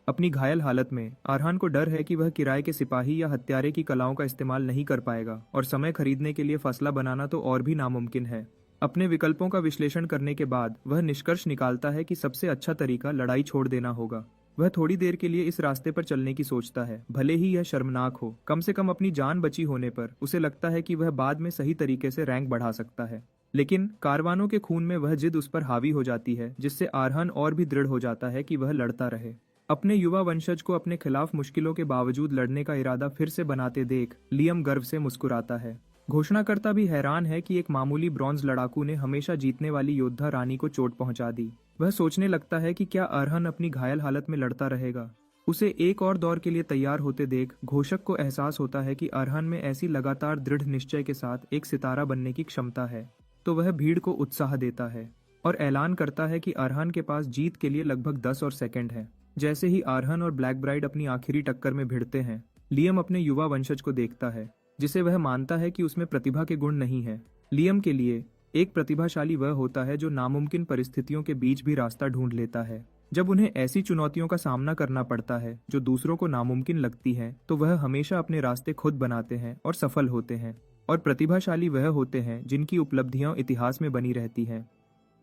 अपनी घायल हालत में अरहान को डर है कि वह किराए के सिपाही या हत्यारे की कलाओं का इस्तेमाल नहीं कर पाएगा, और समय खरीदने के लिए फैसला बनाना तो और भी नामुमकिन है। अपने विकल्पों का विश्लेषण करने के बाद वह निष्कर्ष निकालता है कि सबसे अच्छा तरीका लड़ाई छोड़ देना होगा। वह थोड़ी देर के लिए इस रास्ते पर चलने की सोचता है, भले ही यह शर्मनाक हो। कम से कम अपनी जान बची होने पर उसे लगता है कि वह बाद में सही तरीके से रैंक बढ़ा सकता है। लेकिन कारवानों के खून में वह जिद उस पर हावी हो जाती है, जिससे अरहान और भी दृढ़ हो जाता है कि वह लड़ता रहे। अपने युवा वंशज को अपने खिलाफ मुश्किलों के बावजूद लड़ने का इरादा फिर से बनाते देख लियम गर्व से मुस्कुराता है। घोषणाकर्ता भी हैरान है कि एक मामूली ब्रॉन्ज लड़ाकू ने हमेशा जीतने वाली योद्धा रानी को चोट पहुंचा दी। वह सोचने लगता है कि क्या अरहान अपनी घायल हालत में लड़ता रहेगा। उसे एक और दौर के लिए तैयार होते देख घोषक को एहसास होता है कि अरहान में ऐसी लगातार दृढ़ निश्चय के साथ एक सितारा बनने की क्षमता है। तो वह भीड़ को उत्साह देता है और ऐलान करता है कि अरहान के पास जीत के लिए लगभग 10 और सेकंड है। जैसे ही अरहान और ब्लैक ब्राइड अपनी आखिरी टक्कर में भिड़ते हैं, लियम अपने युवा वंशज को देखता है, जिसे वह मानता है कि उसमें प्रतिभा के गुण नहीं है। लियम के लिए एक प्रतिभाशाली वह होता है जो नामुमकिन परिस्थितियों के बीच भी रास्ता ढूंढ लेता है। जब उन्हें ऐसी चुनौतियों का सामना करना पड़ता है जो दूसरों को नामुमकिन लगती है, तो वह हमेशा अपने रास्ते खुद बनाते हैं और सफल होते हैं। और प्रतिभाशाली वह होते हैं जिनकी उपलब्धियां इतिहास में बनी रहती हैं।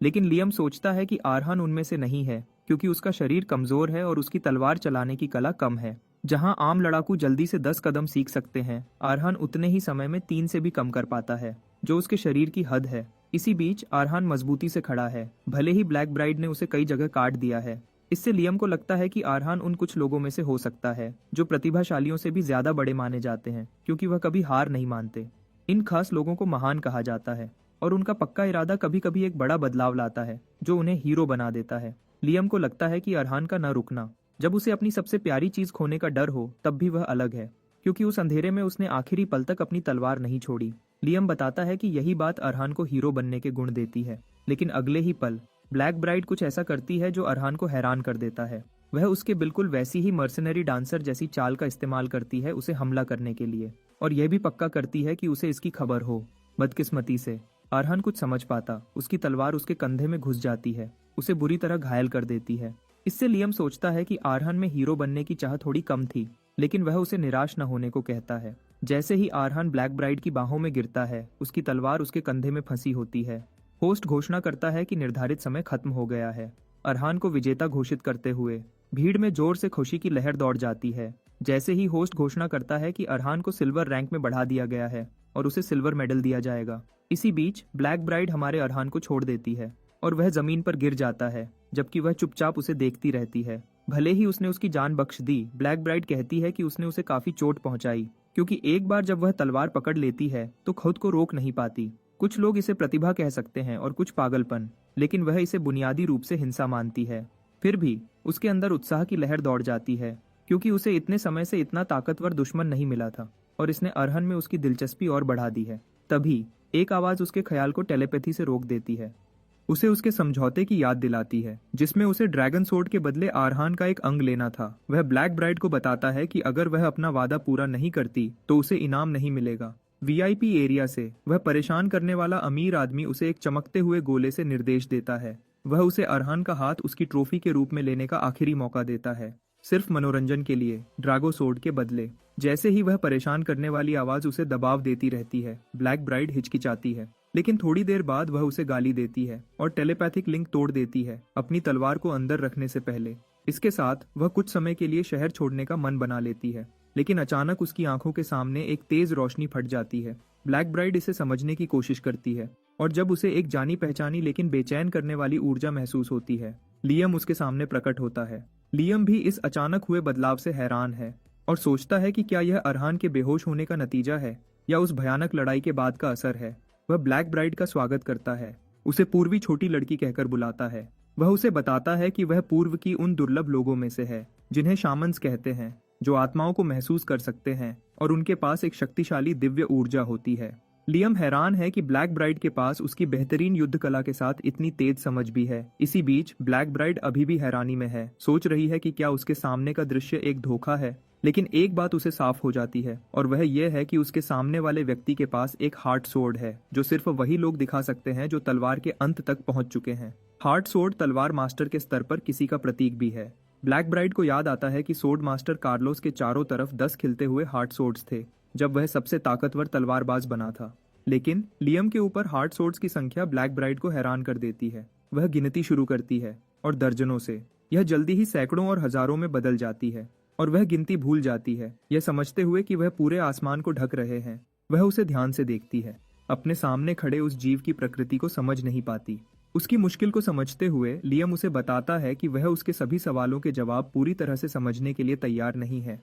लेकिन लियम सोचता है कि अरहान उनमें से नहीं है, क्योंकि उसका शरीर कमजोर है और उसकी तलवार चलाने की कला कम है। जहां आम लड़ाकू जल्दी से 10 कदम सीख सकते हैं, अरहान उतने ही समय में 3 से भी कम कर पाता है, जो उसके शरीर की हद है। इसी बीच अरहान मजबूती से खड़ा है, भले ही ब्लैक ब्राइड ने उसे कई जगह काट दिया है। इससे लियम को लगता है कि अरहान उन कुछ लोगों में से हो सकता है जो प्रतिभाशालियों से भी ज्यादा बड़े माने जाते हैं, क्योंकि वह कभी हार नहीं मानते। इन खास लोगों को महान कहा जाता है, और उनका पक्का इरादा कभी कभी एक बड़ा बदलाव लाता है जो उन्हें हीरो बना देता है। लियम को लगता है कि अरहान का न रुकना, जब उसे अपनी सबसे प्यारी चीज खोने का डर हो, तब भी वह अलग है, क्योंकि उस अंधेरे में उसने आखिरी पल तक अपनी तलवार नहीं छोड़ी। लियम बताता है कि यही बात अरहान को हीरो बनने के गुण देती है। लेकिन अगले ही पल ब्लैक ब्राइड कुछ ऐसा करती है जो अरहान को हैरान कर देता है। वह उसके बिल्कुल वैसी ही मर्सनरी डांसर जैसी चाल का इस्तेमाल करती है उसे हमला करने के लिए, और यह भी पक्का करती है कि उसे इसकी खबर हो। बदकिस्मती से अरहान कुछ समझ पाता, उसकी तलवार उसके कंधे में घुस जाती है, उसे बुरी तरह घायल कर देती है। इससे लियम सोचता है कि अरहान में हीरो बनने की चाह थोड़ी कम थी, लेकिन वह उसे निराश न होने को कहता है। जैसे ही अरहान ब्लैक ब्राइड की बाहों में गिरता है, उसकी तलवार उसके कंधे में फंसी होती है। होस्ट घोषणा करता है कि निर्धारित समय खत्म हो गया है। अरहान को विजेता घोषित करते हुए भीड़ में जोर से खुशी की लहर दौड़ जाती है। जैसे ही होस्ट घोषणा करता है कि अरहान को सिल्वर रैंक में बढ़ा दिया गया है और उसे सिल्वर मेडल दिया जाएगा। इसी बीच ब्लैक ब्राइड हमारे अरहान को छोड़ देती है और वह जमीन पर गिर जाता है, जबकि वह चुपचाप उसे देखती रहती है। भले ही उसने उसकी जान बख्श दी, ब्लैक ब्राइड कहती है कि उसने उसे काफी चोट पहुंचाई, क्योंकि एक बार जब वह तलवार पकड़ लेती है तो खुद को रोक नहीं पाती। कुछ लोग इसे प्रतिभा कह सकते हैं और कुछ पागलपन, लेकिन वह इसे बुनियादी रूप से हिंसा मानती है। फिर भी उसके अंदर उत्साह की लहर दौड़ जाती है, क्योंकि उसे इतने समय से इतना ताकतवर दुश्मन नहीं मिला था और इसने अरहान में उसकी दिलचस्पी और बढ़ा दी है। तभी एक आवाज उसके ख्याल को टेलीपैथी से रोक देती है। उसे उसके समझौते की याद दिलाती है, जिसमें उसे ड्रैगन सोर्ड के बदले अरहान का एक अंग लेना था। वह ब्लैक ब्राइड को बताता है कि अगर वह अपना वादा पूरा नहीं करती तो उसे इनाम नहीं मिलेगा। वीआईपी एरिया से वह परेशान करने वाला अमीर आदमी उसे एक चमकते हुए गोले से निर्देश देता है। वह उसे अरहान का हाथ उसकी ट्रॉफी के रूप में लेने का आखिरी मौका देता है, सिर्फ मनोरंजन के लिए, ड्रैगो सोर्ड के बदले। जैसे ही वह परेशान करने वाली आवाज उसे दबाव देती रहती है, ब्लैक ब्राइड हिचकिचाती है, लेकिन थोड़ी देर बाद वह उसे गाली देती है और टेलीपैथिक लिंक तोड़ देती है, अपनी तलवार को अंदर रखने से पहले। इसके साथ वह कुछ समय के लिए शहर छोड़ने का मन बना लेती है, लेकिन अचानक उसकी आंखों के सामने एक तेज रोशनी फट जाती है। ब्लैक ब्राइड इसे समझने की कोशिश करती है, और जब उसे एक जानी पहचानी लेकिन बेचैन करने वाली ऊर्जा महसूस होती है, लियम उसके सामने प्रकट होता है। लियम भी इस अचानक हुए बदलाव से हैरान है और सोचता है कि क्या यह अरहान के बेहोश होने का नतीजा है या उस भयानक लड़ाई के बाद का असर है। वह ब्लैक ब्राइड का स्वागत करता है, उसे पूर्वी छोटी लड़की कहकर बुलाता है। वह उसे बताता है कि वह पूर्व की उन दुर्लभ लोगों में से है जिन्हें शामन्स कहते हैं, जो आत्माओं को महसूस कर सकते हैं और उनके पास एक शक्तिशाली दिव्य ऊर्जा होती है। लियम हैरान है कि ब्लैक ब्राइड के पास उसकी बेहतरीन युद्ध कला के साथ इतनी तेज समझ भी है। इसी बीच ब्लैक ब्राइड अभी भी हैरानी में है, सोच रही है कि क्या उसके सामने का दृश्य एक धोखा है। लेकिन एक बात उसे साफ हो जाती है और वह यह है कि उसके सामने वाले व्यक्ति के पास एक हार्ट सोर्ड है, जो सिर्फ वही लोग दिखा सकते हैं जो तलवार के अंत तक पहुंच चुके हैं। हार्ट सोर्ड तलवार मास्टर के स्तर पर किसी का प्रतीक भी है। ब्लैक ब्राइड को याद आता है कि सोर्ड मास्टर कार्लोस के चारों तरफ 10 खिलते हुए हार्ट सोर्ड्स थे जब वह सबसे ताकतवर तलवारबाज बना था। लेकिन लियम के ऊपर हार्ट सोर्ड्स की संख्या ब्लैक ब्राइड को हैरान कर देती है। वह गिनती शुरू करती है और दर्जनों से यह जल्दी ही सैकड़ों और हजारों में बदल जाती है और वह गिनती भूल जाती है, यह समझते हुए कि वह पूरे आसमान को ढक रहे हैं। वह उसे ध्यान से देखती है, अपने सामने खड़े उस जीव की प्रकृति को समझ नहीं पाती। उसकी मुश्किल को समझते हुए लियम उसे बताता है कि वह उसके सभी सवालों के जवाब पूरी तरह से समझने के लिए तैयार नहीं है।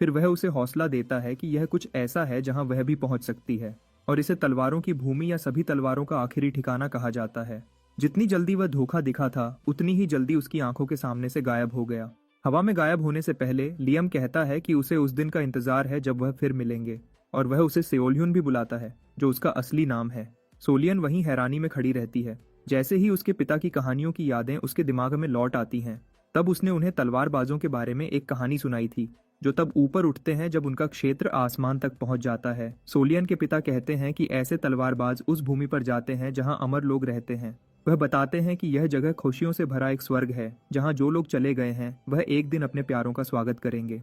फिर वह उसे हौसला देता है कि यह कुछ ऐसा है जहां वह भी पहुंच सकती है और इसे तलवारों की भूमि या सभी तलवारों का आखिरी ठिकाना कहा जाता है। जितनी जल्दी वह धोखा दिखा था, उतनी ही जल्दी उसकी आंखों के सामने से गायब हो गया। हवा में गायब होने से पहले लियम कहता है कि उसे उस दिन का इंतजार है जब वह फिर मिलेंगे, और वह उसे सेओलियन भी बुलाता है, जो उसका असली नाम है। सोलियन वहीं हैरानी में खड़ी रहती है। जैसे ही उसके पिता की कहानियों की यादें उसके दिमाग में लौट आती हैं, तब उसने उन्हें तलवारबाजों के बारे में एक कहानी सुनाई थी, जो तब ऊपर उठते हैं जब उनका क्षेत्र आसमान तक पहुंच जाता है। सोलियन के पिता कहते हैं कि ऐसे तलवारबाज उस भूमि पर जाते हैं जहां अमर लोग रहते हैं। वह बताते हैं कि यह जगह खुशियों से भरा एक स्वर्ग है, जहां जो लोग चले गए हैं वह एक दिन अपने प्यारों का स्वागत करेंगे।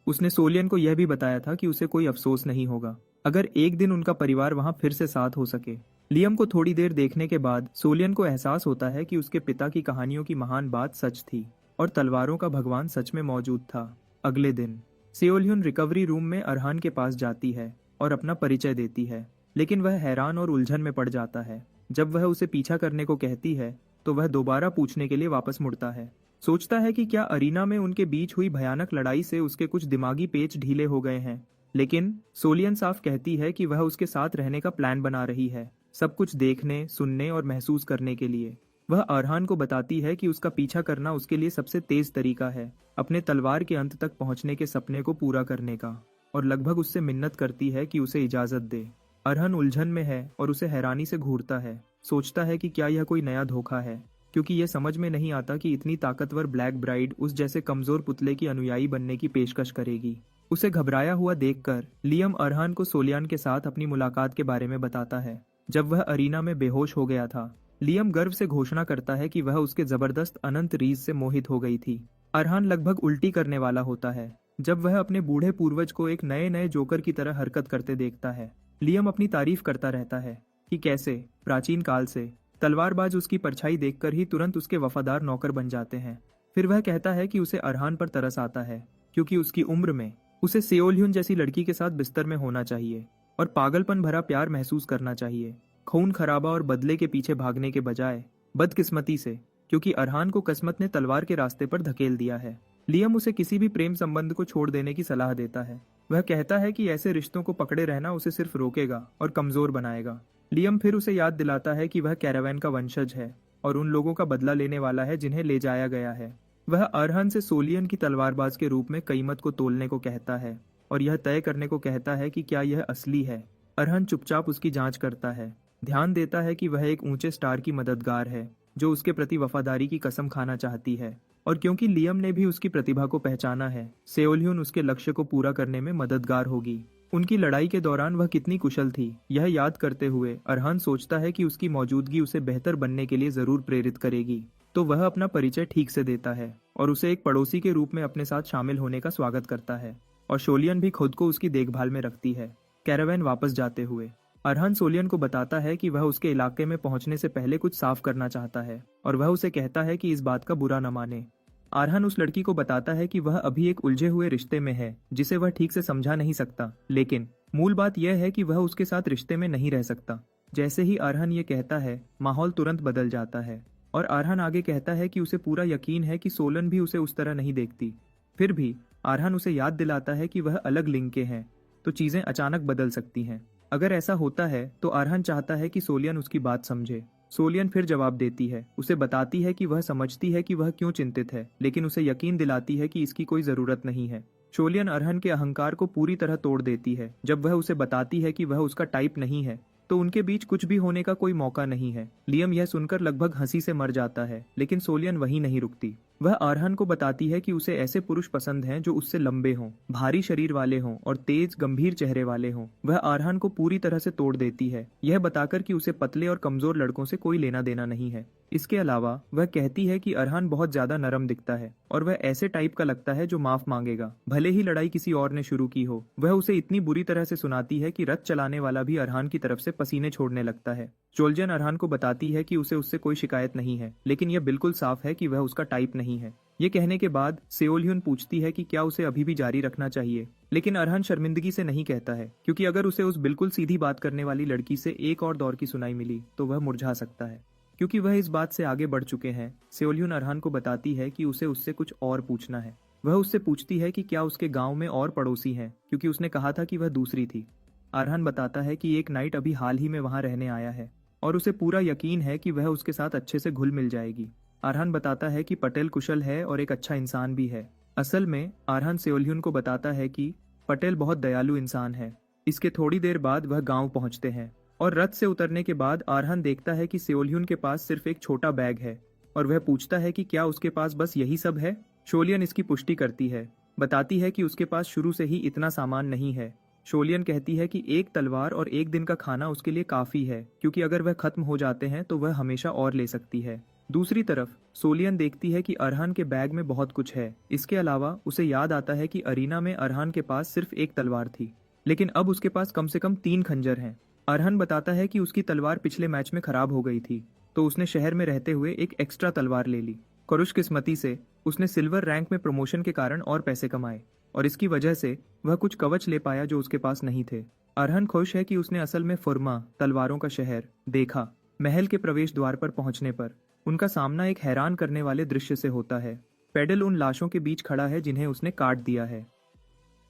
उसने सोलियन को यह भी बताया था कि उसे कोई अफसोस नहीं होगा अगर एक दिन उनका परिवार वहां फिर से साथ हो सके। लियम को थोड़ी देर देखने के बाद सोलियन को एहसास होता है कि उसके पिता की कहानियों की महान बात सच थी और तलवारों का भगवान सच में मौजूद था। अगले दिन सेओलियन रिकवरी रूम में अरहान के पास जाती है और अपना परिचय देती है, लेकिन वह हैरान और उलझन में पड़ जाता है। जब वह उसे पीछा करने को कहती है तो वह दोबारा पूछने के लिए वापस मुड़ता है। सोचता है कि क्या अरीना में उनके बीच हुई भयानक लड़ाई से उसके कुछ दिमागी पेच ढीले हो गए हैं। लेकिन सोलियन साफ कहती है कि वह उसके साथ रहने का प्लान बना रही है, सब कुछ देखने, सुनने और महसूस करने के लिए। वह अरहान को बताती है कि उसका पीछा करना उसके लिए सबसे तेज तरीका है अपने तलवार के अंत तक पहुंचने के सपने को पूरा करने का, और लगभग उससे मिन्नत करती है कि उसे इजाजत दे। अरहान उलझन में है और उसे हैरानी से घूरता है। सोचता है कि क्या यह कोई नया धोखा है, क्योंकि यह समझ में नहीं आता कि इतनी ताकतवर ब्लैक ब्राइड उस जैसे कमजोर पुतले की अनुयायी बनने की पेशकश करेगी। उसे घबराया हुआ देखकर लियम अरहान को सोलियन के साथ अपनी मुलाकात के बारे में बताता है। जब वह अरीना में बेहोश हो गया था, लियम गर्व से घोषणा करता है कि वह उसके जबरदस्त अनंत रीझ से मोहित हो गई थी। अरहान लगभग उल्टी करने वाला होता है जब वह अपने बूढ़े पूर्वज को एक नए नए जोकर की तरह हरकत करते देखता है। लियम अपनी तारीफ करता रहता है कि कैसे प्राचीन काल से तलवारबाज उसकी परछाई देखकर ही तुरंत उसके वफादार नौकर बन जाते हैं। फिर वह कहता है कि उसे अरहान पर तरस आता है, क्योंकि उसकी उम्र में उसे सेओलियन जैसी लड़की के साथ बिस्तर में होना चाहिए और पागलपन भरा प्यार महसूस करना चाहिए, खून खराबा और बदले के पीछे भागने के बजाय। बदकिस्मती से, क्योंकि अरहान को किस्मत ने तलवार के रास्ते पर धकेल दिया है। लियम उसे किसी भी प्रेम संबंध को छोड़ देने की सलाह देता है। वह कहता है कि ऐसे रिश्तों को पकड़े रहना उसे सिर्फ रोकेगा और कमजोर बनाएगा। लियम फिर उसे याद दिलाता है कि वह कैरावैन का वंशज है और उन लोगों का बदला लेने वाला है जिन्हें ले जाया गया है। वह अरहान से सोलियन की तलवारबाज के रूप में कीमत को तोलने को कहता है और यह तय करने को कहता है कि क्या यह असली है। अरहान चुपचाप उसकी जांच करता है, ध्यान देता है कि वह एक ऊंचे स्टार की मददगार है जो उसके प्रति वफादारी की कसम खाना चाहती है, और क्योंकि लियम ने भी उसकी प्रतिभा को पहचाना है, सेओलियन उसके लक्ष्य को पूरा करने में मददगार होगी। उनकी लड़ाई के दौरान वह कितनी कुशल थी, यह याद करते हुए अरहान सोचता है कि उसकी मौजूदगी उसे बेहतर बनने के लिए जरूर प्रेरित करेगी। तो वह अपना परिचय ठीक से देता है और उसे एक पड़ोसी के रूप में अपने साथ शामिल होने का स्वागत करता है, और सोलियन भी खुद को उसकी देखभाल में रखती है। कैरावैन वापस जाते हुए अरहान सोलियन को बताता है कि वह उसके इलाके में पहुंचने से पहले कुछ साफ करना चाहता है, और वह उसे कहता है कि इस बात का बुरा न माने। अरहान उस लड़की को बताता है कि वह अभी एक उलझे हुए रिश्ते में है जिसे वह ठीक से समझा नहीं सकता, लेकिन मूल बात यह है कि वह उसके साथ रिश्ते में नहीं रह सकता। जैसे ही अरहान ये कहता है, माहौल तुरंत बदल जाता है। और अरहान आगे कहता है कि उसे पूरा यकीन है कि सोलन भी उसे उस तरह नहीं देखती। फिर भी अरहान उसे याद दिलाता है कि वह अलग लिंग के हैं, तो चीजें अचानक बदल सकती हैं। अगर ऐसा होता है तो अरहान चाहता है कि सोलियन उसकी बात समझे। सोलियन फिर जवाब देती है, उसे बताती है कि वह समझती है कि वह क्यों चिंतित है, लेकिन उसे यकीन दिलाती है कि इसकी कोई जरूरत नहीं है। सोलियन अरहान के अहंकार को पूरी तरह तोड़ देती है जब वह उसे बताती है कि वह उसका टाइप नहीं है, तो उनके बीच कुछ भी होने का कोई मौका नहीं है। लियम यह सुनकर लगभग हंसी से मर जाता है, लेकिन सोलियन वहीं नहीं रुकती। वह अरहान को बताती है कि उसे ऐसे पुरुष पसंद हैं जो उससे लंबे हों, भारी शरीर वाले हों और तेज गंभीर चेहरे वाले हों। वह अरहान को पूरी तरह से तोड़ देती है, यह बताकर कि उसे पतले और कमजोर लड़कों से कोई लेना देना नहीं है। इसके अलावा वह कहती है कि अरहान बहुत ज्यादा नरम दिखता है और वह ऐसे टाइप का लगता है जो माफ मांगेगा, भले ही लड़ाई किसी और ने शुरू की हो। वह उसे इतनी बुरी तरह से सुनाती है कि रथ चलाने वाला भी अरहान की तरफ से पसीने छोड़ने लगता है। चोलजन अरहान को बताती है कि उसे उससे कोई शिकायत नहीं है, लेकिन यह बिल्कुल साफ है कि वह उसका टाइप नहीं है। ये कहने के बाद सेओलह्युन पूछती है कि क्या उसे अभी भी जारी रखना चाहिए, लेकिन अरहान शर्मिंदगी से नहीं कहता है, क्योंकि अगर उसे उस बिल्कुल सीधी बात करने वाली लड़की से एक और दौर की सुनाई मिली तो वह मुरझा सकता है। क्योंकि वह इस बात से आगे बढ़ चुके हैं, सेओलह्युन अरहान को बताती है कि उसे उससे कुछ और पूछना है। वह उससे पूछती है कि क्या उसके गांव में और पड़ोसी हैं, क्योंकि उसने कहा था कि वह दूसरी थी। अरहान बताता है कि एक नाइट अभी हाल ही में वहां रहने आया है और उसे पूरा यकीन है कि वह उसके साथ अच्छे से घुल मिल जाएगी। अरहान बताता है कि पटेल कुशल है और एक अच्छा इंसान भी है। असल में अरहान सेओलह्युन को बताता है कि पटेल बहुत दयालु इंसान है। इसके थोड़ी देर बाद वह गांव पहुंचते हैं और रथ से उतरने के बाद अरहान देखता है कि सेओलह्युन के पास सिर्फ एक छोटा बैग है और वह पूछता है कि क्या उसके पास बस यही सब है। शोलियन इसकी पुष्टि करती है, बताती है कि उसके पास शुरू से ही इतना सामान नहीं है। शोलियन कहती है कि एक तलवार और एक दिन का खाना उसके लिए काफी है, क्योंकि अगर वह खत्म हो जाते हैं तो वह हमेशा और ले सकती है। दूसरी तरफ सोलियन देखती है कि अरहान के बैग में बहुत कुछ है। इसके अलावा उसे याद आता है कि अरीना में अरहान के पास सिर्फ एक तलवार थी, लेकिन अब उसके पास कम से कम 3 खंजर हैं। अरहान बताता है कि उसकी तलवार पिछले मैच में खराब हो गई थी, तो उसने शहर में रहते हुए एक एक्स्ट्रा तलवार ले ली। खुशकिस्मती से उसने सिल्वर रैंक में प्रमोशन के कारण और पैसे कमाए और इसकी वजह से वह कुछ कवच ले पाया जो उसके पास नहीं थे। अरहान खुश है कि उसने असल में फुरमा, तलवारों का शहर, देखा। महल के प्रवेश द्वार पर पहुंचने पर उनका सामना एक हैरान करने वाले दृश्य से होता है। पेडल उन लाशों के बीच खड़ा है जिन्हें उसने काट दिया है।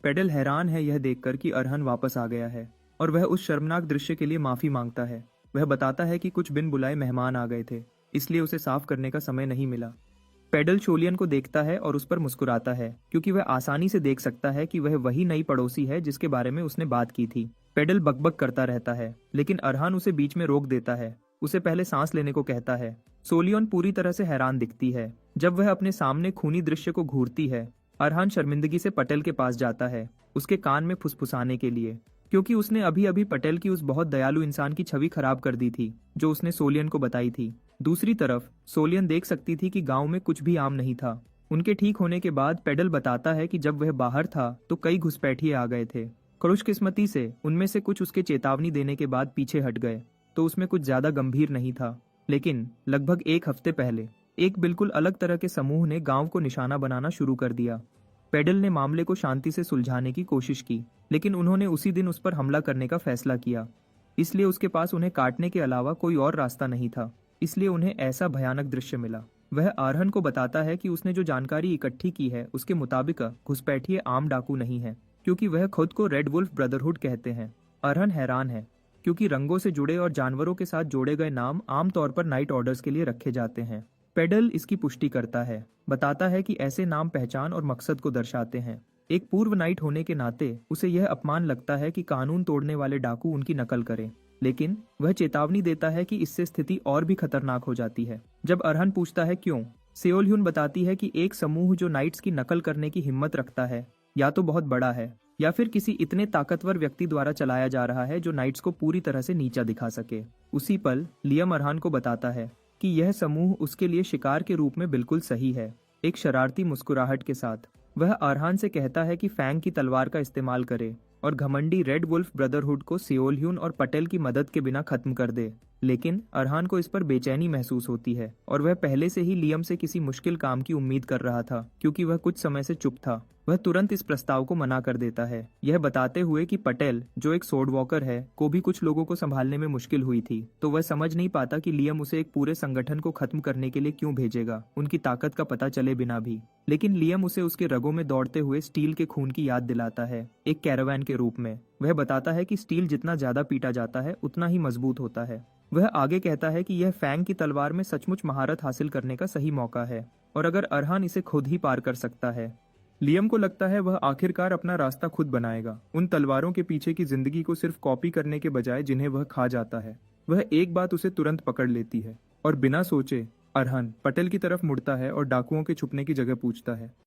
पेडल हैरान है यह देखकर कि अरहान वापस आ गया है और वह उस शर्मनाक दृश्य के लिए माफी मांगता है। वह बताता है कि कुछ बिन बुलाए मेहमान आ गए थे, इसलिए उसे साफ करने का समय नहीं मिला। पेडल शोलियन को देखता है और उस पर मुस्कुराता है, क्योंकि वह आसानी से देख सकता है कि वह वही नई पड़ोसी है जिसके बारे में उसने बात की थी। पेडल बकबक करता रहता है, लेकिन अरहान उसे बीच में रोक देता है, उसे पहले सांस लेने को कहता है। सोलियन पूरी तरह से हैरान दिखती है। जब वह अपने सामने खूनी दृश्य को घूरती है, अरहान शर्मिंदगी से पटेल के पास जाता है, उसके कान में फुसफुसाने के लिए, क्योंकि उसने अभी अभी पटेल की उस बहुत दयालु इंसान की छवि खराब कर दी थी जो उसने सोलियन को बताई थी। दूसरी तरफ सोलियन देख सकती थी कि गांव में कुछ भी आम नहीं था। उनके ठीक होने के बाद पेडल बताता है कि जब वह बाहर था तो कई घुसपैठिए आ गए थे। खुशकिस्मती से उनमें से कुछ उसके चेतावनी देने के बाद पीछे हट गए, तो उसमें कुछ ज्यादा गंभीर नहीं था। लेकिन लगभग 1 हफ्ते पहले एक बिल्कुल अलग तरह के समूह ने गांव को निशाना बनाना शुरू कर दिया। पेडल ने मामले को शांति से सुलझाने की कोशिश की, लेकिन उन्होंने उसी दिन उस पर हमला करने का फैसला किया। इसलिए उसके पास उन्हें काटने के अलावा कोई और रास्ता नहीं था, इसलिए उन्हें ऐसा भयानक दृश्य मिला। वह अरहान को बताता है कि उसने जो जानकारी इकट्ठी की है उसके मुताबिक घुसपैठिए आम डाकू नहीं है, क्योंकि वह खुद को रेड वुल्फ ब्रदरहुड कहते हैं। अरहान हैरान है, क्योंकि रंगों से जुड़े और जानवरों के साथ जोड़े गए नाम आमतौर पर नाइट ऑर्डर्स के लिए रखे जाते हैं। पेडल इसकी पुष्टि करता है, बताता है कि ऐसे नाम पहचान और मकसद को दर्शाते हैं। एक पूर्व नाइट होने के नाते उसे यह अपमान लगता है कि कानून तोड़ने वाले डाकू उनकी नकल करें, लेकिन वह चेतावनी देता है कि इससे स्थिति और भी खतरनाक हो जाती है। जब अरहान पूछता है क्यों, सेओलह्युन बताती है कि एक समूह जो नाइट्स की नकल करने की हिम्मत रखता है या तो बहुत बड़ा है या फिर किसी इतने ताकतवर व्यक्ति द्वारा चलाया जा रहा है जो नाइट्स को पूरी तरह से नीचा दिखा सके। उसी पल लियम अरहान को बताता है कि यह समूह उसके लिए शिकार के रूप में बिल्कुल सही है। एक शरारती मुस्कुराहट के साथ वह अरहान से कहता है कि फैंग की तलवार का इस्तेमाल करे और घमंडी रेड वुल्फ ब्रदरहुड को सेओलह्युन और पटेल की मदद के बिना खत्म कर दे। लेकिन अरहान को इस पर बेचैनी महसूस होती है और वह पहले से ही लियम से किसी मुश्किल काम की उम्मीद कर रहा था क्योंकि वह कुछ समय से चुप था। वह तुरंत इस प्रस्ताव को मना कर देता है, यह बताते हुए कि पटेल, जो एक सोर्ड वॉकर है, को भी कुछ लोगों को संभालने में मुश्किल हुई थी। तो वह समझ नहीं पाता कि लियम उसे एक पूरे संगठन को खत्म करने के लिए क्यों भेजेगा, उनकी ताकत का पता चले बिना भी। लेकिन लियम उसे उसके रगों में दौड़ते हुए स्टील के खून की याद दिलाता है, एक कैरावान के रूप में। वह बताता है कि स्टील जितना ज्यादा पीटा जाता है उतना ही मजबूत होता है। वह आगे कहता है कि यह फैंग की तलवार में सचमुच महारत हासिल करने का सही मौका है, और अगर अरहान इसे खुद ही पार कर सकता है। लियम को लगता है वह आखिरकार अपना रास्ता खुद बनाएगा, उन तलवारों के पीछे की जिंदगी को सिर्फ कॉपी करने के बजाय जिन्हें वह खा जाता है। वह एक बात उसे तुरंत पकड़ लेती है और बिना सोचे अरहान पटेल की तरफ मुड़ता है और डाकुओं के छुपने की जगह पूछता है।